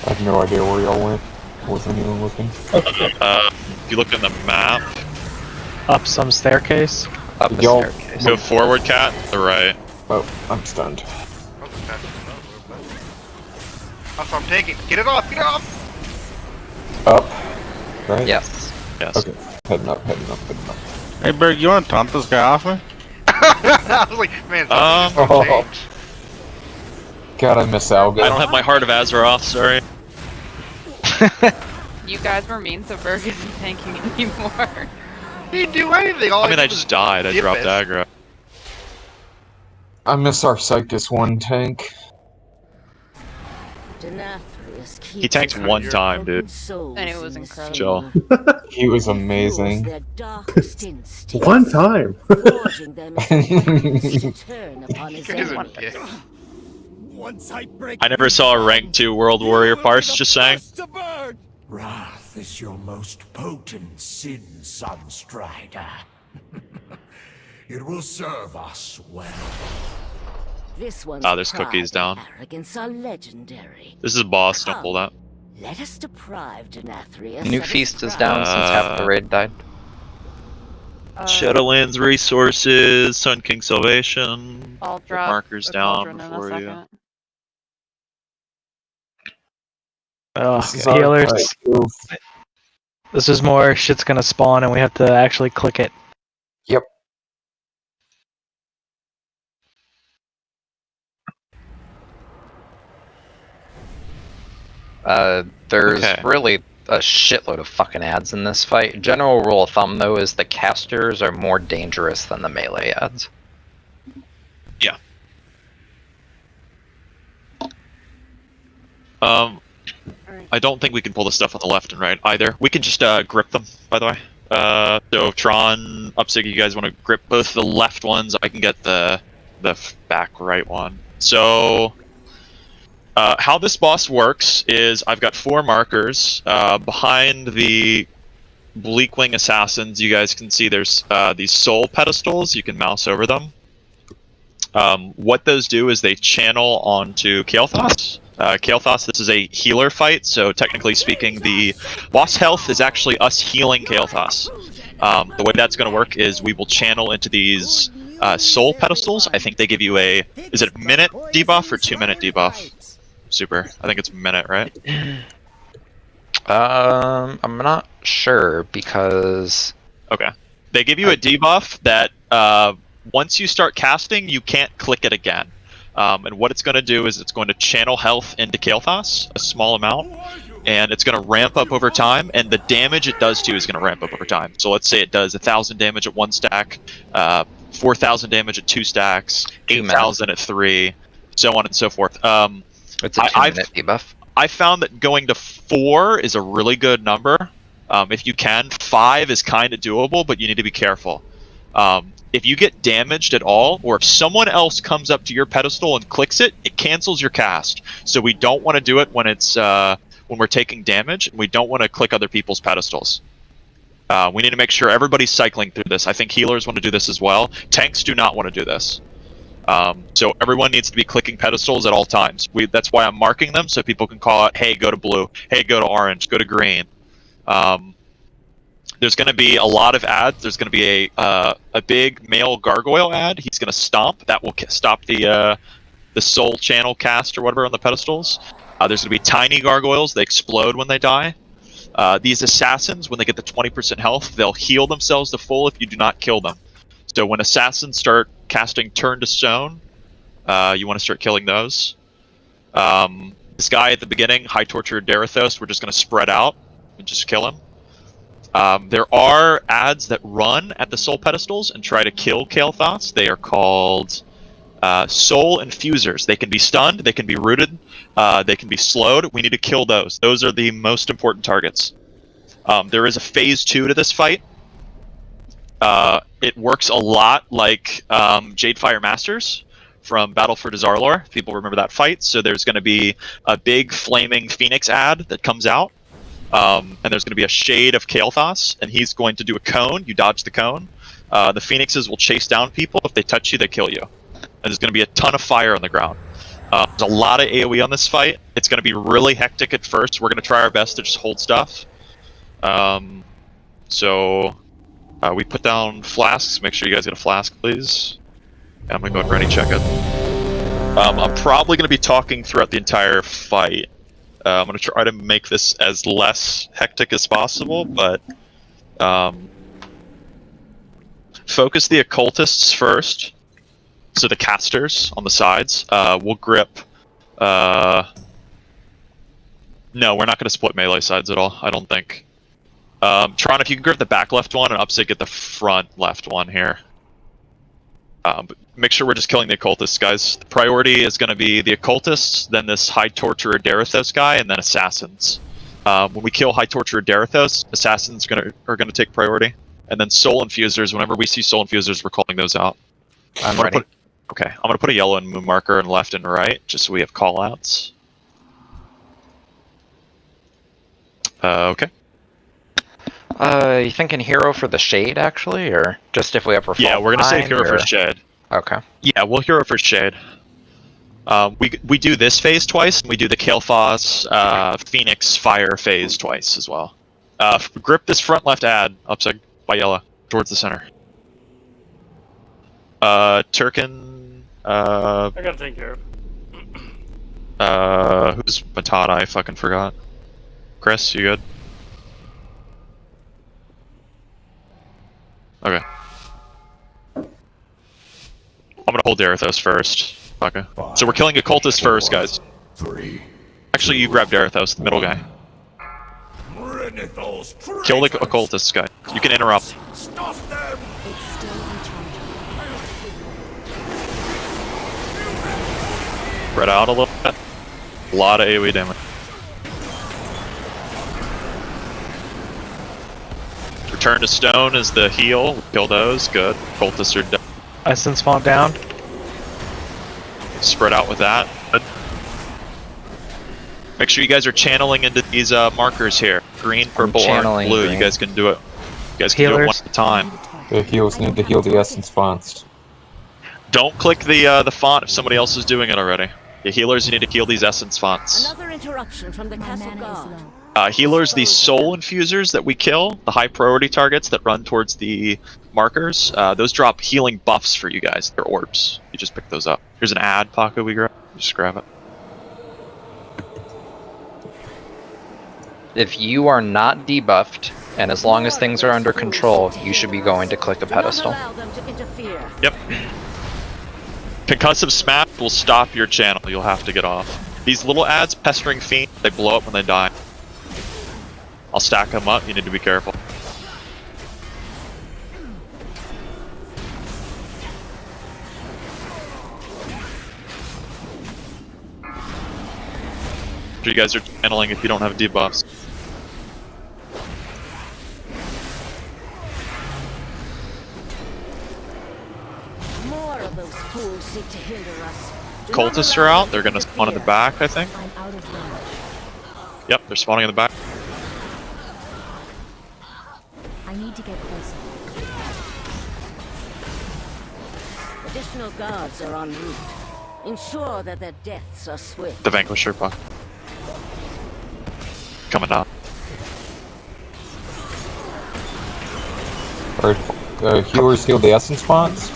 I have no idea where y'all went. Wasn't even looking. If you look in the map, Up some staircase. Up the Y'all- staircase. go forward, cat, to the right. Oh, I'm stunned. That's what I'm taking. Get it off! Get it off! Up. Right? Yes. Yes. Okay. Heading up, heading up, heading up. Hey, Berg, you want to taunt this guy off me? I was like, man, something's just Oh. gonna change. God, I miss Alga. I don't have my Heart of Azeroth, sorry. You guys were mean, so Berg isn't tanking anymore. He didn't do anything. All I mean, I did just was died. I dip dropped it. aggro. I miss our Cyctus 1 tank. He tanked one time, dude. And it was incredible. Chill. He was amazing. One time. Once I break I never saw a rank 2 World Warrior parse, just saying. Wrath is your most potent sin, Sunstrider. It will serve us well. This one's Ah, there's cookies down. arrogance are legendary. This is boss, don't pull that. Let us deprive Denathrius New of its feast is pride. down since half the raid died. Shadowlands resources, Sun King Salvation. I'll Put drop markers a down cauldron in a for you. second. This is our Healers. fight. Oof. This is more shit's gonna spawn and we have to actually click it. Yep. There's Okay. really a shitload of fucking ads in this fight. General rule of thumb, though, is the casters are more dangerous than the melee ads. Yeah. I don't think we can pull the stuff on the left and right either. We can just grip them, by the way. So Tron, Upsig, you guys want to grip both the left ones? I can get the back right one. So how this boss works is I've got 4 markers behind the Bleakwing Assassins. You guys can see there's these soul pedestals. You can mouse over them. What those do is they channel onto Kael'thas. Kael'thas, this is a healer fight, so technically speaking, the boss health is actually us healing Kael'thas. The way that's going to work is we will channel into these soul pedestals. I think they give you is it a minute debuff or 2-minute debuff? Super. I think it's a minute, right? I'm not sure because... Okay. They give you a debuff that once you start casting, you can't click it again. And what it's going to do is it's going to channel health into Kael'thas, a small amount, and it's going to ramp up over time, and the damage it does to you is going to ramp up over time. So let's say it does 1,000 damage at 1 stack, 4,000 damage at 2 stacks, 8,000 at 3, so on and so forth. It's a 2-minute debuff. I found that going to 4 is a really good number. If you can, 5 is kind of doable, but you need to be careful. If you get damaged at all, or if someone else comes up to your pedestal and clicks it, it cancels your cast. So we don't want to do it when it's when we're taking damage, and we don't want to click other people's pedestals. We need to make sure everybody's cycling through this. I think healers want to do this as well. Tanks do not want to do this. So everyone needs to be clicking pedestals at all times. That's why I'm marking them, so people can call out, hey, go to blue, hey, go to orange, go to green. There's going to be a lot of ads. There's going to be a big male gargoyle ad. He's going to stomp. That will stop the soul channel cast or whatever on the pedestals. There's going to be tiny gargoyles. They explode when they die. These assassins, when they get the 20% health, they'll heal themselves to full if you do not kill them. So when assassins start casting Turn to Stone, you want to start killing those. This guy at the beginning, High Torture Darethos, we're just going to spread out and just kill him. There are ads that run at the soul pedestals and try to kill Kael'thas. They are called soul infusers. They can be stunned, they can be rooted, they can be slowed. We need to kill those. Those are the most important targets. There is a phase 2 to this fight. It works a lot like Jadefire Masters from Battle for Dazar'alor, if people remember that fight. So there's going to be a big flaming Phoenix ad that comes out. And there's going to be a shade of Kael'thas, and he's going to do a cone. You dodge the cone. The Phoenixes will chase down people. If they touch you, they kill you. And there's going to be a ton of fire on the ground. There's a lot of AoE on this fight. It's going to be really hectic at first. We're going to try our best to just hold stuff. We put down flasks. Make sure you guys get a flask, please. And I'm going to go ahead and ready check it. I'm probably going to be talking throughout the entire fight. I'm going to try to make this as less hectic as possible, but focus the occultists first. So the casters on the sides. We'll grip... No, we're not going to split melee sides at all, I don't think. Tron, if you can grip the back left one, and Upsig get the front left one here. But make sure we're just killing the occultists, guys. The priority is going to be the occultists, then this High Torturer Darethos guy, and then assassins. When we kill High Torturer Darethos, assassins are going to take priority, and then soul infusers. Whenever we see soul infusers, we're calling those out. I'm ready. Okay, I'm going to put a yellow and moon marker in left and right, just so we have callouts. Okay. You thinking hero for the shade, actually, or just if we ever fall Yeah, we're gonna save hero behind, for shade. Okay. Yeah, we'll hero for shade. We do this phase twice, and we do the Kael'thas Phoenix Fire phase twice as well. Grip this front left ad, Upsig, by yellow, towards the center. Turkin. I gotta take care of. Who's Matata? I fucking forgot. Chris, you good? Okay. I'm gonna hold Darethos first. Okay. So we're killing occultists first, guys. Actually, you grab Darethos, the middle guy. Kill the occultists guy. You can interrupt. Spread out a little bit. A lot of AoE damage. Return to stone is the heal. Kill those. Good. Cultists are done. Essence font down. Spread out with that. Good. Make sure you guys are channeling into these markers here. Green, purple, orange, blue. green. You guys can do it. You guys can do it one at a time. The heals need to heal the essence fonts. Don't click the font if somebody else is doing it already. The healers, you need to heal these essence fonts. Another interruption from the castle guard. Healers, these soul infusers that we kill, the high priority targets that run towards the markers, those drop healing buffs for you guys. They're orbs. You just pick those up. Here's an ad, Paco, we grab. Just grab it. If you are not debuffed, and as long as things are under control, you should be going to click a pedestal. Yep. Concussive smash will stop your channel. You'll have to get off. These little ads, Pestering Fiend, they blow up when they die. I'll stack them up. You need to be careful. You guys are channeling if you don't have debuffs. More of those fools seek to hinder us. Cultists are out. They're gonna spawn in the back, I think. Yep, they're spawning in the back. I need to get closer. Additional guards are en route. Ensure that their deaths are swift. The Vanquisher, Puck. Coming down. Alright, healers heal the essence fonts.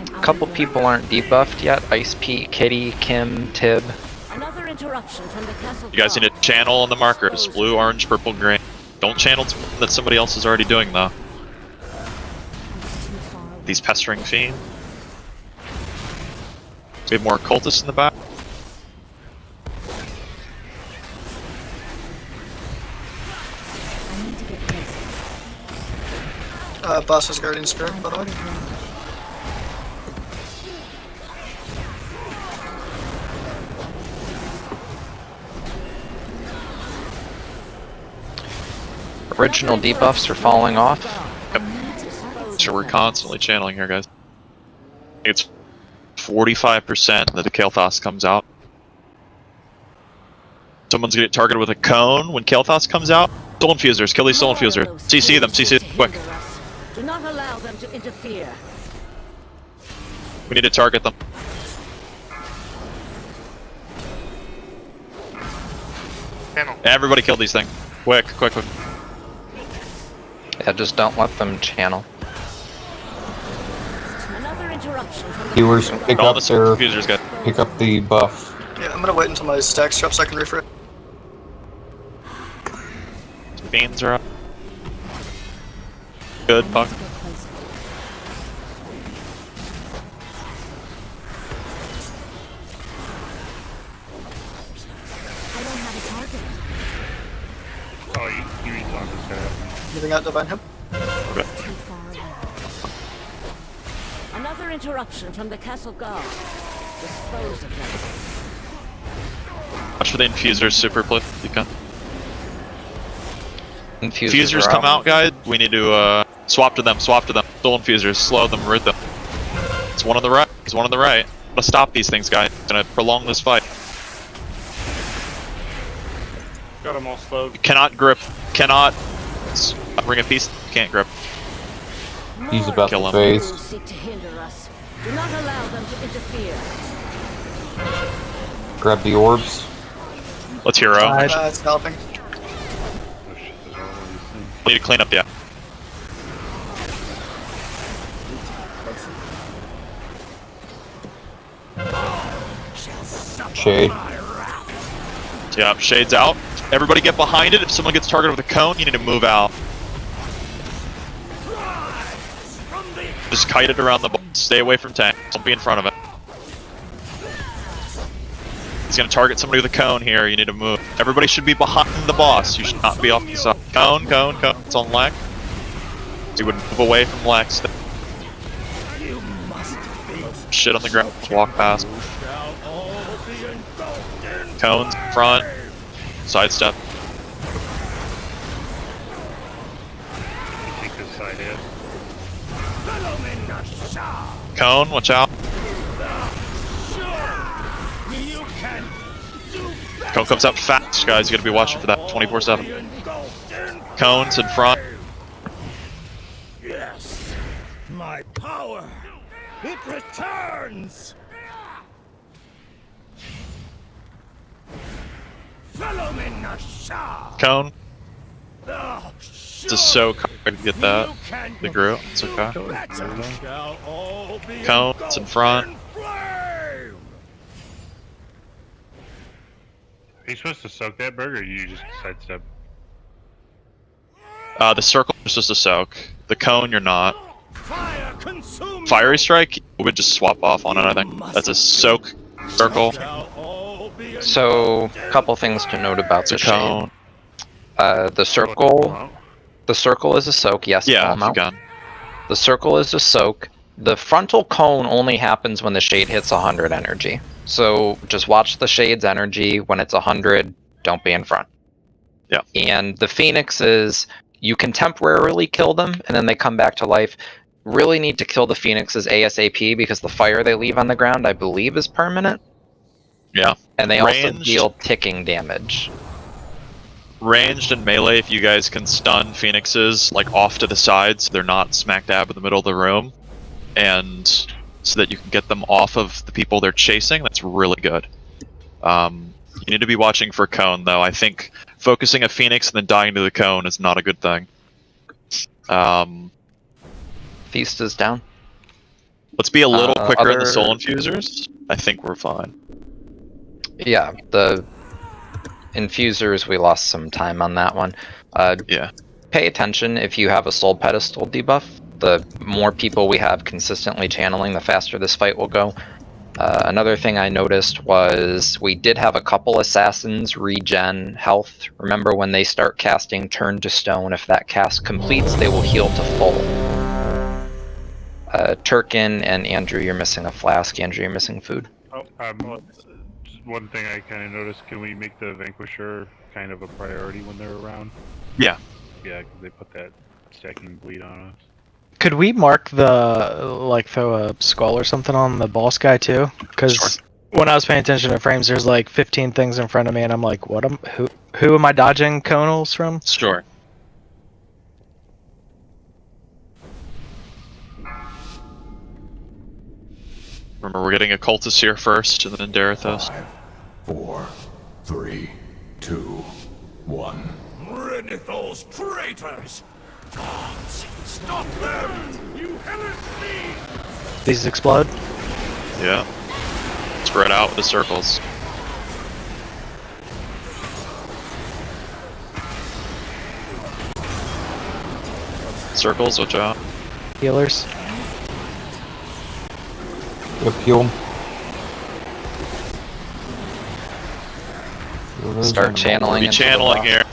A couple people aren't debuffed yet. Ice Pete, Kitty, Kim, Tib. Another interruption from the castle. You guys need to channel on the markers. Blue, orange, purple, green. Don't channel that somebody else is already doing, though. These Pestering Fiend. We have more cultists in the back. Boss has Guardian Spirit, by the way. Original debuffs are falling off. Yep. So we're constantly channeling here, guys. It's 45% that the Kael'thas comes out. Someone's gonna get targeted with a cone when Kael'thas comes out. Soul infusers, kill these soul infusers. CC them, quick. Do not allow them to interfere. We need to target them. Channel. Everybody kill these things. Quick. Yeah, just don't let them channel. Another interruption from the Healers pick All up the soul their infusers, guys. pick up the buff. Yeah, I'm gonna wait until my stacks drop so I can refresh. Fiends are up. Good, Puck. Oh, you need on this guy. Moving out Divine Him. Okay. Another interruption from the castle guard. Dispose of them. Watch for the infusers, super play. You can. Infusers Come out, guys. We need to swap to them. Soul infusers, slow them, root them. It's one on the right. Let's stop these things, guys. It's gonna prolong this fight. Got them all slowed. You cannot grip. Cannot bring a piece. Can't grip. He's about Kill to him. phase. Seek to hinder us. Do not allow them to interfere. Grab the orbs. Let's hero. It's helping. Need to clean up the. Shade. Yeah, Shade's out. Everybody get behind it. If someone gets targeted with a cone, you need to move out. Just kite it around the ball. Stay away from tank. Don't be in front of it. He's gonna target somebody with a cone here. You need to move. Everybody should be behind the boss. You should not be off the side. Cone. It's on Lex. You would move away from Lex. Shit on the ground. Walk past. Cones in front. Sidestep. I hit. Cone, watch out. Cone comes up fast, guys. You gotta be watching for that 24/7. Cone's in front. Yes, my power, it returns. Cone. Just so hard to get that. The Groot. It's okay. Cone's in front. Are you supposed to soak that burger, or you just sidestep? The circle is just a soak. The cone, you're not. Fiery strike, you would just swap off on it, I think. That's a soak circle. So, couple things to note about the cone. shade. The circle is a soak. Yes, Yeah, call 'em out. you can. The circle is a soak. The frontal cone only happens when the shade hits 100 energy. So just watch the shade's energy. When it's 100, don't be in front. Yeah. And the phoenixes, you can temporarily kill them, and then they come back to life. Really need to kill the phoenixes ASAP because the fire they leave on the ground, I believe, is permanent. Yeah. And they also Ranged. deal ticking damage. Ranged and melee, if you guys can stun phoenixes like off to the sides, so they're not smack dab in the middle of the room, and so that you can get them off of the people they're chasing, that's really good. You need to be watching for cone, though. I think focusing a phoenix and then dying to the cone is not a good thing. Feast is down. Let's be a little quicker in the other- soul infusers. I think we're fine. Yeah, the infusers, we lost some time on that one. Yeah. Pay attention if you have a soul pedestal debuff. The more people we have consistently channeling, the faster this fight will go. Another thing I noticed was we did have a couple assassins regen health. Remember, when they start casting Turn to Stone, if that cast completes, they will heal to full. Turkin and Andrew, you're missing a flask. Andrew, you're missing food. Oh, just one thing I kind of noticed, can we make the Vanquisher kind of a priority when they're around? Yeah. Yeah, because they put that stacking bleed on us. Could we mark the, throw a skull or something on the boss guy too? Because when I was paying attention to frames, there's like 15 things in front of me, and I'm like, who am I dodging conals from? Sure. Remember, we're getting a cultist here first, and then Darethos. 5, 4, 3, 2, 1. Renithal's traitors! Gods, stop them! You hellish fiend! These explode? Yeah. Spread out with the circles. Circles, watch out. Healers? Yep, heal. Start channeling. Be into the channeling boss. here.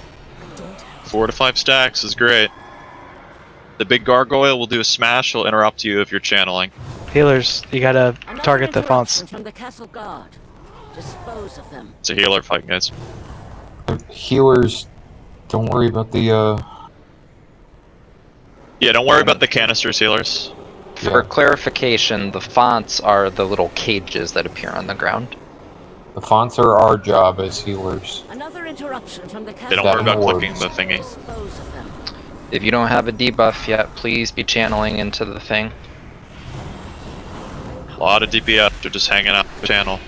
4 to 5 stacks is great. The big gargoyle will do a smash. He'll interrupt you if you're channeling. Healers, you gotta target the fonts. From the castle guard. Dispose of them. It's a healer fight, guys. Healers, don't worry about the Yeah, don't worry about the canisters, healers. For clarification, the fonts are the little cages that appear on the ground. The fonts are our job as healers. Another interruption from the castle. They don't worry about clicking the thingy. Dispose of them. If you don't have a debuff yet, please be channeling into the thing. A lot of DPS are just hanging out the channel.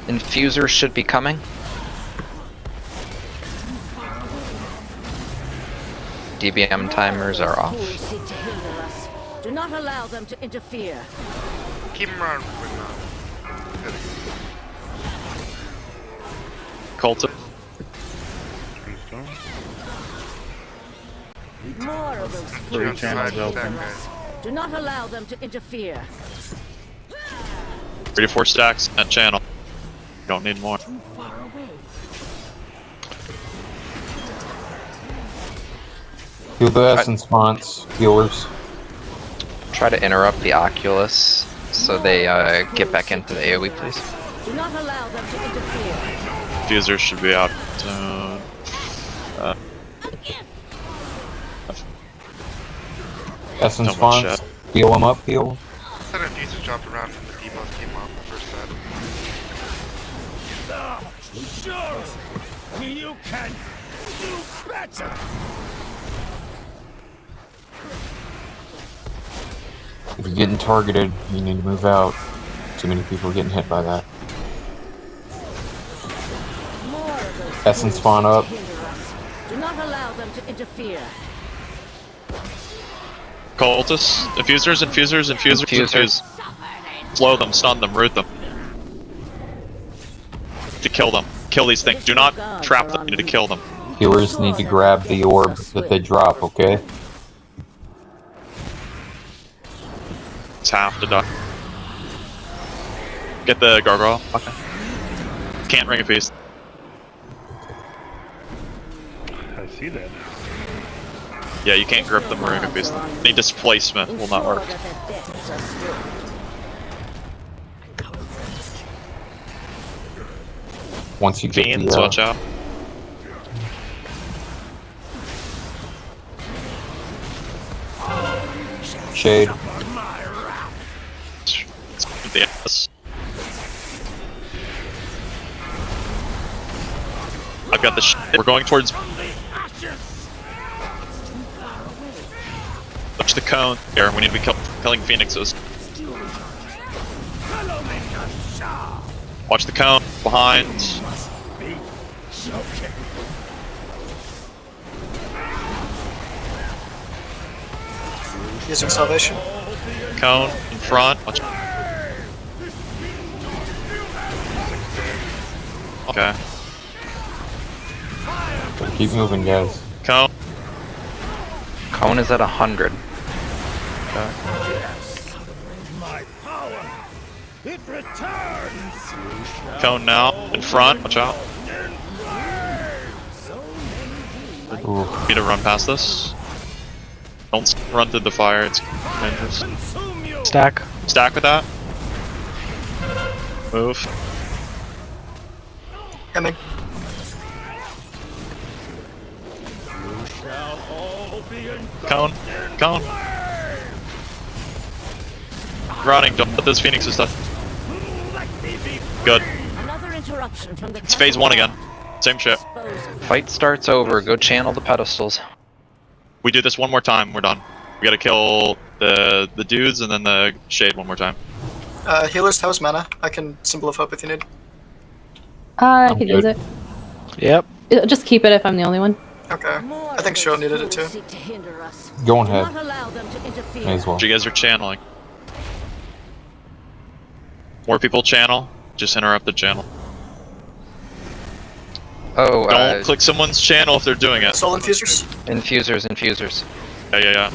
Infusers should be coming. DBM timers are off. Fools seek to hinder us. Do not allow them to interfere. Keep him around when Cult. More of those Three fools channels seek to open. hinder us. Do not allow them to interfere. 3 to 4 stacks at channel. Don't need more. Far away. Heal the essence fonts, healers. Try to interrupt the Oculus so they get back into the AoE, please. Do not allow them to interfere. Diffuser should be out soon. Essence so much fonts, shit. heal them up, heal. That diffuser dropped around from the debuff came off the first set. Sure, you can do better. If you're getting targeted, you need to move out. Too many people are getting hit by that. Essence font up. Do not allow them to interfere. Cultists, infusers. Slow them, stun them, root them. To kill them. Kill these things. Do not trap them, you need to kill them. Healers need to grab the orb that they drop, okay? It's half to die. Get the gargoyle. Okay. Can't ring a piece. I see that. Yeah, you can't grip them or ring a piece. Any displacement will not work. Once you get Fiends, the, watch out. Shade. The ass. I've got the we're going towards. Watch the cone here. We need to be killing phoenixes. Watch the cone behind. Using salvation. Cone in front. Watch. Okay. Keep moving, guys. Cone. Cone is at 100. My power, it returns. Cone now in front. Watch out. Ooh. Need to run past this. Don't run through the fire. It's dangerous. Stack. Stack with that. Move. Coming. Cone. Cone. Running. Don't let those phoenixes touch. Good. Another interruption from the It's phase 1 again. Same shit. Fight starts over. Go channel the pedestals. We do this one more time. We're done. We gotta kill the dudes and then the shade one more time. Healers, how's mana? I can Symbol of Hope if you need. I could use it. Yep. Just keep it if I'm the only one. Okay. I think Shiro needed it too. Go ahead. May as well. You guys are channeling. More people channel. Just interrupt the channel. Oh, Don't click someone's channel if they're doing it. Soul infusers? Infusers. Yeah.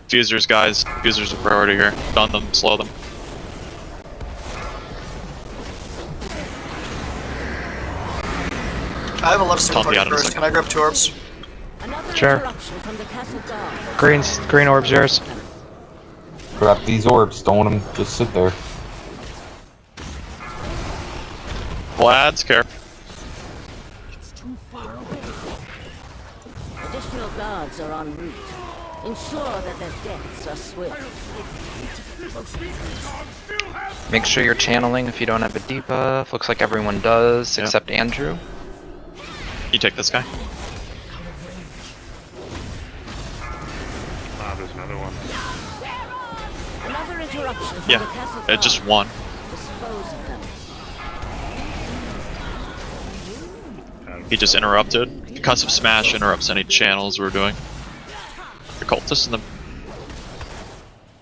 Fusers, guys. Fusers are priority here. Stun them, slow them. I have a left Taunt single me target out in a first. second. Can I grab 2 orbs? Sure. Green orb's yours. Grab these orbs. Don't want them just sit there. Lads, care. Additional guards are en route. Ensure that their deaths are swift. Make sure you're channeling if you don't have a debuff. Looks like everyone does, except Andrew. You take this guy. Ah, there's another one. Another interruption from the Yeah, castle it just one. Dispose of them. He just interrupted. Concussive Smash interrupts any channels we're doing. The cultists and the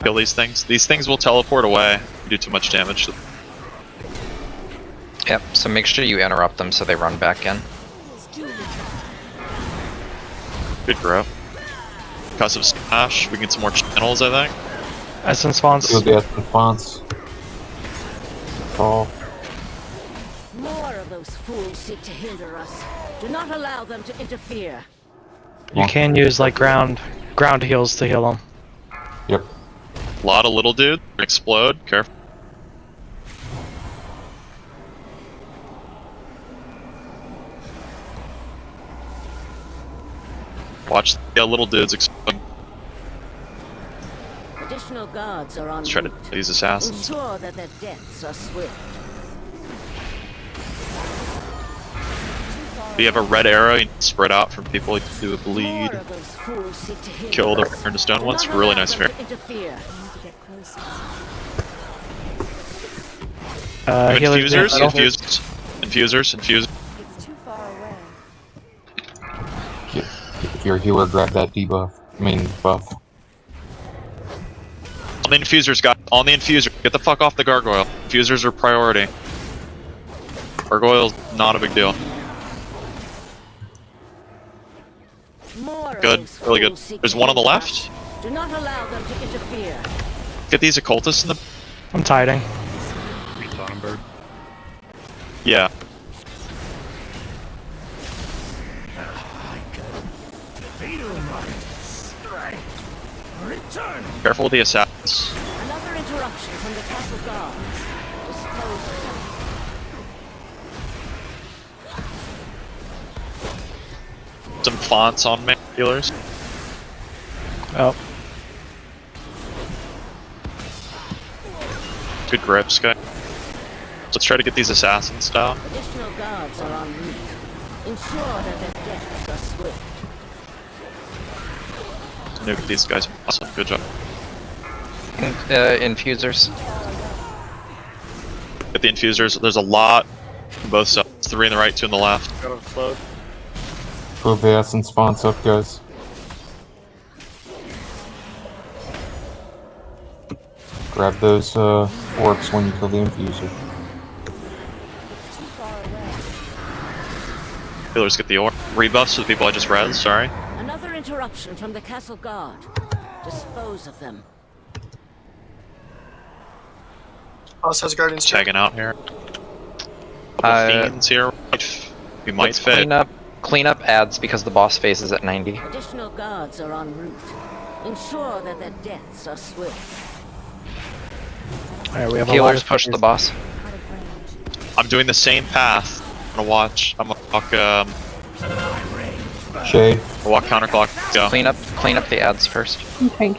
kill these things. These things will teleport away. If you do too much damage to them. Yep, so make sure you interrupt them so they run back in. Good grab. Concussive Smash. We can get some more channels, I think. Essence fonts. Heal the essence fonts. Call. More of of those fools seek to hinder us. Do not allow them to interfere. You can use like ground heals to heal them. Yep. A lot of little dudes explode. Careful. Watch the little dudes explode. Additional guards are on Let's try to route. these assassins. Ensure that their deaths are swift. Do you have a red arrow? You can spread out from people. You can do a bleed. More of those fools seek to hinder Kill the us. turn to stone Do ones. not Really allow nice them fair. to interfere. Infusers, infusers. If you're a healer, grab that debuff. I mean, buff. On the infusers, guys. On the infuser. Get the fuck off the gargoyle. Infusers are priority. Gargoyle's not a big deal. More of Good. those Really good. fools seek There's to one on the hinder left. us. Do not allow them to interfere. Get these occultists in the... I'm tiding. Sonnenberg. Yeah. Careful with the assassins. Another interruption from the castle guards. Dispose of them. Some fonts on me, healers. Oh. Good grips, guy. Let's try to get these assassins down. Additional guards are en route. Ensure that their deaths are swift. Nuke these guys. Awesome, good job. Infusers. Get the infusers. There's a lot on both sides. 3 on the right, 2 on the left. Got it flowed. Move the essence spawns up, guys. Grab those orbs when you kill the infuser. Healers get the orb. Rebuffs to the people I just read, sorry. Another interruption from the castle guard. Dispose of them. Boss has guardians. Tagging out here. Fiends here. We might Let's fit. clean up ads because the boss phase is at 90. Additional guards are en route. Ensure that their deaths are swift. Alright, we have Healers push the boss. I'm doing the same path. I'm gonna watch. I'm gonna walk. Shade. I'll walk counterclock. Go. Clean up the ads first. Okay.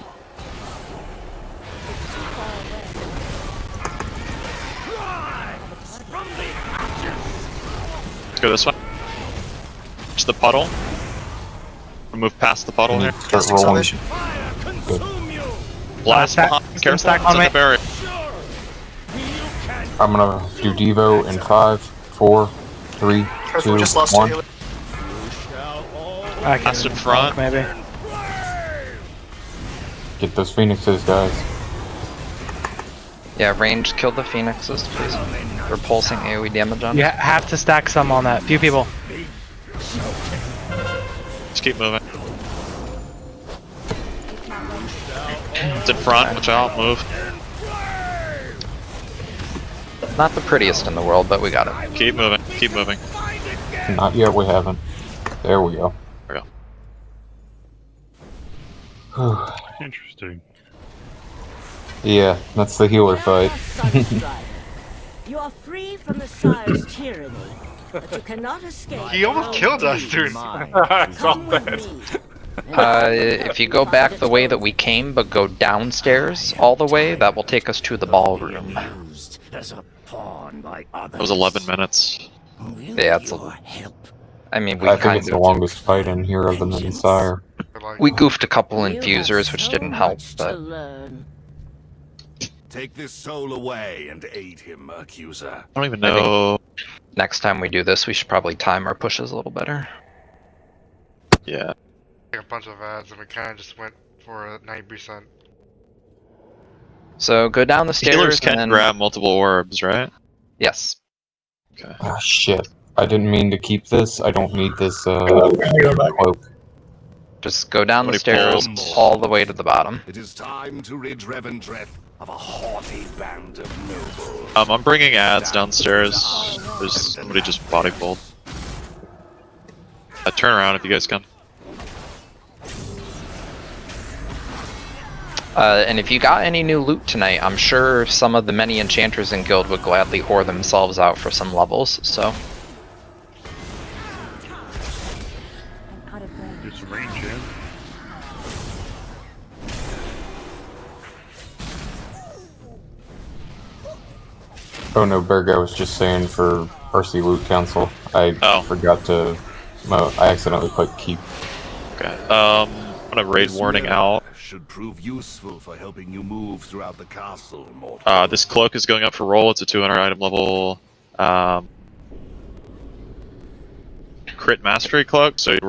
Let's go this way. To the puddle. We'll move past the puddle here. Start rolling. Blast behind. Careful. Stack on Set me. the barrier. I'm gonna do Devo in 5, 4, 3, Careful, 2, we just lost a 1. healer. I can Last in front. maybe. Get those phoenixes, guys. Yeah, ranged kill the phoenixes, please. We're pulsing AoE damage on. You have to stack some on that. Few people. Just keep moving. It's in front. Watch out. Move. Not the prettiest in the world, but we got it. Keep moving. Keep moving. Not yet, we haven't. There we go. There we go. Interesting. Yeah, that's the healer fight. You are free from the Sire's tyranny, but you cannot escape. He almost killed us, dude. I saw Come with that. me. If you go back the way that we came, but go downstairs all the way, that will take us to the ballroom. That was 11 minutes. Yeah, it's I mean, we I think kind it's the of longest fight in here other than Sire. we goofed a couple infusers, which didn't help, but Take this soul away and aid him, accuser. I don't even know. next time we do this, we should probably time our pushes a little better. Yeah. A bunch of ads, and we kind of just went for a 90%. So go down the stairs. Healers can and then... grab multiple orbs, right? Yes. Okay. Ah, shit. I didn't mean to keep this. I don't need this cloak. Just go down the Somebody stairs pull. all the way to the bottom. It is time to rid Revendreth of a haughty band of nobles. I'm bringing ads downstairs. There's somebody just body pulled. Turn around if you guys can. And if you got any new loot tonight, I'm sure some of the many enchanters in guild would gladly whore themselves out for some levels, so. Do some range in. Oh no, Berg, I was just saying for RC Loot Council, I forgot to, I accidentally clicked keep. Okay, I'm gonna raid warning out. Should prove useful for helping you move throughout the castle, mortal. This cloak is going up for roll. It's a 200 item level crit mastery cloak, so you